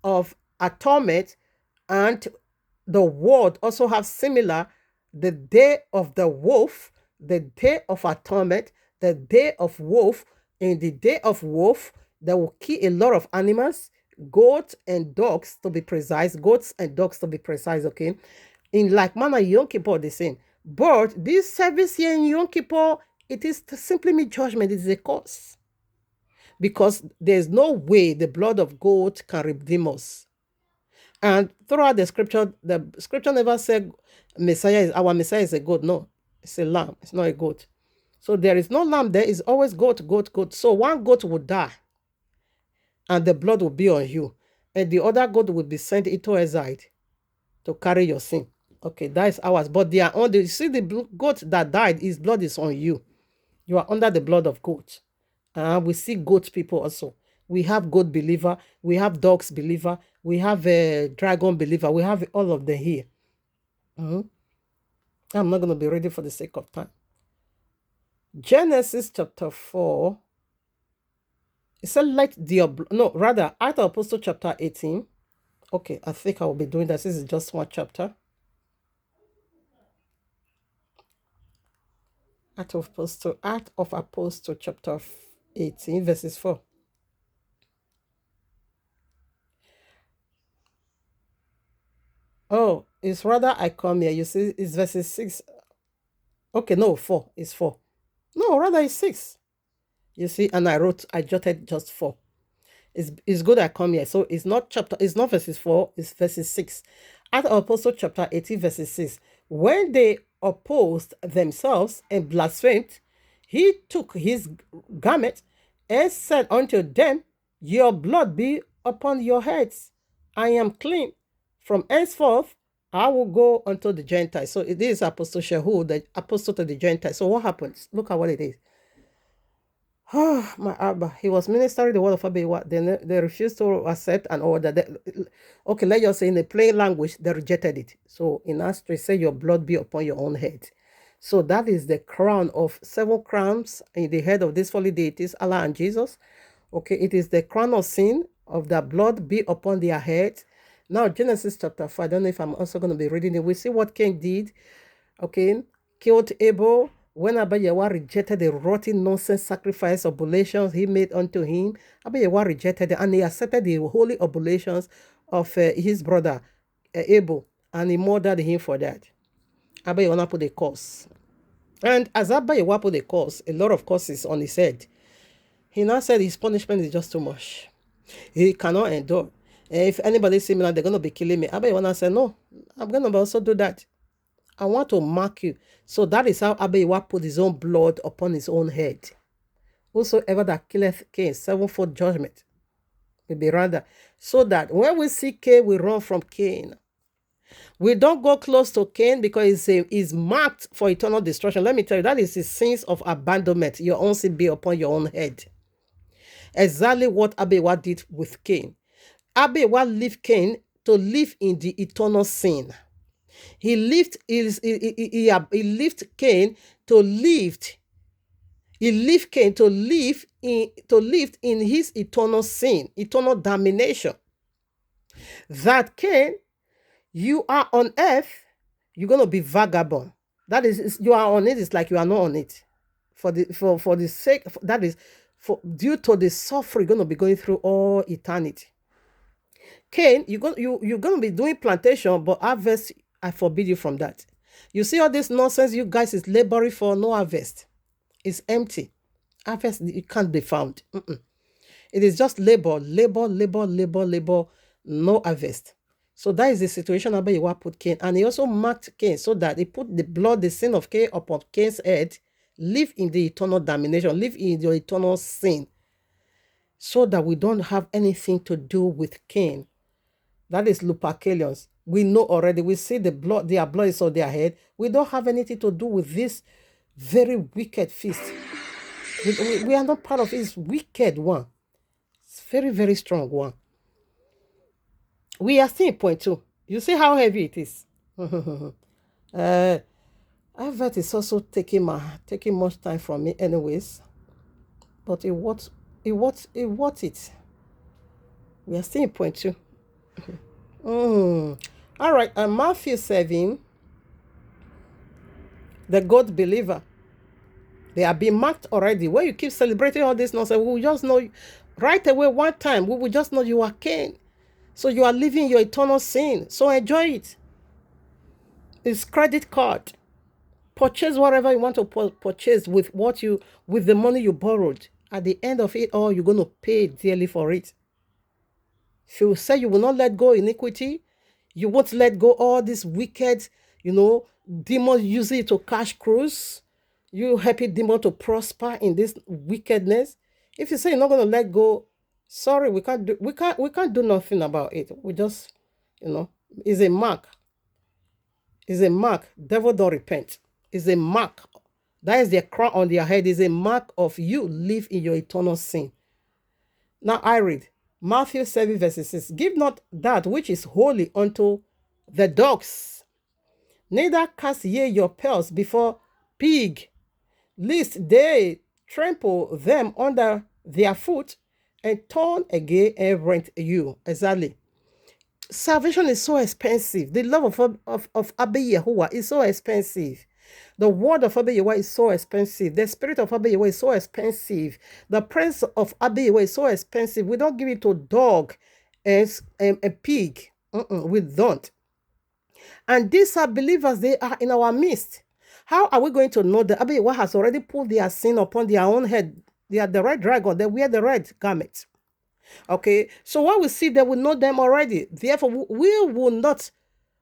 of atonement, and the world also have similar, the day of the wolf, the day of atonement, the day of wolf. In the day of wolf, they will kill a lot of animals, goats and dogs to be precise, okay? In like manner, Yom Kippur, the same. But this service here in Yom Kippur, it is simply me judgment, it is a cause. Because there's no way the blood of goat can redeem us. And throughout the scripture never said our Messiah is a goat. No, it's a lamb, it's not a goat. So there is no lamb there, it's always goat. So one goat will die, and the blood will be on you, and the other goat will be sent into exile to carry your sin. Okay, that is ours. But they are on the, you see the goat that died, his blood is on you. You are under the blood of goat. We see goat people also. We have goat believer, we have dogs believer, we have a dragon believer, we have all of them here. I'm not going to be ready for the sake of time. Genesis chapter 4. It said, Acts of Apostle chapter 18. Okay, I think I will be doing that. This is just one chapter. Acts of Apostle chapter 18, verses 4. Oh, it's rather I come here. You see, it's verses 6. Okay, no, 4. It's 4. No, rather it's 6. You see, and I jotted just 4. It's good I come here. So it's not verses 4, it's verses 6. Acts of Apostle chapter 18, verses 6. When they opposed themselves and blasphemed, he took his garment and said unto them, Your blood be upon your heads. I am clean. From henceforth, I will go unto the Gentiles. So it is Apostle Shahu, the apostle to the Gentiles. So what happens? Look at what it is. Oh, my Abba. He was ministering the word of Abiwa. They refused to accept an order. Okay, let's just say in the plain language, they rejected it. So in Acts 3, say your blood be upon your own head. So that is the crown of 7 crowns in the head of these holy deities, Allah and Jesus. Okay, it is the crown of sin of the blood be upon their heads. Now, Genesis chapter 4, I don't know if I'm also going to be reading it. We see what Cain did. Okay, killed Abel. When Abba Yahweh rejected the rotten nonsense sacrifice oblations he made unto him, Abba Yahweh rejected it, and he accepted the holy oblations of his brother Abel, and he murdered him for that. Abba Yahweh put a curse. And as Abba Yahweh put a curse, a lot of curses on his head, he now said his punishment is just too much. He cannot endure. If anybody see me now, they're going to be killing me. Abba Yahweh said, no, I'm going to also do that. I want to mark you. So that is how Abba Yahweh put his own blood upon his own head. Whosoever that killeth Cain, 7-fold judgment will be rather. So that when we see Cain, we run from Cain. We don't go close to Cain because he's marked for eternal destruction. Let me tell you, that is the sins of abandonment. Your own sin be upon your own head. Exactly what Abba Yahweh did with Cain. Abba Yahweh left Cain to live in the eternal sin. He left Cain to live. He left Cain to live in his eternal sin, eternal damnation. That Cain, you are on earth, you're gonna be vagabond. That is, you are on it. It's like you are not on it. For the sake that is for due to the suffering you're gonna be going through all eternity. Cain, you're gonna be doing plantation, but harvest, I forbid you from that. You see all this nonsense you guys is laboring for, no harvest. It's empty. Harvest, it can't be found. It is just labor, no harvest. So that is the situation Abba Yahweh put Cain. And he also marked Cain so that he put the blood, the sin of Cain upon Cain's head, live in the eternal damnation, live in the eternal sin, so that we don't have anything to do with Cain. That is Lupercalians. We know already. We see the blood, their blood is on their head. We don't have anything to do with this very wicked feast. We are not part of this wicked one. It's very, very strong one. We are still in point 2. You see how heavy it is. Advert is also taking much time from me anyways. But it worth it. We are still in point 2. All right, Matthew 7, the God believer. They have been marked already. When you keep celebrating all this nonsense, we will just know right away one time, we will just know you are Cain. So you are living your eternal sin. So enjoy it. It's credit card. Purchase whatever you want to purchase with the money you borrowed. At the end of it all, you're going to pay dearly for it. If you say you will not let go iniquity, you won't let go all this wicked, demons use it to cash cruise. You happy demon to prosper in this wickedness. If you say you're not going to let go, sorry, we can't do nothing about it. We just, it's a mark. It's a mark. Devil don't repent. It's a mark. That is the crown on their head. Is a mark of you live in your eternal sin. Now I read Matthew 7 verses 6. Give not that which is holy unto the dogs, neither cast ye your pearls before pig, lest they trample them under their foot and turn again and rent you. Exactly. Salvation is so expensive. The love of Abba Yahweh is so expensive. The word of Abba Yahweh is so expensive. The spirit of Abba Yahweh is so expensive. The presence of Abba Yahweh is so expensive. We don't give it to dog and a pig. We don't. And these are believers. They are in our midst. How are we going to know that Abba Yahweh has already pulled their sin upon their own head? They are the red dragon. They wear the red garment. Okay, so when we see them, we know them already. Therefore, we will not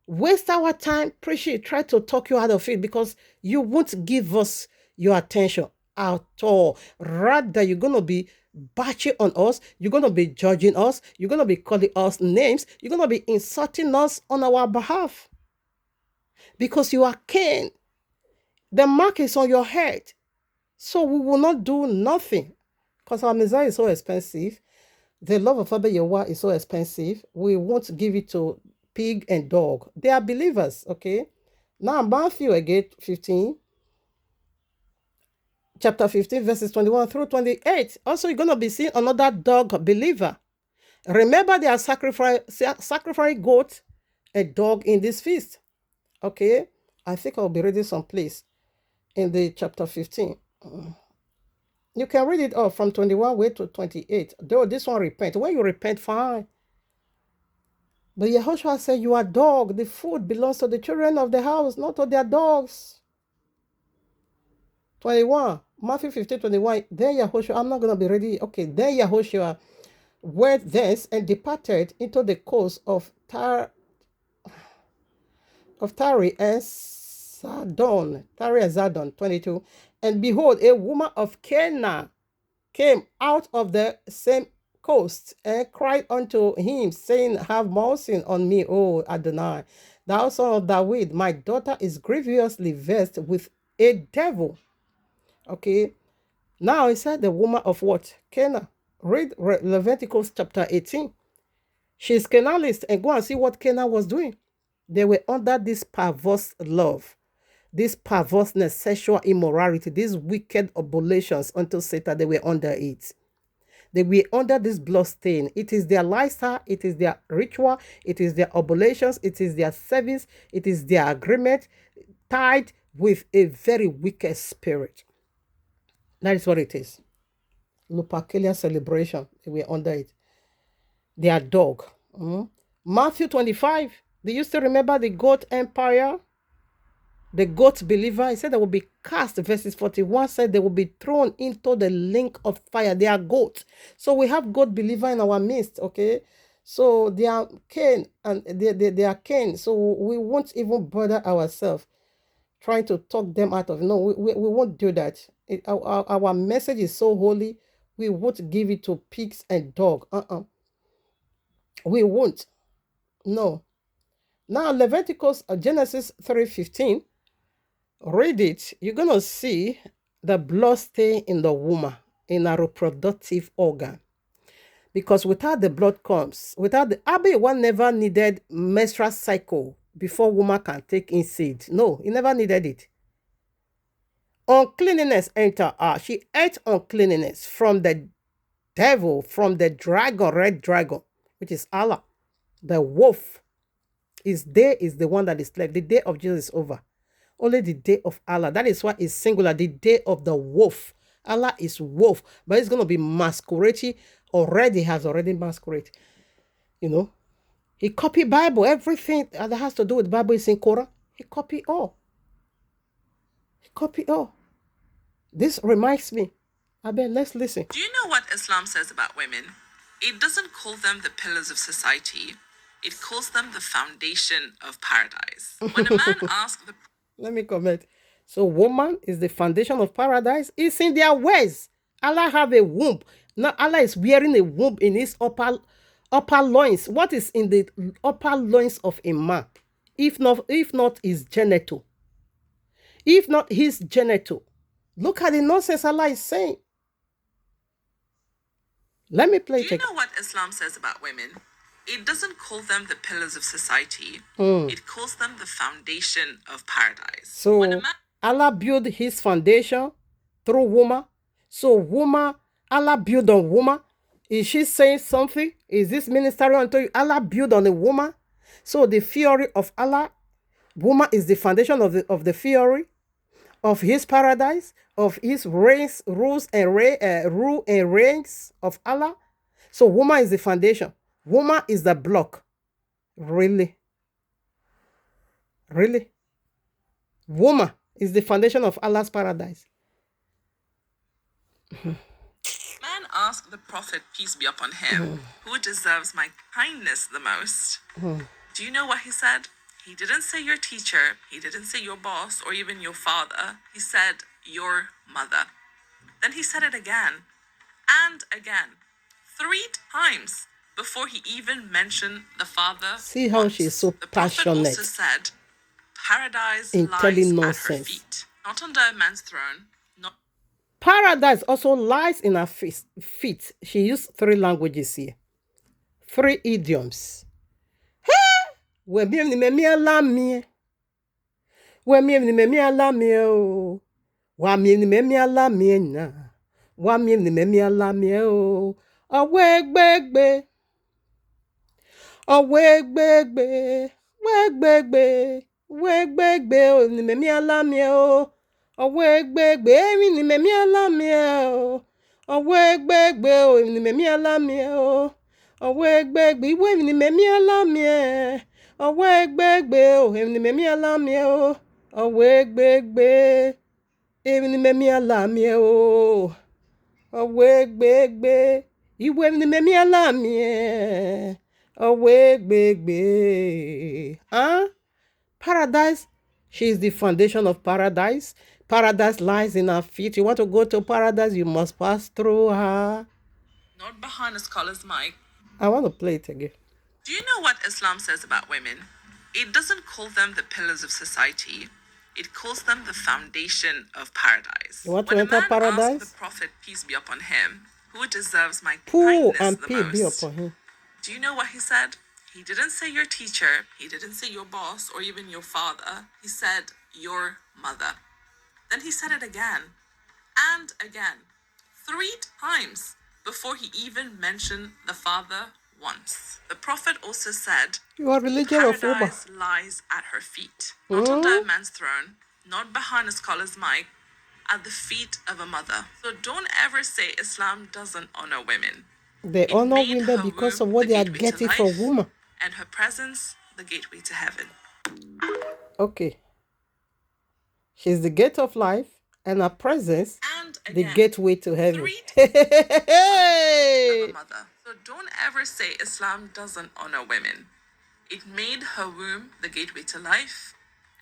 waste our time preaching, try to talk you out of it, because you won't give us your attention. at all. Rather, you're going to be bashing on us. You're going to be judging us. You're going to be calling us names. You're going to be insulting us on our behalf because you are Cain. The mark is on your head. So we will not do nothing because our Messiah is so expensive. The love of Abba Yahweh is so expensive. We won't give it to pig and dog. They are believers, okay? Now, Matthew again, 15, chapter 15, verses 21 through 28. Also, you're going to be seeing another dog believer. Remember, they are sacrificing goat and dog in this feast, okay? I think I'll be reading some place in the chapter 15. You can read it off from 21 way to 28. Though this one repent. When you repent, fine. But Yehoshua said, you are dog. The food belongs to the children of the house, not to their dogs. 21. Matthew 15, 21. Then Yehoshua, I'm not going to be ready. Okay. Then Yehoshua went thence and departed into the coast of Tari and Sidon. Tari and Sidon, 22. And behold, a woman of Canaan came out of the same coast and cried unto him, saying, have mercy on me, O Adonai, thou son of David. My daughter is grievously vexed with a devil. Okay. Now he said the woman of what? Canaan. Read Leviticus chapter 18. She's Canaanist, and go and see what Canaan was doing. They were under this perverse love, this perverseness, sexual immorality, these wicked oblations unto Satan. They were under it. They were under this blood stain. It is their lifestyle, it is their ritual, it is their oblations, it is their service, it is their agreement tied with a very wicked spirit. That is what it is. Lupercalia celebration. They were under it. Their dog. Matthew 25. Do you still remember the goat empire? The goat believer, he said they will be cast. Verses 41 said they will be thrown into the lake of fire. They are goats. So we have goat believer in our midst, okay? So they are Cain and they are Cain. So we won't even bother ourselves trying to talk them out of it. No, we won't do that. Our message is so holy, we won't give it to pigs and dog. We won't. No. Now Leviticus, Genesis 3:15. Read it. You're going to see the blood stain in the woman, in a reproductive organ. Because without the blood comes, without the Abba one never needed menstrual cycle before woman can take in seed. No, he never needed it. Uncleanness enter her. She ate uncleanness from the devil, from the dragon, red dragon, which is Allah. The wolf. His day is the one that is left. The day of Jesus is over. Only the day of Allah. That is why it's singular. The day of the wolf. Allah is wolf. But it's going to be masquerading. Has already masqueraded. You know. He copied Bible. Everything that has to do with Bible is in Quran. He copied all. This reminds me. I bet let's listen. Do you know what Islam says about women? It doesn't call them the pillars of society. It calls them the foundation of paradise. When a man asks the... Let me comment. So woman is the foundation of paradise. It's in their ways. Allah have a womb. Now Allah is wearing a womb in his upper loins. What is in the upper loins of a man? If not his genital. If not his genital. Look at the nonsense Allah is saying. Let me play. Do you know what Islam says about women? It doesn't call them the pillars of society. It calls them the foundation of paradise. So Allah built his foundation through woman. So woman, Allah built on woman. Is she saying something? Is this ministry unto you? Allah built on a woman. So the theory of Allah, woman is the foundation of the theory of his paradise, of his reigns, rule and reigns of Allah. So woman is the foundation. Woman is the block. Really? Woman is the foundation of Allah's paradise. Man asked the Prophet, peace be upon him, who deserves my kindness the most? Do you know what he said? He didn't say your teacher. He didn't say your boss or even your father. He said your mother. Then he said it again and again, 3 times before he even mentioned the Father. See how once. she's so The prophet also passionate said, paradise in lies telling at her nonsense. feet, not under a man's throne, not Paradise also lies in her feet. She used 3 languages here, 3 idioms. Wemie memi alamie. Wemie memi alamie o. Wamie memi alamie na. Wamie memi alamie o. Awegbegbe. Awegbegbe. Wegbegbe. Wegbegbe o ni memi alamie o. Awegbegbe ni memi alamie o. Awegbegbe o ni memi alamie o. Awegbegbe iwe ni memi alamie. Awegbegbe o ni memi alamie o. Awegbegbe ni memi alamie o. Awegbegbe iwe ni memi alamie. Awegbegbe. Huh? Paradise, she is the foundation of paradise. Paradise lies in her feet. You want to go to paradise, you must pass through her. not behind a scholar's mic. I want to play it again. Do you know what Islam says about women? It doesn't call them the pillars of society. It calls them the foundation of paradise. You want to When a enter man paradise? asked the Prophet, peace be upon him, who deserves my Pooh kindness and the pee be most? upon him. Do you know what he said? He didn't say your teacher, he didn't say your boss, or even your father. He said your mother. Then he said it again and again, 3 times before he even mentioned the father once. The Prophet also said, You are religion of Uber. paradise lies at her feet, not under a man's throne, not behind a scholar's mic, at the feet of a mother. So don't ever say Islam doesn't honor women. They It honor made women her because womb of what the they are gateway to getting from life, women. and her presence the gateway to heaven. Okay. She's the gate of life, and her presence, And the again, gateway to heaven. 3 times of a Hey! mother. So don't ever say Islam doesn't honor women. It made her womb the gateway to life,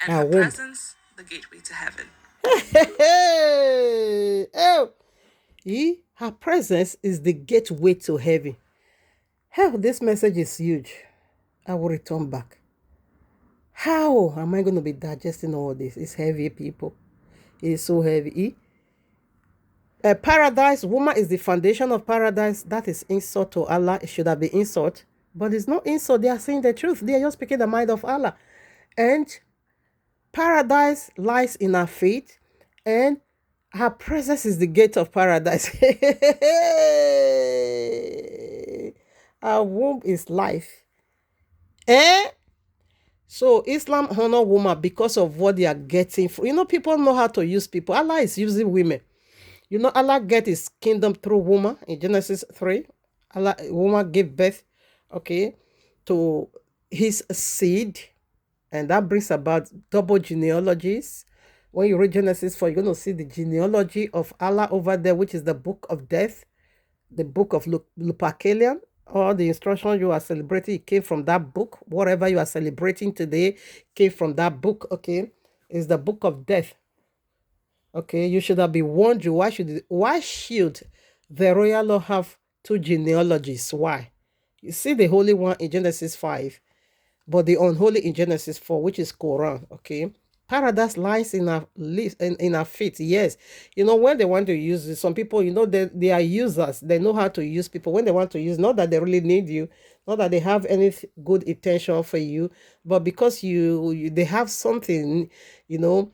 and Her her womb. presence the gateway to heaven. Oh, her presence is the gateway to heaven. Hell, this message is huge. I will return back. How am I going to be digesting all this? It's heavy, people. It's so heavy. Paradise, woman is the foundation of paradise. That is insult to Allah. It should have been insult. But it's not insult. They are saying the truth. They are just speaking the mind of Allah. And paradise lies in her feet. And her presence is the gate of paradise. Her womb is life. So Islam honor woman because of what they are getting. You know, people know how to use people. Allah is using women. You know, Allah get his kingdom through woman in Genesis 3. Woman gave birth, okay, to his seed. And that brings about double genealogies. When you read Genesis 4, you're going to see the genealogy of Allah over there, which is the book of death, the book of Lupercalian. All the instruction you are celebrating, it came from that book. Whatever you are celebrating today came from that book, okay? It's the book of death. Okay, you should have been wondering why should the royal law have 2 genealogies? Why? You see the holy one in Genesis 5, but the unholy in Genesis 4, which is Quran. Okay, paradise lies in our feet. Yes, you know, when they want to use it, some people, you know, they are users. They know how to use people when they want to use. Not that they really need you, not that they have any good intention for you, but because they have something, you know,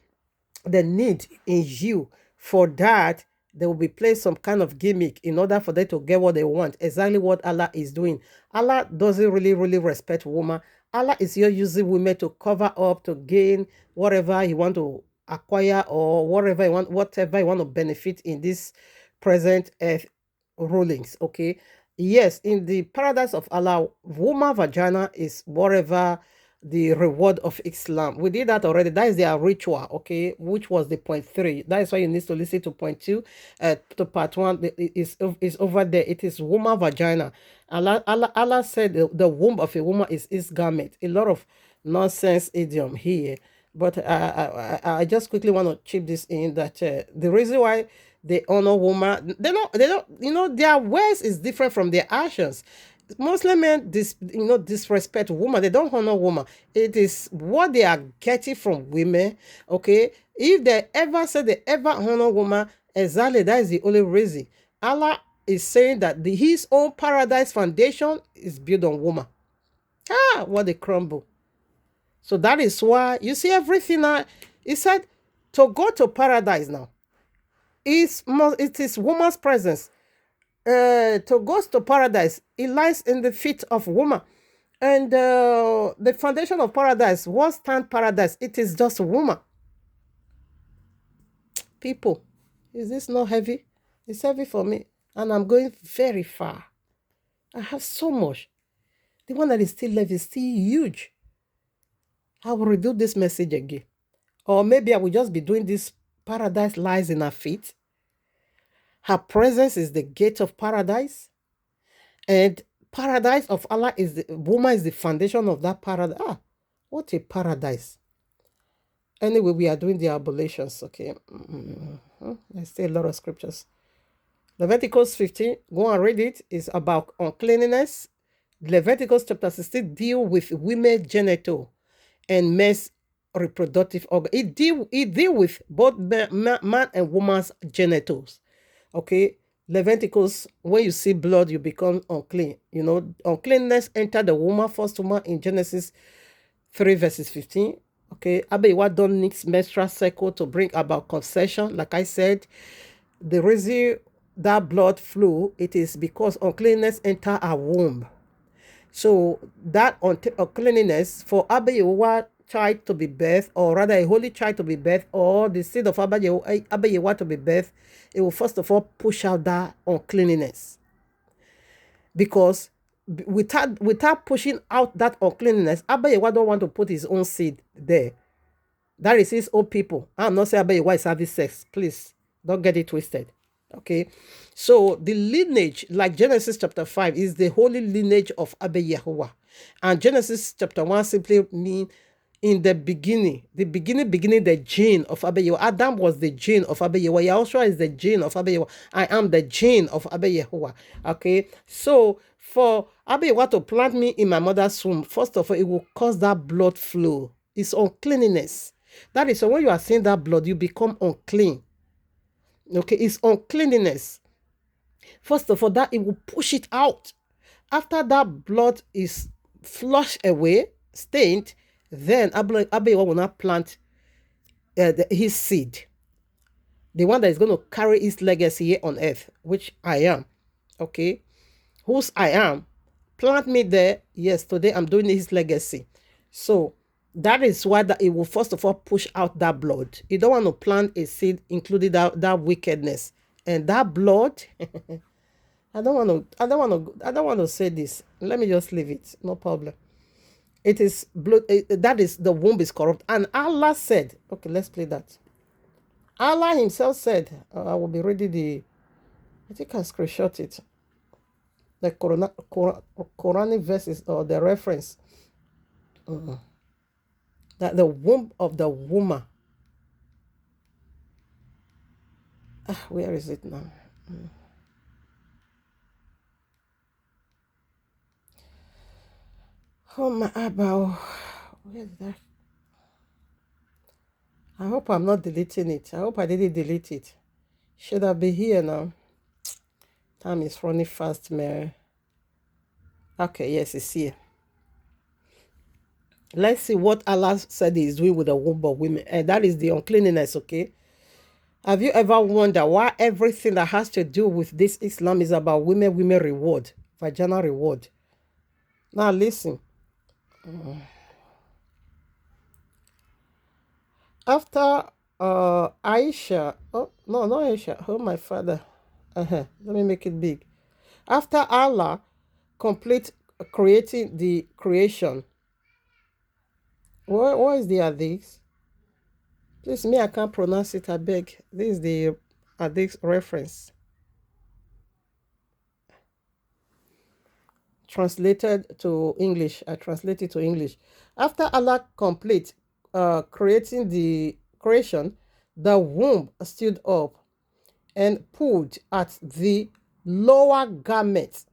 the need in you for that, they will be playing some kind of gimmick in order for them to get what they want. Exactly what Allah is doing. Allah doesn't really respect women. Allah is here using women to cover up, to gain whatever he want to acquire or whatever he want to benefit in this present earth rulings. Okay. Yes, in the paradise of Allah, woman vagina is whatever the reward of Islam. We did that already. That is their ritual, okay, which was the point 3. That is why you need to listen to point 2. To part 1 is over there. It is woman vagina. Allah said the womb of a woman is his garment. A lot of nonsense idiom here. But I just quickly want to chip this in that the reason why they honor woman, they don't, their words is different from their actions. Muslim men disrespect woman. They don't honor woman. It is what they are getting from women. Okay, if they ever say they ever honor woman, exactly that is the only reason. Allah is saying that His own paradise foundation is built on woman. What they crumble. So that is why you see everything. He said to go to paradise now. It is woman's presence. To go to paradise, it lies in the feet of woman. And the foundation of paradise, what stand paradise? It is just a woman. People, is this not heavy? It's heavy for me. And I'm going very far. I have so much. The one that is still left is still huge. I will redo this message again. Or maybe I will just be doing this paradise lies in her feet. Her presence is the gate of paradise. And paradise of Allah is the woman is the foundation of that paradise. What a paradise. Anyway, we are doing the oblations, okay? There's still a lot of scriptures. Leviticus 15, go and read it. It's about uncleanness. Leviticus chapter 16 deal with women's genital and men's reproductive organ. It deal with both man and woman's genitals. Okay, Leviticus, when you see blood, you become unclean. Uncleanness entered the woman, first woman in Genesis 3 verses 15. Okay, Abewa don't need menstrual cycle to bring about conception. Like I said, the reason that blood flew, it is because uncleanness entered our womb. So that uncleanness for Abewa child to be birthed, or rather a holy child to be birthed, or the seed of Abewa to be birthed, it will first of all push out that uncleanness. Because without pushing out that uncleanness, Abewa don't want to put his own seed there. That is his own people. I'm not saying Abewa is having sex. Please, don't get it twisted. Okay, so the lineage, like Genesis chapter 5, is the holy lineage of Abeyahuwah. And Genesis chapter 1 simply means in the beginning, the gene of Abeyahuwah. Adam was the gene of Abeyahuwah. Yahushua is the gene of Abeyahuwah. I am the gene of Abeyahuwah. Okay, so for Abeyahuwah to plant me in my mother's womb, first of all, it will cause that blood flow. It's uncleanness. That is, so when you are seeing that blood, you become unclean. Okay, it's uncleanness. First of all, that it will push it out. After that blood is flushed away, stained, then Abeyahuwah will not plant his seed. The one that is going to carry his legacy here on earth, which I am. Okay, whose I am. Plant me there. Yes, today I'm doing his legacy. So that is why that it will first of all push out that blood. You don't want to plant a seed including that wickedness. And that blood, I don't want to say this. Let me just leave it. No problem. It is blood. That is, the womb is corrupt. And Allah said, okay, let's play that. Allah himself said, I will be reading I think I screenshot it. The Quranic verses or the reference. That the womb of the woman. Where is it now? Oh my Abba. Where's that? I hope I'm not deleting it. I hope I didn't delete it. Should I be here now? Time is running fast, Mary. Okay, yes, it's here. Let's see what Allah said He's doing with the womb of women. And that is the uncleanness, okay? Have you ever wondered why everything that has to do with this Islam is about women reward, vaginal reward? Now listen. After Aisha, oh no, not Aisha, oh my father. Let me make it big. After Allah complete creating the creation, what is the hadith? Please, me, I can't pronounce it, I beg. This is the hadith reference. Translated to English. I translated to English. After Allah complete creating the creation, the womb stood up and pulled at the lower garment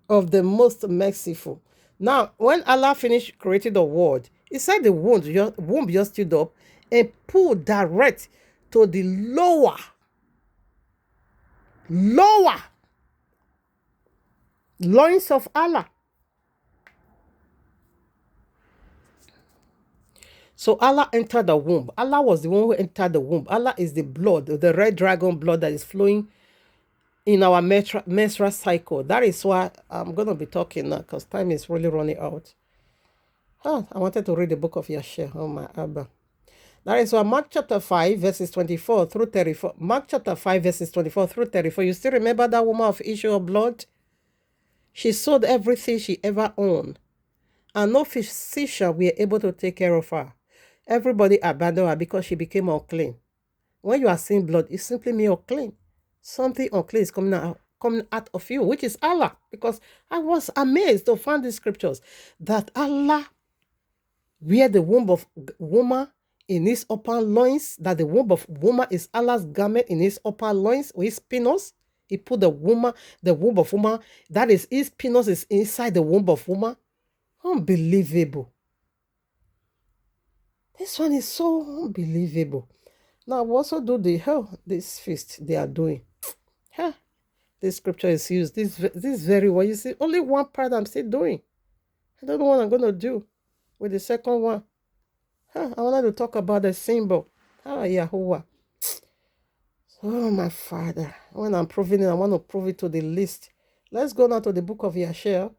of the most merciful. Now, when Allah finished creating the world, He said the womb just stood up and pulled direct to the lower loins of Allah. So Allah entered the womb. Allah was the one who entered the womb. Allah is the blood, the red dragon blood that is flowing in our menstrual cycle. That is why I'm going to be talking now because time is really running out. I wanted to read the book of Yashar. Oh my Abba. That is why Mark chapter 5 verses 24 through 34. Mark chapter 5 verses 24 through 34. You still remember that woman of issue of blood? She sold everything she ever owned. And no physician were able to take care of her. Everybody abandoned her because she became unclean. When you are seeing blood, it simply means unclean. Something unclean is coming out of you, which is Allah. Because I was amazed to find the scriptures that Allah wear the womb of woman in his upper loins, that the womb of woman is Allah's garment in his upper loins, or his penis. He put the womb of woman, that is his penis is inside the womb of woman. Unbelievable. This one is so unbelievable. Now, we also do this feast they are doing. This scripture is used. This very one. You see, only one part I'm still doing. I don't know what I'm going to do with the second one. I wanted to talk about the symbol. Yahuwah. Oh, my Father. When I'm proving it, I want to prove it to the list. Let's go now to the book of Yashar,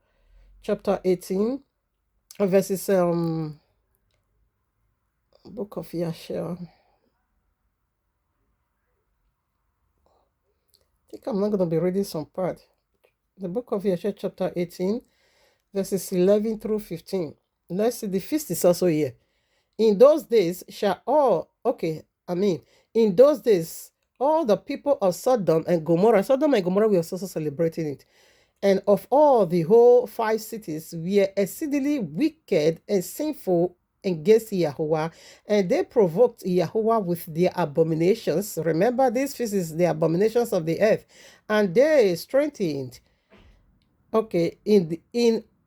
chapter 18, verses, book of Yashar. I think I'm not going to be reading some part. The book of Yashar, chapter 18, verses 11 through 15. Let's see, the feast is also here. In those days in those days, all the people of Sodom and Gomorrah we are also celebrating it, and of all the whole 5 cities were exceedingly wicked and sinful against Yahuwah, and they provoked Yahuwah with their abominations. Remember, this feast is the abominations of the earth, and they strengthened, in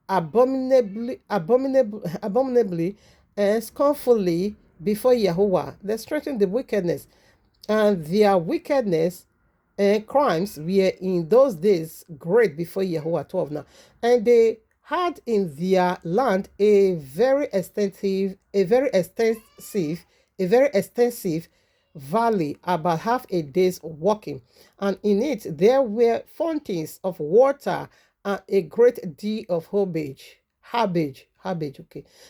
abominably and scornfully before Yahuwah. They strengthened the wickedness, and their wickedness and crimes were in those days great before Yahuwah. 12 now. And they had in their land a very extensive valley, about half a day's walking, and in it there were fountains of water and a great deal of herbage,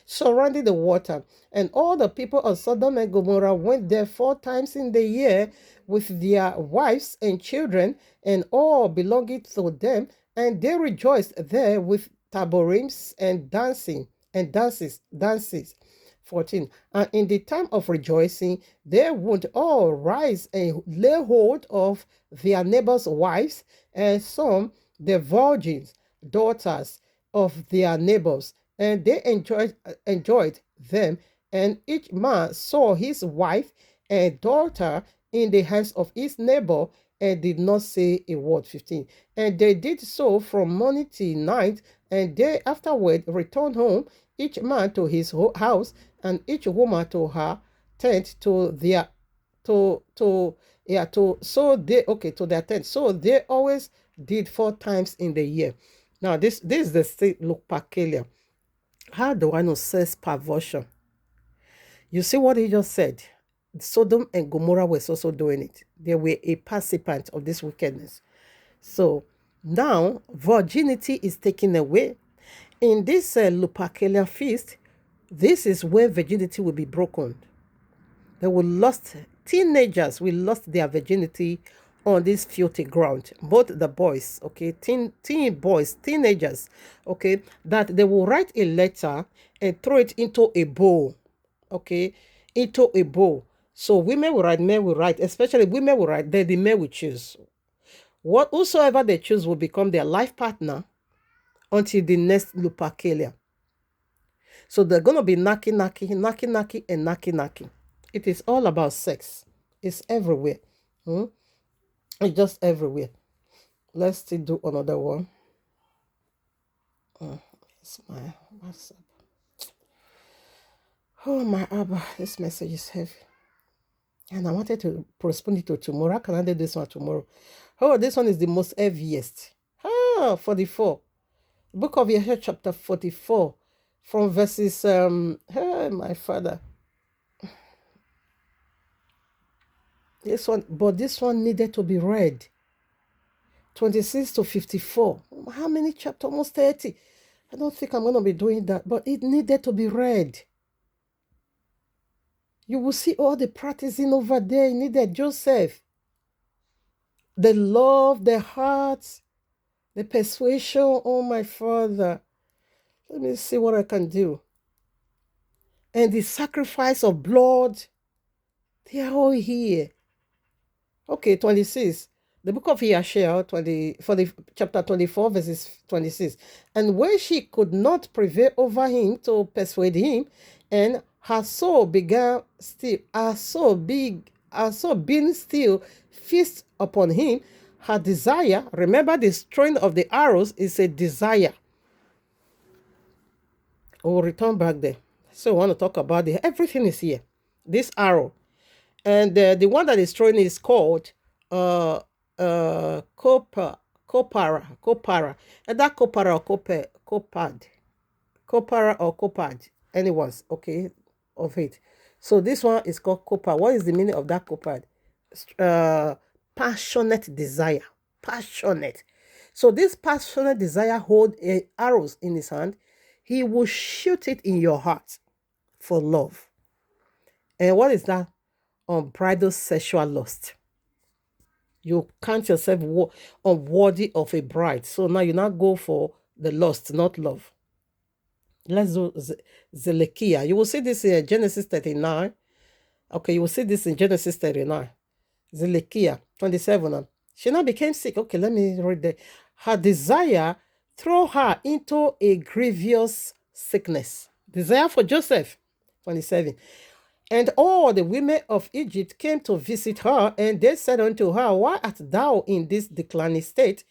surrounding the water. And all the people of Sodom and Gomorrah went there 4 times in the year with their wives and children and all belonging to them, and they rejoiced there with taborims and dances. 14. And in the time of rejoicing, they would all rise and lay hold of their neighbors' wives, and some the virgins, daughters of their neighbors, and they enjoyed them, and each man saw his wife and daughter in the hands of his neighbor, and did not say a word. 15. And they did so from morning till night, and they afterward returned home, each man to his house, and each woman to her tent, to their tent. So they always did 4 times in the year. Now this is the state Lupacalia. How do I know says perversion? You see what he just said? Sodom and Gomorrah was also doing it. They were a participant of this wickedness. So now virginity is taken away. In this Lupercalia feast, this is where virginity will be broken. Teenagers will lost their virginity on this filthy ground. Both the boys, teenagers, that they will write a letter and throw it into a bowl, into a bowl. So women will write, men will write, especially women will write, then the men will choose. Whosoever they choose will become their life partner until the next Lupercalia. So they're going to be knocking, and knocking. It is all about sex. It's everywhere. Hmm? It's just everywhere. Let's still do another one. It's my WhatsApp. Oh, my Abba, this message is heavy. And I wanted to postpone it to tomorrow. How can I do this one tomorrow? Oh, this one is the most heaviest. 44. Book of Yahweh, chapter 44, from verses, my father. This one needed to be read. 26 to 54. How many chapters? Almost 30. I don't think I'm going to be doing that, but it needed to be read. You will see all the practicing over there. It needed Joseph. The love, the heart, the persuasion. Oh, my father. Let me see what I can do. And the sacrifice of blood. They are all here. Okay, 26. The book of Yashar, chapter 24, verses 26. And when she could not prevail over him to persuade him, and her soul being still fixed upon him, her desire, remember the string of the arrows is a desire. We'll return back there. So I want to talk about everything is here. This arrow. And the one that is throwing is called Kopara. And that Kopara or Kopad. Anyone's, okay, of it. So this one is called Kopar. What is the meaning of that Kopad? Passionate desire. Passionate. So this passionate desire hold arrows in his hand. He will shoot it in your heart for love. And what is that? Unbridled sexual lust. You count yourself unworthy of a bride. So now you not go for the lust, not love. Let's do Zelekiah. You will see this in Genesis 39. Okay, you will see this in Genesis 39. Zelekiah 27. She now became sick. Okay, let me read that. Her desire threw her into a grievous sickness. Desire for Joseph 27. And all the women of Egypt came to visit her, and they said unto her, why art thou in this declining state?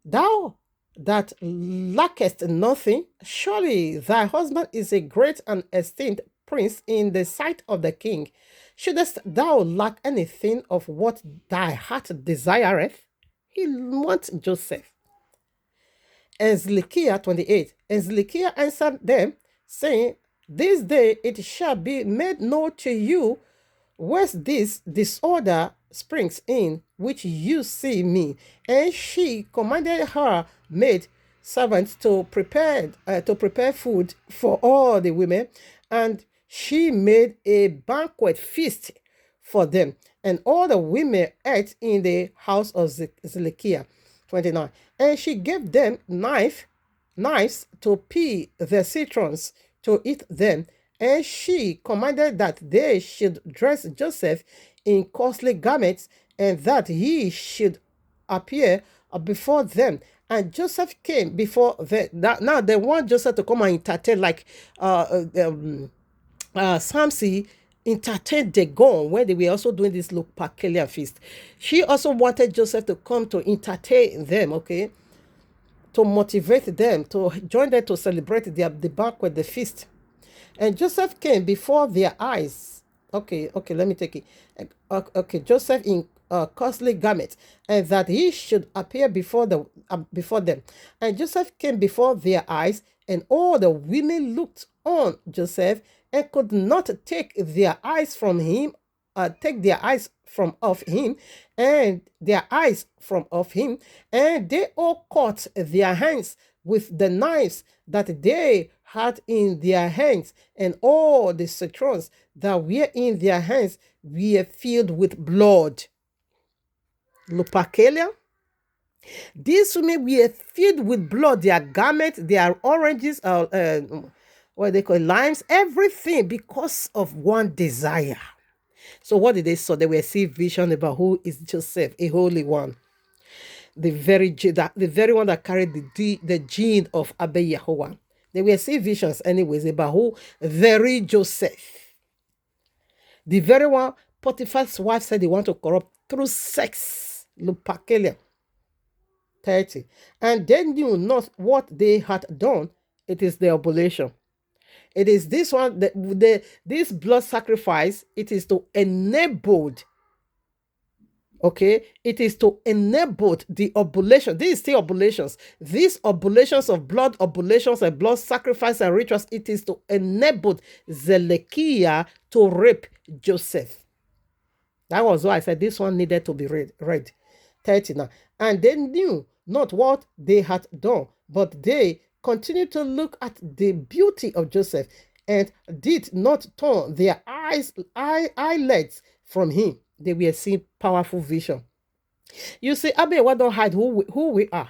Thou that lackest nothing, surely thy husband is a great and esteemed prince in the sight of the king. Shouldest thou lack anything of what thy heart desireth? He wants Joseph. And Zedekiah 28. And Zedekiah answered them, saying, this day it shall be made known to you whence this disorder springs in, which you see me. And she commanded her maid servants to prepare food for all the women, and she made a banquet feast for them. And all the women ate in the house of Zedekiah. 29. And she gave them knives to peel the citrons to eat them, and she commanded that they should dress Joseph in costly garments, and that he should appear before them. And Joseph came before them. Now they want Joseph to come and entertain, like Samson entertained Dagon when they were also doing this Lupercalia feast. She also wanted Joseph to come to entertain them, okay, to motivate them, to join them to celebrate the banquet, the feast. And Joseph came before their eyes. Okay, let me take it. Okay, Joseph in costly garments, and that he should appear before them. And Joseph came before their eyes, and all the women looked on Joseph and could not take their eyes from him, off him, and their eyes from off him, and they all caught their hands with the knives that they had in their hands, and all the citrons that were in their hands were filled with blood. Lupercalia. These women were filled with blood, their garments, their oranges, what they call limes, everything, because of one desire. So what did they saw? They were seeing vision about who is Joseph, a holy one. The very one that carried the gene of Abba Yahuwah. They were seeing visions anyways about who? Very Joseph. The very one Potiphar's wife said they want to corrupt through sex. Lupakelia. 30. And they knew not what they had done. It is the oblation. It is this one, this blood sacrifice, it is to enable, okay? It is to enable the oblation. This is still oblations. These oblations of blood, oblations and blood sacrifice and rituals, it is to enable Zedekiah to rape Joseph. That was why I said this one needed to be read. 30 now. And they knew not what they had done, but they continued to look at the beauty of Joseph and did not turn their eyelids from him. They were seeing powerful vision. You see, Abel, why don't hide who we are?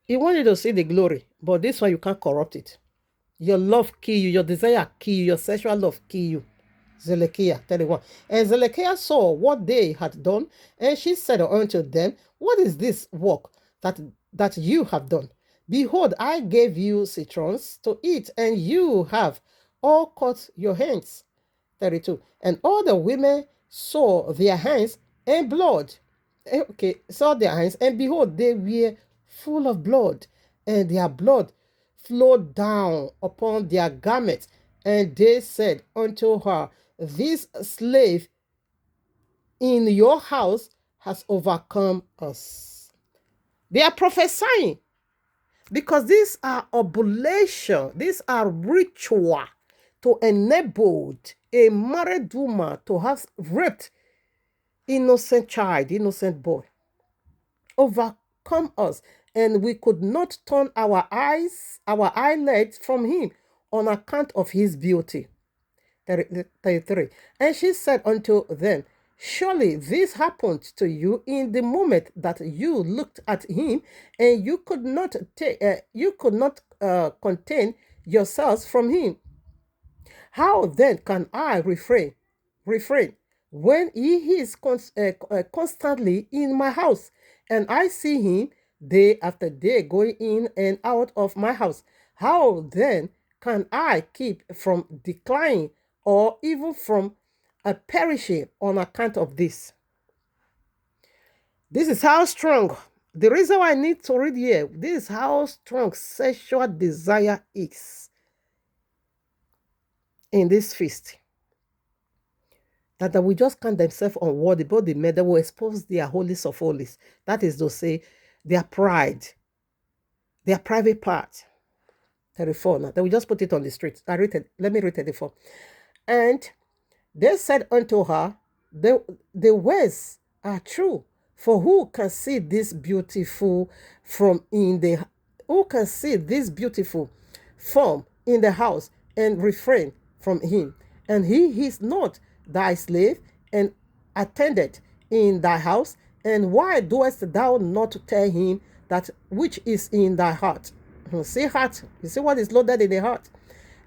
He wanted to see the glory, but this one you can't corrupt it. Your love kill you, your desire kill you, your sexual love kill you. Zedekiah 31. And Zedekiah saw what they had done, and she said unto them, what is this work that you have done? Behold, I gave you citrons to eat, and you have all cut your hands. 32. And all the women saw their hands and blood. Okay, saw their hands, and behold, they were full of blood, and their blood flowed down upon their garments. And they said unto her, this slave in your house has overcome us. They are prophesying because these are oblation, these are ritual to enable a married woman to have raped innocent child, innocent boy. Overcome us, and we could not turn our eyelids from him on account of his beauty. 33. And she said unto them, surely this happened to you in the moment that you looked at him, and you could not contain yourselves from him. How then can I refrain when he is constantly in my house, and I see him day after day going in and out of my house? How then can I keep from declining or even from perishing on account of this? This is how strong, the reason why I need to read here, this is how strong sexual desire is in this feast. That we just count themselves unworthy, but the men that will expose their holies of holies. That is to say, their pride, their private part. 34 now. Then we just put it on the street. Let me read 34. And they said unto her, the words are true. For who can see this beautiful form in the house and refrain from him? And he is not thy slave and attendant in thy house. And why doest thou not tell him that which is in thy heart? See heart. You see what is loaded in the heart.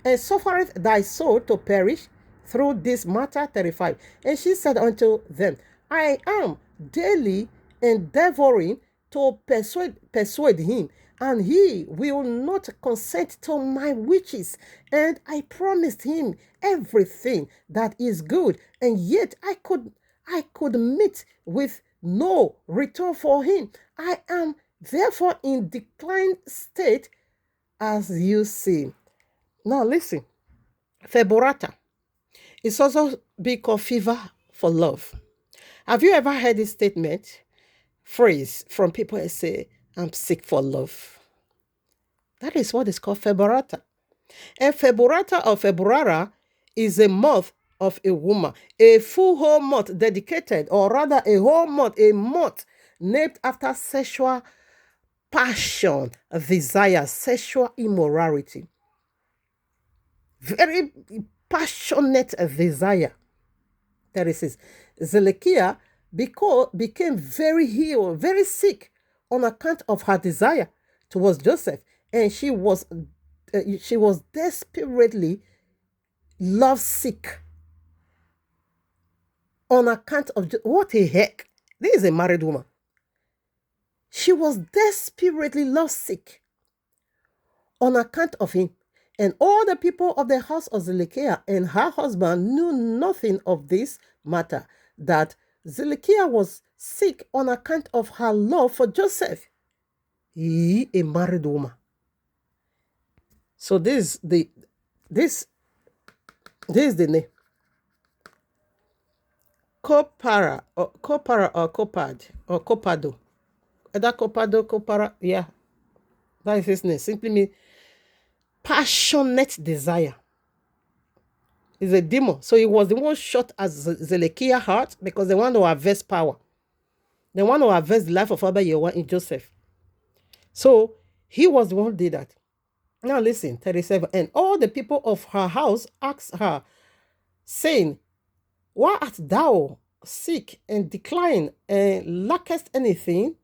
And suffereth thy soul to perish through this matter. 35. And she said unto them, I am daily endeavoring to persuade him, and he will not consent to my wishes. And I promised him everything that is good, and yet I could meet with no return for him. I am therefore in declined state, as you see. Now listen, feborata is also big of fever for love. Have you ever heard this phrase from people who say, I'm sick for love? That is what is called feborata. And feborata or feborara is a month of a woman, a full whole month dedicated, or rather a whole month, a month named after sexual passion, desire, sexual immorality. Very passionate desire. 36. Zedekiah became very ill, very sick on account of her desire towards Joseph, and she was desperately lovesick on account of what the heck. This is a married woman. She was desperately lovesick on account of him. And all the people of the house of Zedekiah and her husband knew nothing of this matter, that Zedekiah was sick on account of her love for Joseph. He, a married woman. So this is the name. Copara or Copad or Copado. Either Copado, Copara, yeah. That is his name. Simply means passionate desire. Is a demon. So he was the one shot at Zedekiah's heart because they want to harvest power. They want to harvest the life of Abba Yehoah in Joseph. So he was the one who did that. Now listen, 37. And all the people of her house asked her, saying, why art thou sick and decline and lackest anything?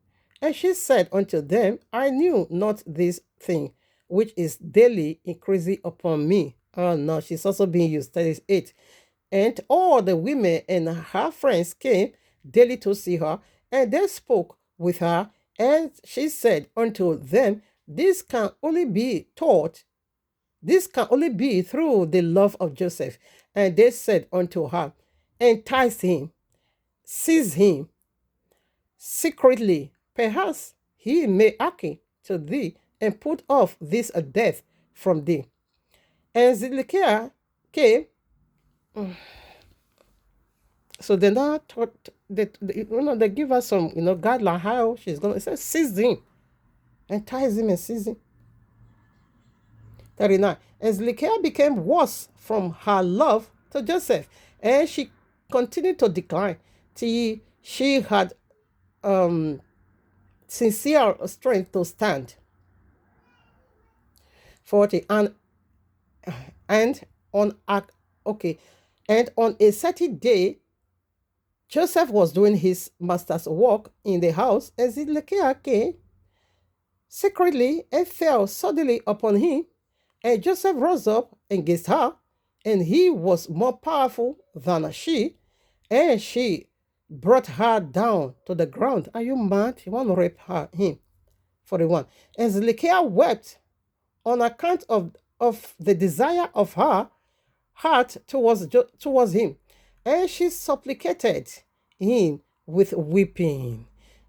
And she said unto them, I knew not this thing, which is daily increasing upon me. Oh no, she's also being used. 38. And all the women and her friends came daily to see her, and they spoke with her. And she said unto them, this can only be taught. This can only be through the love of Joseph. And they said unto her, entice him, seize him secretly. Perhaps he may hearken to thee and put off this death from thee. And Zedekiah came. So they now taught that they give us some guideline how she's gonna say seize him, entice him and seize him. 39. And Zedekiah became worse from her love to Joseph, and she continued to decline till she had sincere strength to stand. 40. And on a certain day, Joseph was doing his master's work in the house, and Zedekiah came secretly and fell suddenly upon him. And Joseph rose up against her, and he was more powerful than she, and she brought her down to the ground. Are you mad? You want to rape him? 41. And Zedekiah wept on account of the desire of her heart towards him. And she supplicated him with weeping,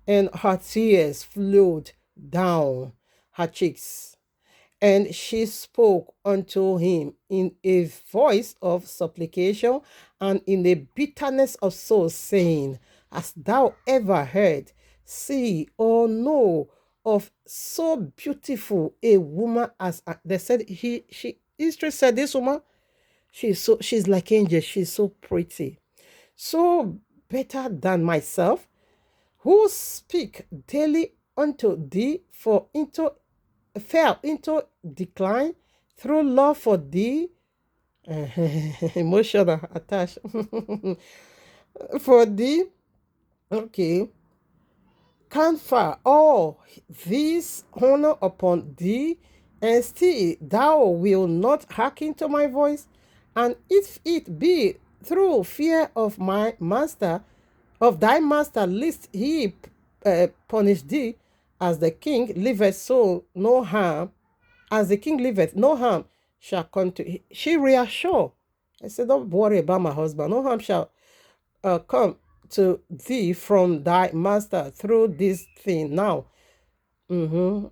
and her tears flowed down her cheeks. And she spoke unto him in a voice of supplication and in the bitterness of soul, saying, hast thou ever heard, see, or know of so beautiful a woman as they said history said this woman, she's like angel, she's so pretty, so better than myself, who speak daily unto thee, fell into decline through love for thee, emotional attached for thee, confer all this honor upon thee, and still thou wilt not hearken to my voice. And if it be through fear of my master, of thy master, lest he punish thee, as the king liveth, so no harm, as the king liveth, no harm shall come to him. She reassured. I said, don't worry about my husband. No harm shall come to thee from thy master through this thing now. Through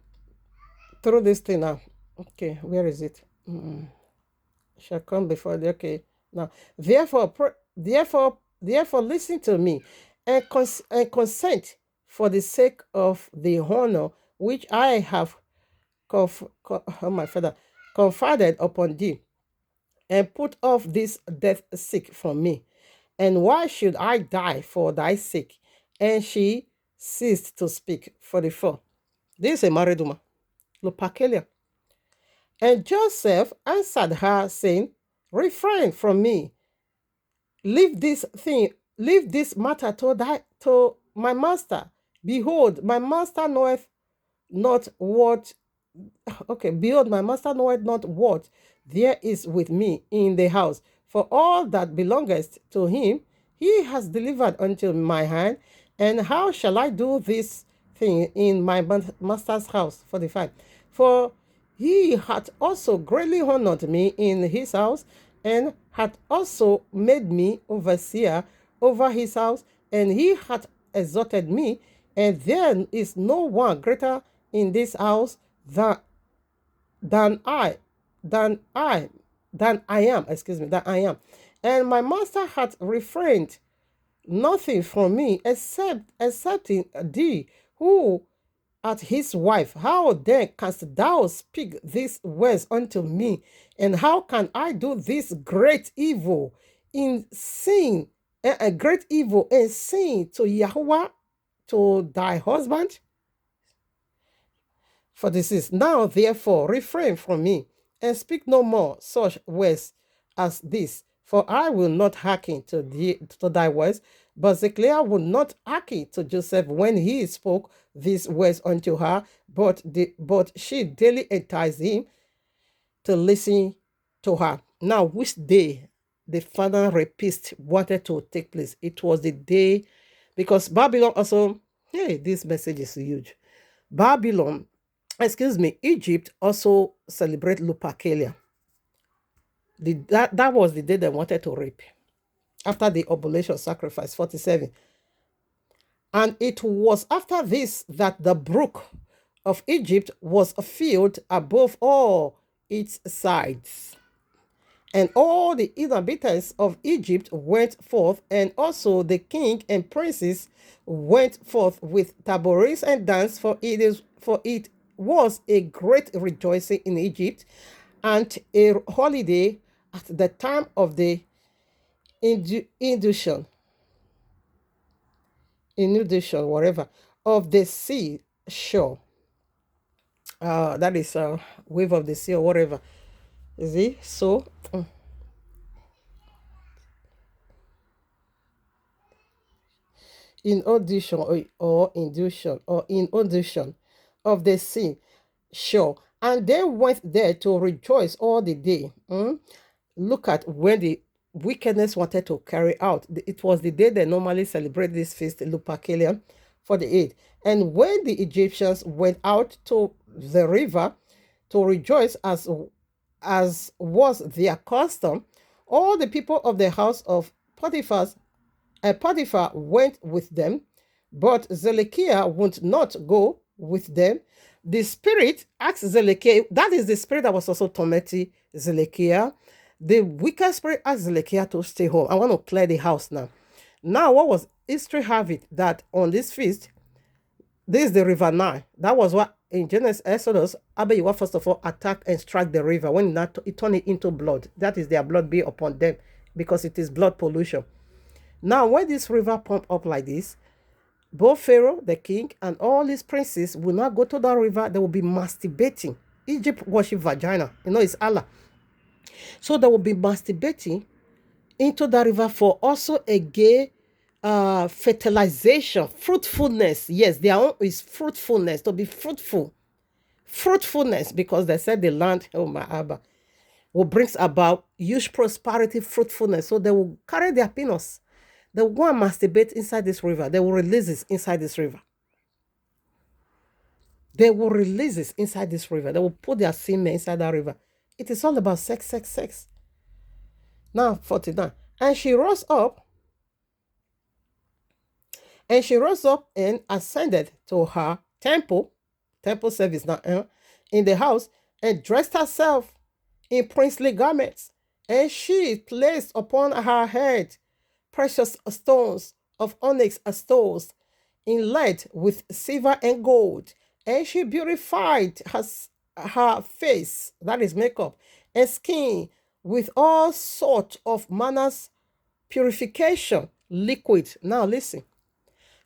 this thing now. Okay, where is it? Shall come before thee. Okay, now. Therefore, listen to me and consent for the sake of the honor which I have confided upon thee, and put off this death sick from me. And why should I die for thy sake? And she ceased to speak. 44. This is a married woman. Lupakelia. And Joseph answered her, saying, refrain from me. Leave this matter to my master. Behold, my master knoweth not what. Behold, my master knoweth not what there is with me in the house. For all that belongeth to him, he has delivered unto my hand. And how shall I do this thing in my master's house? 45. For He hath also greatly honored me in his house, and hath also made me overseer over his house, and he hath exalted me, and there is no one greater in this house than than I, than I, than I am, than I am. And my master hath refrained nothing from me excepting thee, who art his wife. How then canst thou speak these words unto me? And how can I do this great evil in sin, a great evil in sin to Yahweh, to thy husband? For this is now, therefore, refrain from me, and speak no more such words as this. For I will not hearken to thy words. But Zechariah would not hearken to Joseph when he spoke these words unto her, but she daily enticed him to listen to her. Now, which day the final rapist wanted to take place? It was the day, because Babylon also, hey, this message is huge. Babylon, Egypt also celebrate Lupercalia. That was the day they wanted to rape after the oblation sacrifice 47. And it was after this that the brook of Egypt was filled above all its sides. And all the inhabitants of Egypt went forth, and also the king and princes went forth with tabourets and dance, for it was a great rejoicing in Egypt, and a holiday at the time of the inundation, whatever, of the sea shore. That is a wave of the sea or whatever. See, so in audition or induction or in audition of the sea shore, and they went there to rejoice all the day. Look at when the wickedness wanted to carry out. It was the day they normally celebrate this feast, Lupercalia, for the 8th. And when the Egyptians went out to the river to rejoice as was their custom, all the people of the house of Potiphar went with them, but Zedekiah would not go with them. The spirit asked Zedekiah, that is the spirit that was also tormenting Zedekiah. The wicked spirit asked Zedekiah to stay home. I want to clear the house now. Now, what was history have it that on this feast, this is the river Nile. That was what in Genesis Exodus, Abiyawa first of all attacked and struck the river. When it turned it into blood, that is their blood be upon them, because it is blood pollution. Now, when this river pump up like this, both Pharaoh, the king, and all his princes will not go to that river. They will be masturbating. Egypt worship vagina. It's Allah. So they will be masturbating into the river for also a gay fertilization, fruitfulness. Yes, their own is fruitfulness, to be fruitful. Fruitfulness, because they said the land, oh my Abba, will brings about huge prosperity, fruitfulness. So they will carry their penis. They will go and masturbate inside this river. They will release it inside this river. They will release it inside this river. They will put their semen inside that river. It is all about sex, sex, sex. Now, 49. And she rose up and ascended to her temple service now, in the house, and dressed herself in princely garments. And she placed upon her head precious stones of onyx stones inlaid with silver and gold. And she beautified her face, that is makeup, and skin with all sorts of manners purification liquid. Now listen.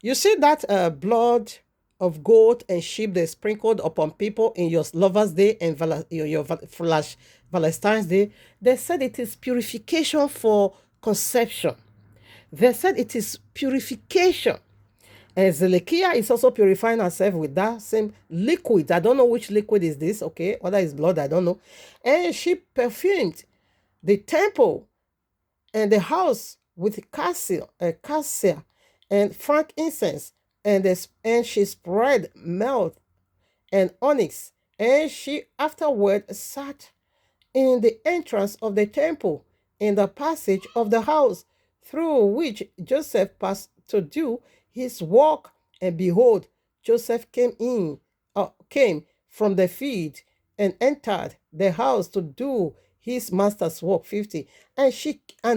You see that blood of goat and sheep they sprinkled upon people in your Lovers' Day and your Valentine's Day? They said it is purification for conception. They said it is purification. And Zedekiah is also purifying herself with that same liquid. I don't know which liquid is this, okay? Whether it's blood, I don't know. And she perfumed the temple and the house with cassia and frankincense, and she spread myrrh and onyx And she afterward sat in the entrance of the temple, in the passage of the house, through which Joseph passed to do his work. And behold, Joseph came from the field and entered the house to do his master's work. 50. And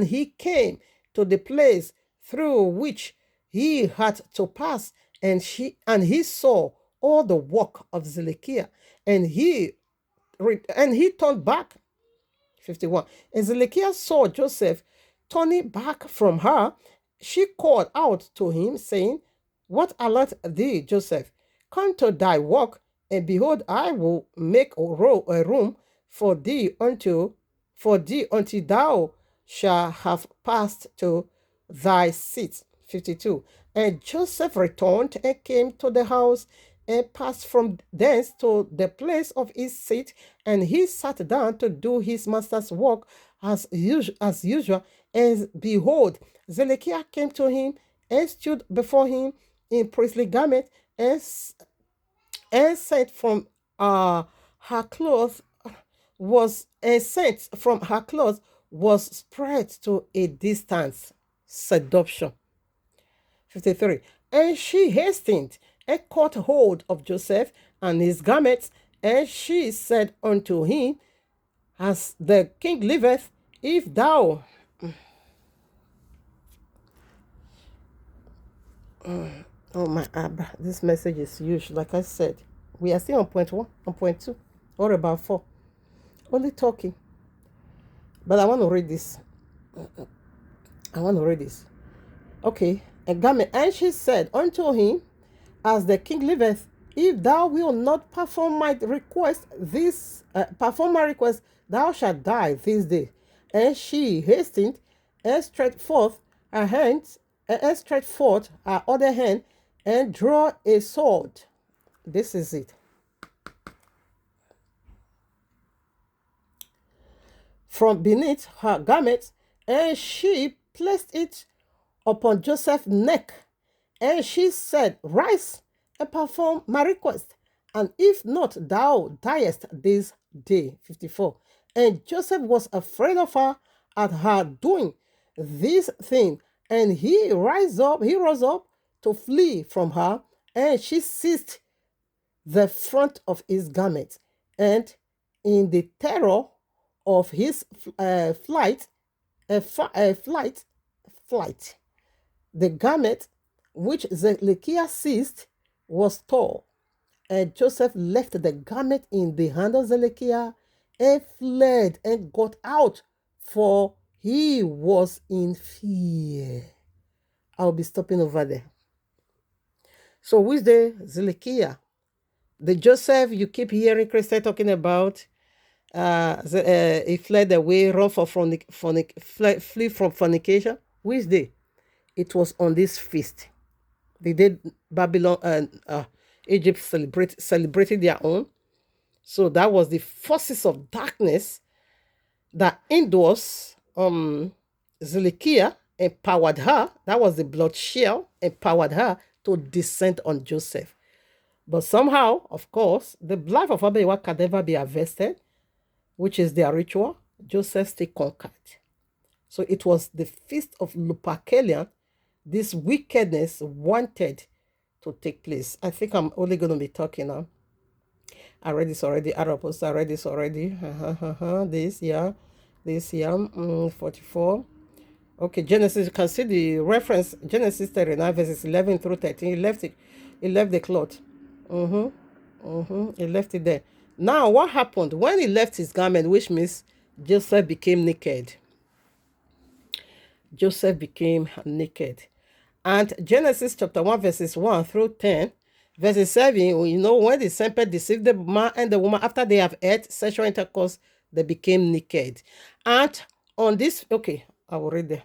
he came to the place through which he had to pass, and he saw all the work of Zedekiah, and he turned back. 51. And Zedekiah saw Joseph turning back from her. She called out to him, saying, What aileth thee, Joseph? Come to thy work, and behold, I will make a room for thee until thou shalt have passed to thy seat. 52. And Joseph returned and came to the house and passed from thence to the place of his seat, and he sat down to do his master's work as usual. And behold, Zedekiah came to him and stood before him in priestly garment, and sent from her clothes was spread to a distance. Seduction. 53. And she hastened and caught hold of Joseph and his garments, and she said unto him, As the king liveth, if thou oh my Abba, this message is huge. Like I said, we are still on point 1, on point 2, or about 4. Only talking. But I want to read this. Okay. And she said unto him, As the king liveth, if thou wilt not perform my request, thou shalt die this day. And she hastened and stretched forth her hands, and stretched forth her other hand, and drew a sword. This is it. From beneath her garment, and she placed it upon Joseph's neck. And she said, Rise and perform my request, and if not, thou diest this day. 54. And Joseph was afraid of her at her doing this thing, and he rose up to flee from her, and she seized the front of his garment, and in the terror of his flight, the garment which Zedekiah seized was torn, and Joseph left the garment in the hand of Zedekiah and fled and got out, for he was in fear. I'll be stopping over there. So with the Zedekiah, the Joseph you keep hearing Christians talking about, he fled away, flee from fornication. Which day? It was on this feast. The day Babylon and Egypt celebrated their own. So that was the forces of darkness that endorsed Zedekiah, empowered her. That was the blood shield, empowered her to descend on Joseph. But somehow, of course, the life of Abiwa can never be harvested, which is their ritual. Joseph still conquered. So it was the feast of Lupercalia. This wickedness wanted to take place. I think I'm only going to be talking now. I read this already. Arabos, I read this already. This, 44. Okay, Genesis, you can see the reference, Genesis 39, verses 11 through 13. He left the cloth. He left it there. Now, what happened? When he left his garment, which means Joseph became naked. And Genesis chapter 1, verses 1 through 10, verses 7, when the serpent deceived the man and the woman after they have had sexual intercourse, they became naked. And on this, okay, I will read there.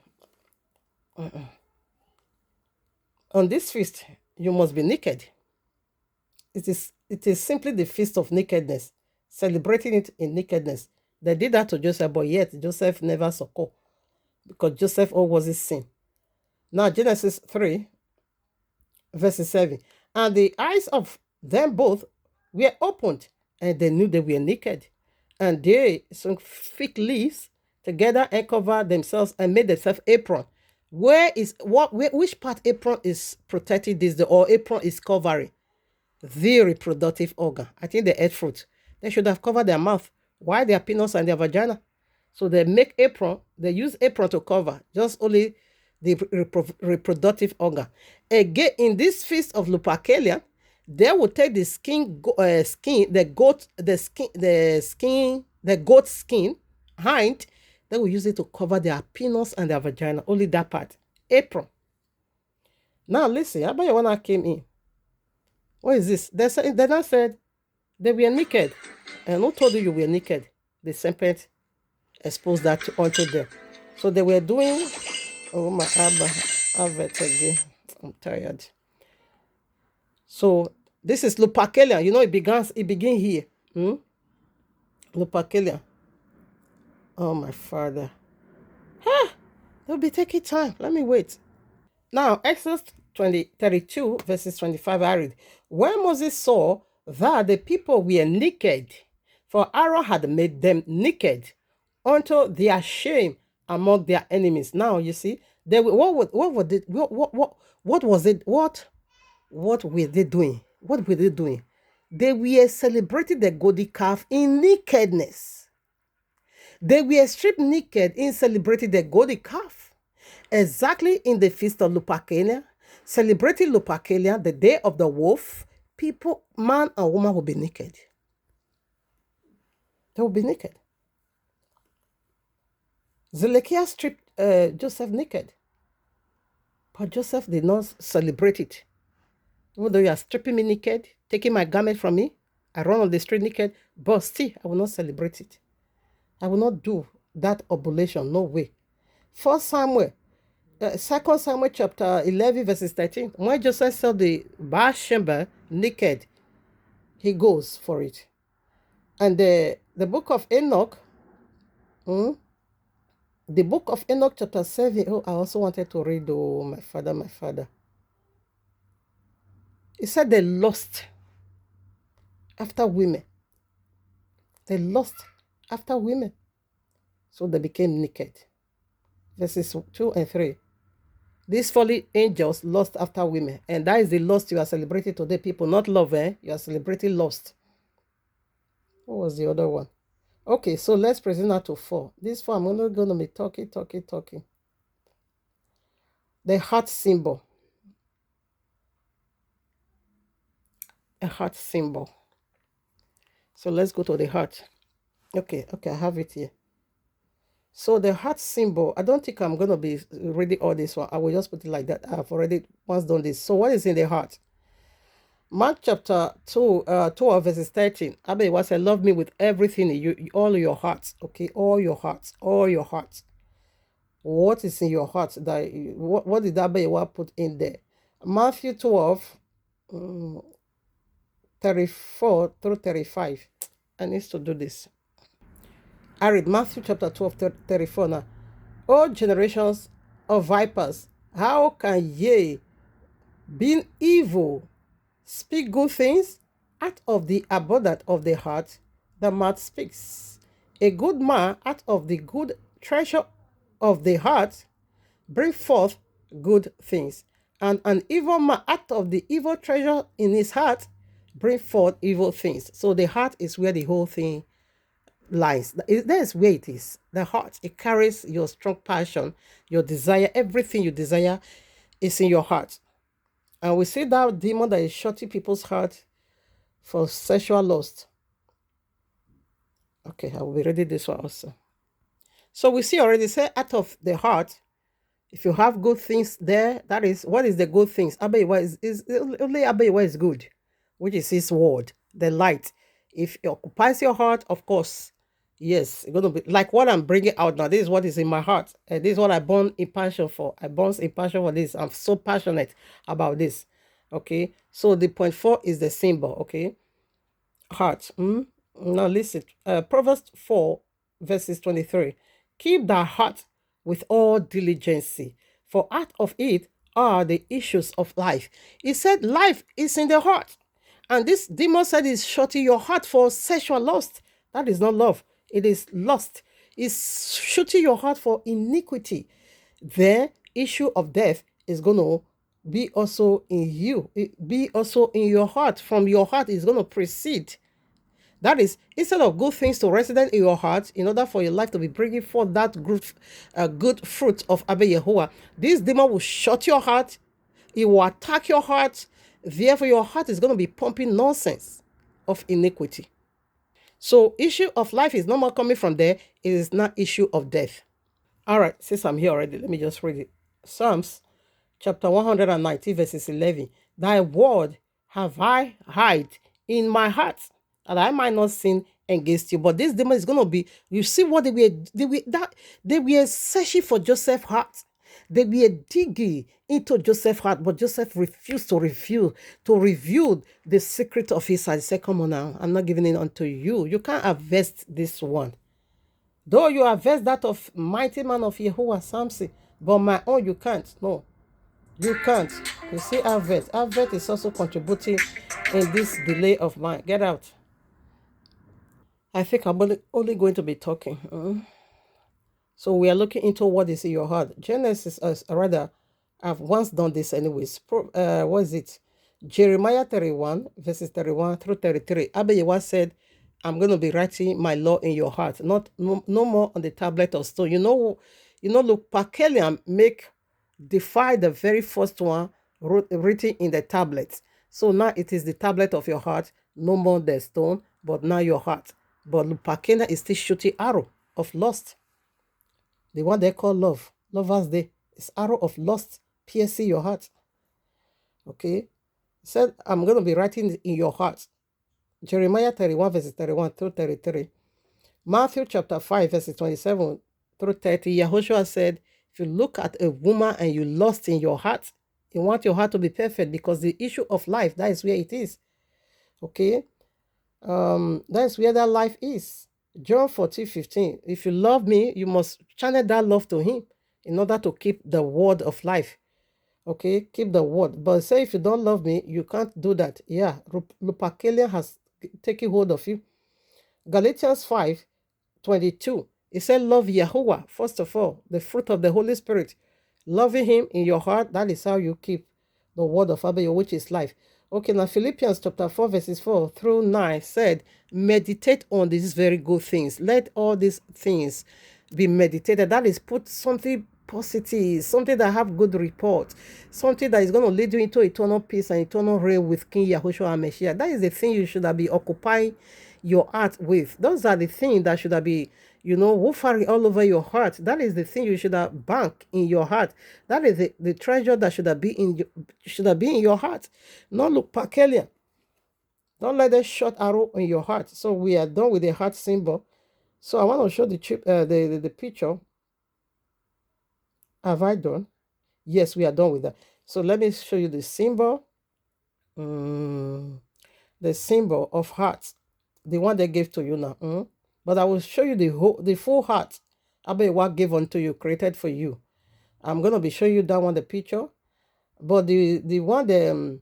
On this feast, you must be naked. It is simply the feast of nakedness, celebrating it in nakedness. They did that to Joseph, but yet Joseph never succumbed, because Joseph always his sin. Now, Genesis 3, verses 7. And the eyes of them both were opened, and they knew they were naked. And they sewed fig leaves together and covered themselves and made themselves apron. Which part apron is protecting this, or apron is covering? The reproductive organ. I think they ate fruit. They should have covered their mouth. Why their penis and their vagina? So they make apron, they use apron to cover just only the reproductive organ. Again, in this feast of Lupercalia, they will take the goat skin, hind, they will use it to cover their penis and their vagina, only that part. Apron. Now listen, how about when I came in? What is this? They now said they were naked. And who told you were naked? The serpent exposed that onto them. So they were doing, oh my Abba, again. I'm tired. So this is Lupercalia. You know, it began here. Lupercalia. Oh my Father. They'll be taking time. Let me wait. Now, Exodus 32, verses 25, I read. When Moses saw that the people were naked, for Aaron had made them naked unto their shame among their enemies. Now, you see, what were they doing? What were they doing? They were celebrating the golden calf in nakedness. They were stripped naked in celebrating the golden calf. Exactly in the feast of Lupercalia, celebrating Lupercalia, the day of the wolf, people, man and woman, will be naked. They will be naked. Zedekiah stripped Joseph naked, but Joseph did not celebrate it. Even though you are stripping me naked, taking my garment from me, I run on the street naked, but still, I will not celebrate it. I will not do that oblation, no way. 2 Samuel chapter 11, verses 13. When Joseph saw the Bathsheba naked, he goes for it. And the book of Enoch, chapter 7. Oh, I also wanted to read, my father. It said they lust after women. They lust after women. So they became naked. Verses 2 and 3. These fallen angels lust after women. And that is the lust you are celebrating today, people. Not love, You are celebrating lust. What was the other one? Okay, so let's present that to 4. This 4, I'm only going to be talking. The heart symbol. A heart symbol. So let's go to the heart. Okay, I have it here. So the heart symbol, I don't think I'm going to be reading all this one. I will just put it like that. I've already once done this. So what is in the heart? Mark chapter 2, 12, verses 13. Abba was said, love me with everything in you, all your hearts. Okay, all your hearts. What is in your heart? What did Abba put in there? Matthew 12, 34 through 35. I need to do this. I read Matthew chapter 12, 34 now. O generations of vipers, how can ye, being evil, speak good things? Out of the abundance of the heart, the mouth speaks. A good man out of the good treasure of the heart bring forth good things. And an evil man out of the evil treasure in his heart bring forth evil things. So the heart is where the whole thing lies. That's where it is. The heart, it carries your strong passion, your desire. Everything you desire is in your heart. And we see that demon that is shutting people's heart for sexual lust. Okay, I will be reading this one also. So we see already, say out of the heart, if you have good things there, that is, what is the good things? Abayiwa is only Abayiwa is good, which is his word, the light. If it occupies your heart, of course, yes, it's going to be like what I'm bringing out now. This is what is in my heart. And this is what I burn in passion for. I burn in passion for this. I'm so passionate about this. Okay. So the point 4 is the symbol. Okay. Heart. Now listen. Proverbs 4, verses 23. Keep thy heart with all diligence, for out of it are the issues of life. He said life is in the heart. And this demon said is shutting your heart for sexual lust. That is not love. It is lust. It's shooting your heart for iniquity. The issue of death is going to be also in you. Be also in your heart. From your heart is going to proceed. That is, instead of good things to resident in your heart, in order for your life to be bringing forth that good fruit of Abba Yehovah, this demon will shut your heart. It will attack your heart. Therefore, your heart is going to be pumping nonsense of iniquity. So, issue of life is no more coming from there. It is not issue of death. All right, since I'm here already, let me just read it. Psalms chapter 190, verses 11. Thy word have I hid in my heart, that I might not sin against you. But this demon is going to be, you see what they were searching for Joseph's heart. They were digging into Joseph's heart, but Joseph refused to reveal the secret of his heart. He said, come on now, I'm not giving it unto you. You can't harvest this one. Though you harvest that of mighty man of Yehovah, Samson, but my own you can't. No, you can't. You see, harvest. Harvest is also contributing in this delay of mine. Get out. I think I'm only going to be talking. So we are looking into what is in your heart. Genesis, rather, I've once done this anyways. What is it? Jeremiah 31, verses 31 through 33. Abba Yehovah said, I'm going to be writing my law in your heart, no more on the tablet of stone. Look, Pakelian defy the very first one written in the tablet. So now it is the tablet of your heart, no more the stone, but now your heart. But Lupakena is still shooting arrow of lust. The one they call love. Lovers Day. It's arrow of lust piercing your heart. Okay? It said, I'm going to be writing in your heart. Jeremiah 31, verses 31 through 33. Matthew chapter 5, verses 27 through 30. Yahushua said, if you look at a woman and you lust in your heart, you want your heart to be perfect because the issue of life, that is where it is. Okay? That is where that life is. John 14:15. If you love me, you must channel that love to him in order to keep the word of life. Okay, keep the word. But say if you don't love me, you can't do that. Yeah, Lupakelia has taken hold of you. Galatians 5:22. It said, love Yahuwah, first of all, the fruit of the Holy Spirit. Loving him in your heart, that is how you keep the word of Abba, which is life. Okay, now Philippians chapter 4, verses 4 through 9 said, meditate on these very good things. Let all these things be meditated. That is, put something positive, something that have good report, something that is going to lead you into eternal peace and eternal reign with King Yahushua HaMashiach. That is the thing you should be occupying your heart with. Those are the things that should be, woofering all over your heart. That is the thing you should have bank in your heart. That is the treasure that should be in your heart. Not look Pakelia. Don't let that short arrow in your heart. So we are done with the heart symbol. So I want to show the picture. Have I done? Yes, we are done with that. So let me show you the symbol. The symbol of heart. The one they gave to you now. But I will show you the full heart. Abba what gave unto you, created for you. I'm going to be showing you that one, the picture. But the one the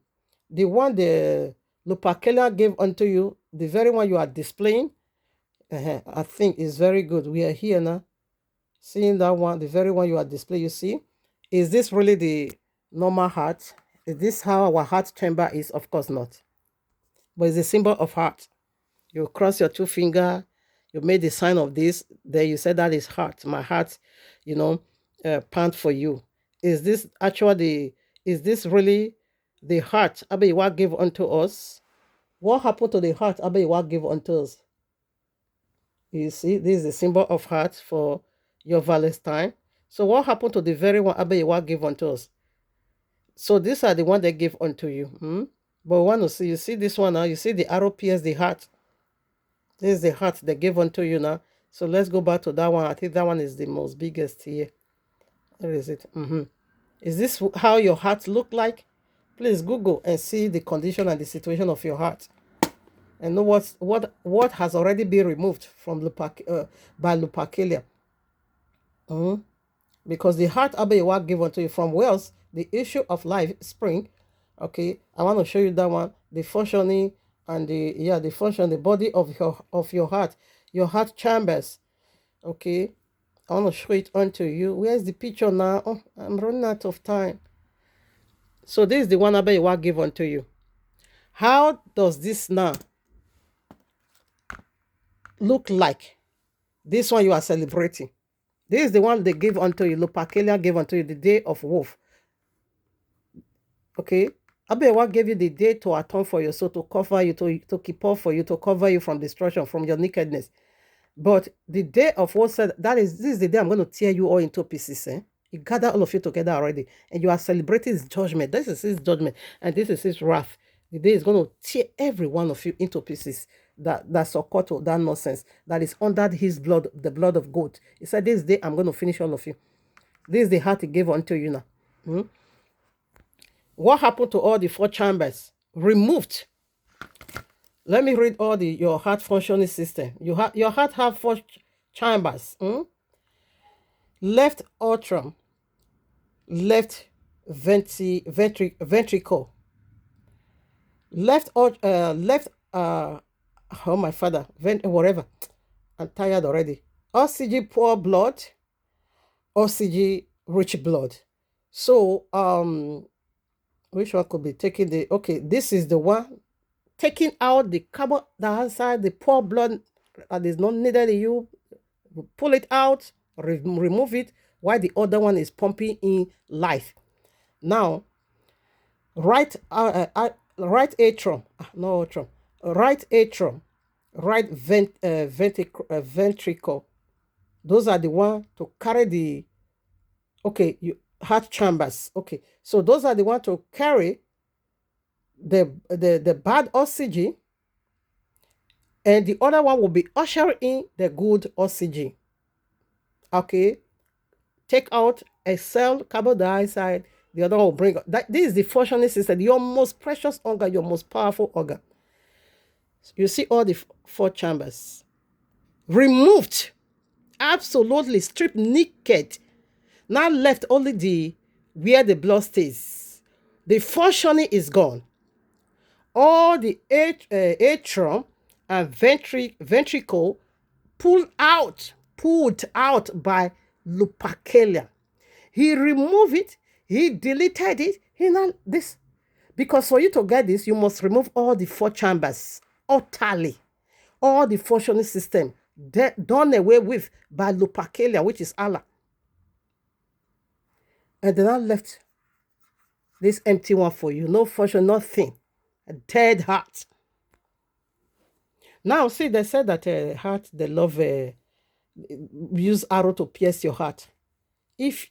Lupakela gave unto you, the very one you are displaying, I think is very good. We are here now. Seeing that one, the very one you are displaying, you see? Is this really the normal heart? Is this how our heart chamber is? Of course not. But it's a symbol of heart. You cross your two fingers, you made the sign of this, then you said that is heart. My heart, pant for you. Is this really the heart Abba Yehovah gave unto us? What happened to the heart Abba Yehovah gave unto us? You see, this is the symbol of heart for your Valentine. So what happened to the very one Abba Yehovah gave unto us? So these are the one they gave unto you. But we want to see, you see this one now, you see the arrow pierce the heart. This is the heart they gave unto you now. So let's go back to that one. I think that one is the most biggest here. Where is it? Is this how your heart look like? Please Google and see the condition and the situation of your heart. And know what has already been removed from by Lupakelia. Because the heart Abba Yehovah gave unto you from wells, the issue of life spring. Okay, I want to show you that one. the functioning and the function, the body of your heart chambers. Okay, I want to show it onto you. Where's the picture now? Oh, I'm running out of time. So this is the one Abeyewa gave unto you. How does this now look like? This one you are celebrating. This is the one they gave unto you. Lupercalia gave unto you the day of wolf. Okay, Abeyewa gave you the day to atone for your soul, to cover you, to keep off for you, to cover you from destruction, from your nakedness. But the day of wolf said, this is the day I'm going to tear you all into pieces. He gathered all of you together already, and you are celebrating his judgment. This is his judgment, and this is his wrath. The day is going to tear every one of you into pieces. That sokoto, that nonsense, that is under his blood, the blood of goat. He said, this day I'm going to finish all of you. This is the heart he gave unto you now. What happened to all the 4 chambers? Removed. Let me read all your heart functioning system. Your heart have 4 chambers. Left atrium, left ventricle, left oh my father, whatever. I'm tired already. Oxygen poor blood, oxygen rich blood. So which one could be taking this is the one taking out the carbon dioxide, the poor blood that is not needed in you. Pull it out, remove it, while the other one is pumping in life. Now, right atrium, right atrium, right ventricle. Those are the one to carry the heart chambers. Okay, so those are the one to carry the bad oxygen, and the other one will be ushering in the good oxygen. Okay, take out a cell carbon dioxide, the other one will bring that. This is the functioning system, your most precious organ, your most powerful organ. You see all the 4 chambers removed, absolutely stripped naked. Now left only where the blood stays. The functioning is gone. All the atrium and ventricle pulled out by Lupercalia. He removed it. He deleted it. Because for you to get this, you must remove all the 4 chambers utterly, all the functioning system done away with by Lupercalia, which is Allah. And then I left this empty one for you. No function, nothing. A dead heart. Now, see, they said that heart, they love use arrow to pierce your heart. If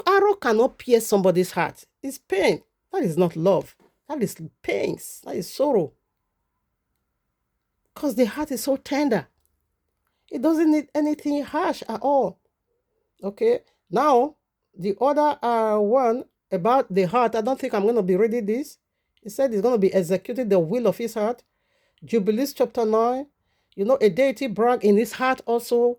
arrow cannot pierce somebody's heart, it's pain. That is not love. That is pains. That is sorrow. Because the heart is so tender. It doesn't need anything harsh at all. Okay. Now, the other one about the heart, I don't think I'm going to be reading this. He said he's going to be executing the will of his heart. Jubilees chapter 9. A deity brag in his heart also.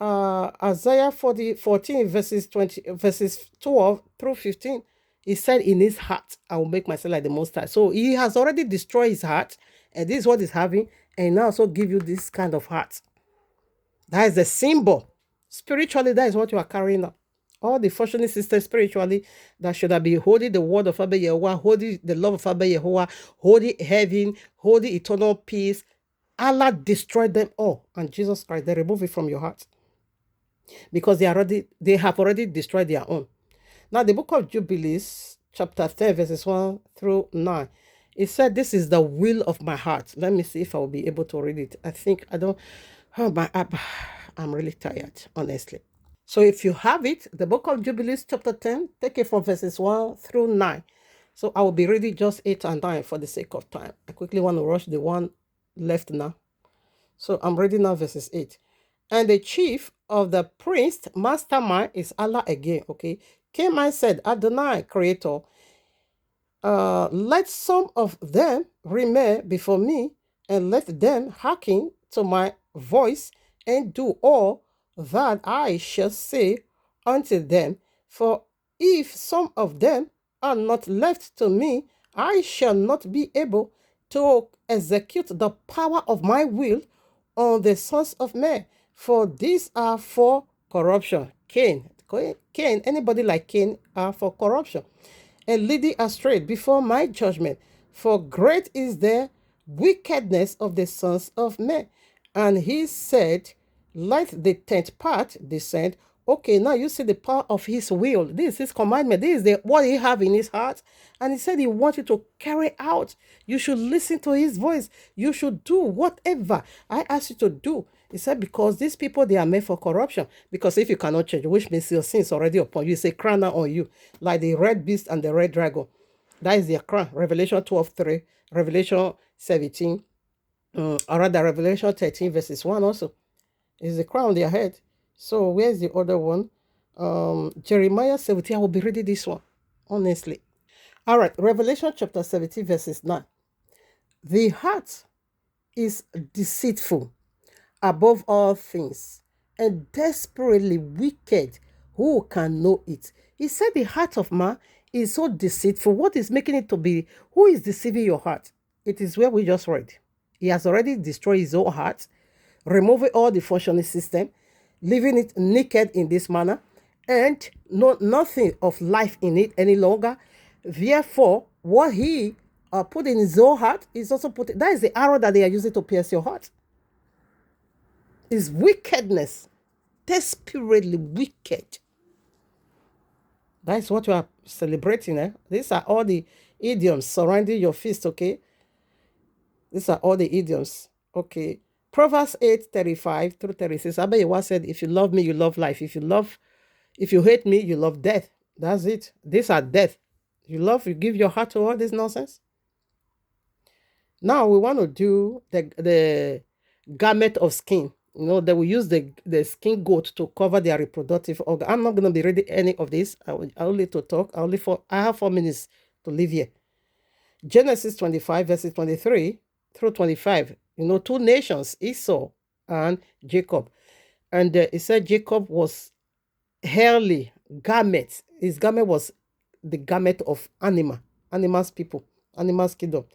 Isaiah 14 verses 12 through 15. He said in his heart, I will make myself like the Most High. So he has already destroyed his heart. And this is what he's having. And now also give you this kind of heart. That is the symbol. Spiritually, that is what you are carrying up. All the functioning system spiritually that should have been holding the word of Abeyewa, holding the love of Abeyewa, holding heaven, holding eternal peace. Allah destroyed them all. And Jesus Christ, they remove it from your heart. Because they have already destroyed their own. Now, the book of Jubilees, chapter 10, verses 1 through 9. It said, this is the will of my heart. Let me see if I will be able to read it. I think I don't. I'm really tired, honestly. So if you have it, the book of Jubilees, chapter 10, take it from verses 1 through 9. So I will be reading just 8 and 9 for the sake of time. I quickly want to rush the one left now. So I'm reading now verses 8. And the chief of the priest, mastermind, is Allah again, okay? Came and said, Adonai, creator, let some of them remain before me, and let them hearken to my voice, and do all that I shall say unto them. For if some of them are not left to me, I shall not be able to execute the power of my will on the sons of men, for these are for corruption. Cain, anybody like Cain are for corruption, and leading astray before my judgment. For great is the wickedness of the sons of men. And he said, let the tenth part descend. Okay, now you see the power of his will. This is his commandment. This is what he have in his heart. And he said he wants you to carry out. You should listen to his voice. You should do whatever I ask you to do. He said, because these people, they are made for corruption. Because if you cannot change, which means your sin is already upon you, it's a crown on you, like the red beast and the red dragon. That is their crown. Revelation 12:3, Revelation 17, or rather Revelation 13, verses 1 also. Is the crown on their head. So where's the other one? Jeremiah 17. I will be reading this one, honestly. All right, Revelation chapter 17, verses 9. The heart is deceitful above all things and desperately wicked. Who can know it? He said the heart of man is so deceitful. What is making it to be? Who is deceiving your heart? It is where we just read. He has already destroyed his own heart, removing all the functioning system, leaving it naked in this manner, and nothing of life in it any longer. Therefore, what he put in his own heart is also put. That is the arrow that they are using to pierce your heart. Is wickedness, desperately wicked. That's what we are celebrating. These are all the idioms surrounding your feast, okay? These are all the idioms, okay? Proverbs 8:35 through 36. Abayewa said, if you love me, you love life. If you hate me, you love death. That's it. These are death. You give your heart to all this nonsense. Now we want to do the garment of skin. They will use the skin goat to cover their reproductive organ. I'm not going to be reading any of this. I only to talk. I have 4 minutes to live here. Genesis 25, verses 23 through 25. 2 nations, Esau and Jacob. And it said Jacob was hairy garment. His garment was the garment of animals people, animals kingdom.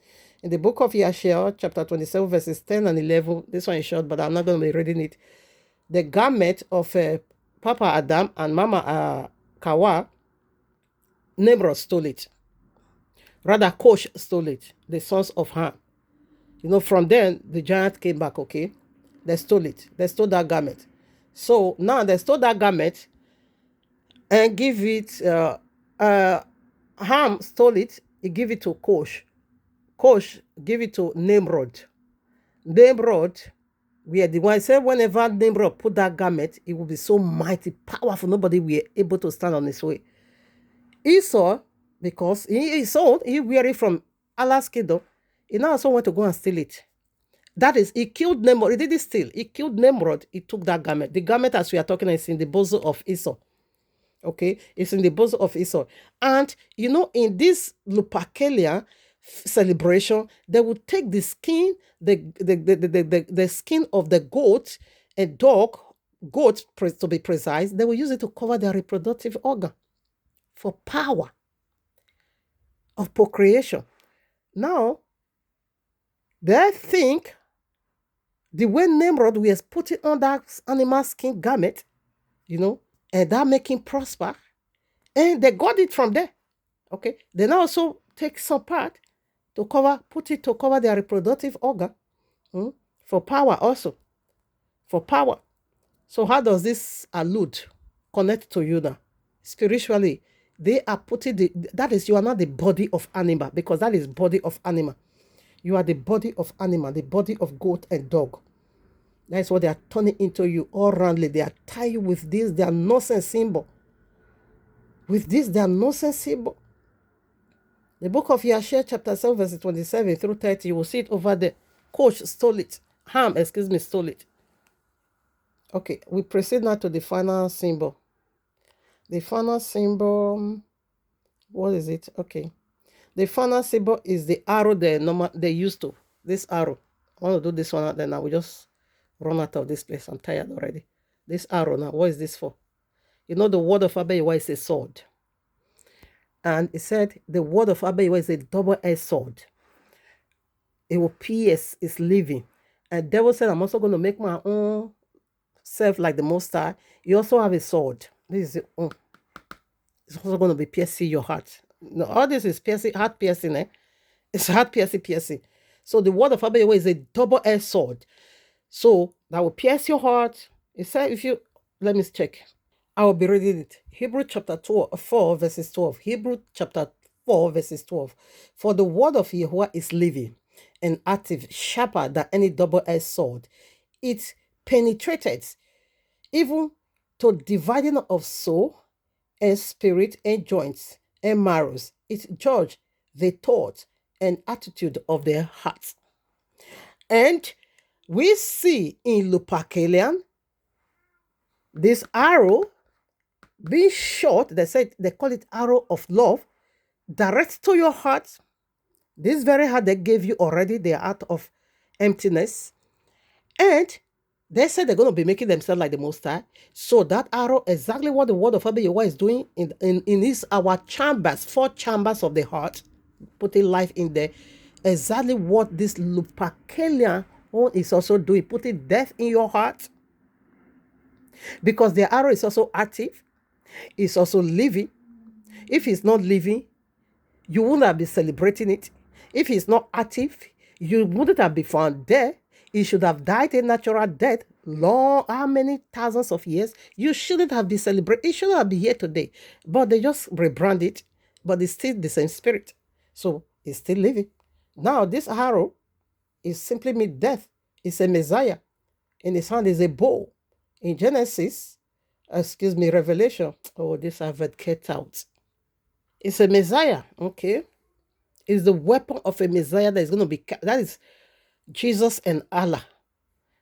In the book of Yashar, chapter 27, verses 10 and 11, this one is short, but I'm not going to be reading it. The garment of Papa Adam and Mama Kawa, Nimrod stole it. Rather, Kosh stole it, the sons of Ham. From then, the giant came back, okay? They stole it. They stole that garment. So now they stole that garment and give it, Ham stole it, he gave it to Kosh. Kosh gave it to Nimrod. Nimrod, we are the one said whenever Nimrod put that garment, it will be so mighty, powerful, nobody will be able to stand on his way. Esau, because he sold, he wear it from Allah's kingdom, he now also went to go and steal it. That is, he killed Nimrod. He didn't steal. He killed Nimrod. He took that garment. The garment, as we are talking, is in the bosom of Esau. Okay, it's in the bosom of Esau. And in this Lupercalia celebration, they will take the skin, the skin of the goat, a dog, goat to be precise. They will use it to cover their reproductive organ for power of procreation. Now, they think the way Nimrod was putting on that animal skin garment, and that make him prosper, and they got it from there. Okay, they now also take some part to cover their reproductive organ for power also. For power. So how does this connect to you now? Spiritually, they are putting that is, you are not the body of animal, because that is body of animal. You are the body of animal, the body of goat and dog. That's what they are turning into you all roundly. They are tying you with this, their nonsense symbol. With this, their nonsense symbol. The book of Yashar, chapter 7, verses 27 through 30, you will see it over there. Kosh stole it. Ham, stole it. Okay, we proceed now to the final symbol. The final symbol, what is it? Okay. The final symbol is the arrow they used to. This arrow. I want to do this one, then I will just run out of this place. I'm tired already. This arrow now, what is this for? The word of Abayewa is a sword. And it said the word of Abba is a double-edged sword. It will pierce its living. And devil said, I'm also going to make my own self like the Most High. You also have a sword. This is it's also going to be piercing your heart. No, all this is piercing, heart piercing, eh? It's heart piercing. So the word of Abba is a double-edged sword. So that will pierce your heart. It said, let me check. I will be reading it. Hebrew chapter 4, verses 12. Hebrew chapter 4, verses 12. For the word of Yahweh is living and active, sharper than any double-edged sword. It penetrated even to dividing of soul and spirit and joints and marrows. It judged the thought and attitude of their hearts. And we see in Lupercalian this arrow being shot. They call it arrow of love, direct to your heart. This very heart they gave you already, the heart of emptiness. And they said they're going to be making themselves like the Most High. So that arrow, exactly what the word of Abba Yahweh is doing in our chambers, 4 chambers of the heart, putting life in there. Exactly what this Lupercalian one is also doing, putting death in your heart. Because the arrow is also active, it's also living. If it's not living, you wouldn't have been celebrating it. If it's not active, you wouldn't have been found there. It should have died a natural death long, how many thousands of years. You shouldn't have been celebrating. It shouldn't have been here today. But they just rebrand it. But it's still the same spirit. So it's still living. Now this arrow is simply mean death. It's a Messiah. In his hand is a bow. In Revelation. Oh, this I've cut out. It's a Messiah, okay? It's the weapon of a Messiah that is going to be, that is Jesus and Allah.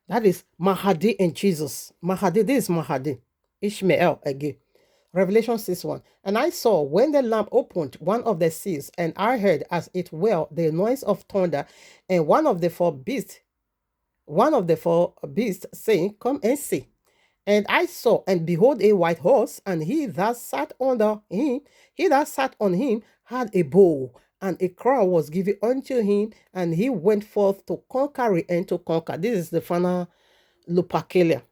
That is Mahdi and Jesus. Mahdi, this is Mahdi. Ishmael again. Revelation 6:1. And I saw when the Lamb opened one of the seals, and I heard as it were the noise of thunder, and one of the four beasts saying, Come and see. And I saw, and behold, a white horse, and he that sat on him had a bow, and a crown was given unto him, and he went forth to conquer and to conquer. This is the final Lupercalia.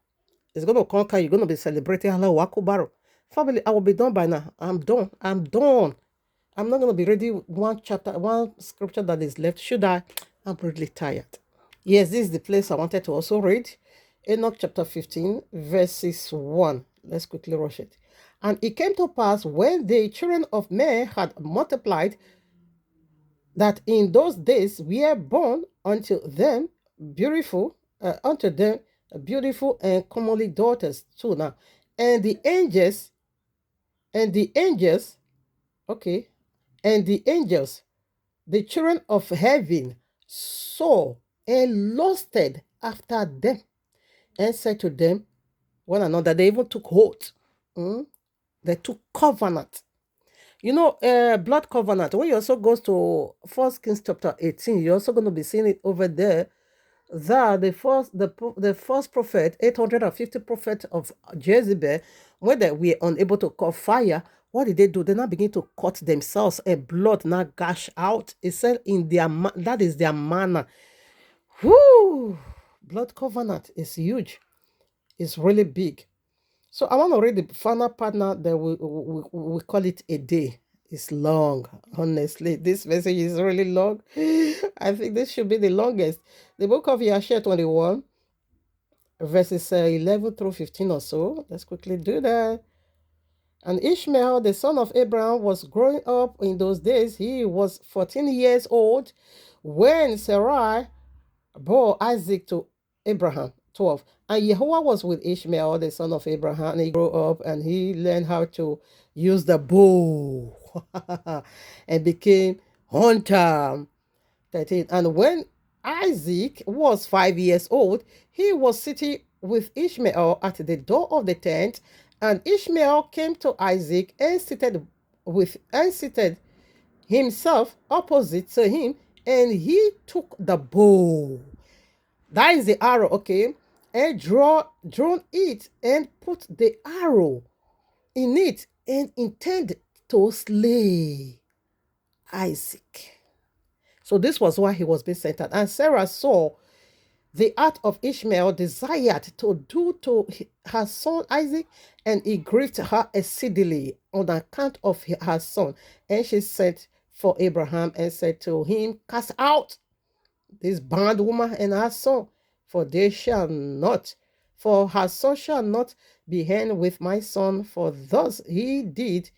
It's going to conquer. You're going to be celebrating Allahu Akbar. Family, I will be done by now. I'm done. I'm not going to be ready one scripture that is left. Should I? I'm really tired. Yes, this is the place I wanted to also read. Enoch chapter 15, verses 1. Let's quickly rush it. And it came to pass when the children of men had multiplied, that in those days were born unto them beautiful and comely daughters too now. And the angels, the children of heaven, saw and lusted after them, and said to them one another. They even took oath. They took covenant. Blood covenant. When you also goes to 1 Kings chapter 18, you're also going to be seeing it over there. That the first prophet, 850 prophets of Jezebel, when they were unable to call fire, what did they do? They now begin to cut themselves, and blood now gush out. It said that is their manner. Whoo! Blood covenant is huge. It's really big. So I want to read the final part now that we call it a day. It's long, honestly. This message is really long. I think this should be the longest. The book of Yeshua 21, verses 11 through 15 or so. Let's quickly do that. And Ishmael, the son of Abraham, was growing up in those days. He was 14 years old when Sarai bore Isaac to Abraham. 12. And Yahweh was with Ishmael, the son of Abraham, and he grew up and he learned how to use the bow and became hunter. 13. And when Isaac was 5 years old, he was sitting with Ishmael at the door of the tent, and Ishmael came to Isaac and seated himself opposite to him, and he took the bow. That is the arrow, okay? And drawn it and put the arrow in it and intended to slay Isaac. So this was why he was being sent out. And Sarah saw the heart of Ishmael desired to do to her son Isaac, and it grieved her exceedingly on account of her son. And she sent for Abraham and said to him, cast out this bondwoman and her son, for her son shall not be hand with my son, for thus did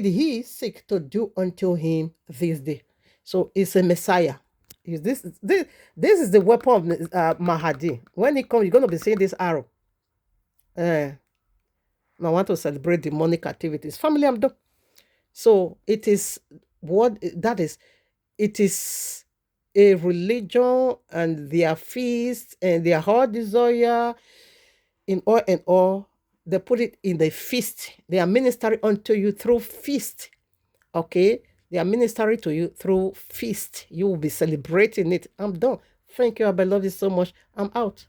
he seek to do unto him this day. So it's a Messiah. This is the weapon of Mahdi. When he comes, you're going to be seeing this arrow. I want to celebrate demonic activities. Family, I'm done. So it is what that is. It is a religion and their feast and their heart desire in all and all. They put it in the feast. They are ministering unto you through feast. Okay? They are ministering to you through feast. You will be celebrating it. I'm done. Thank you. I love you so much. I'm out.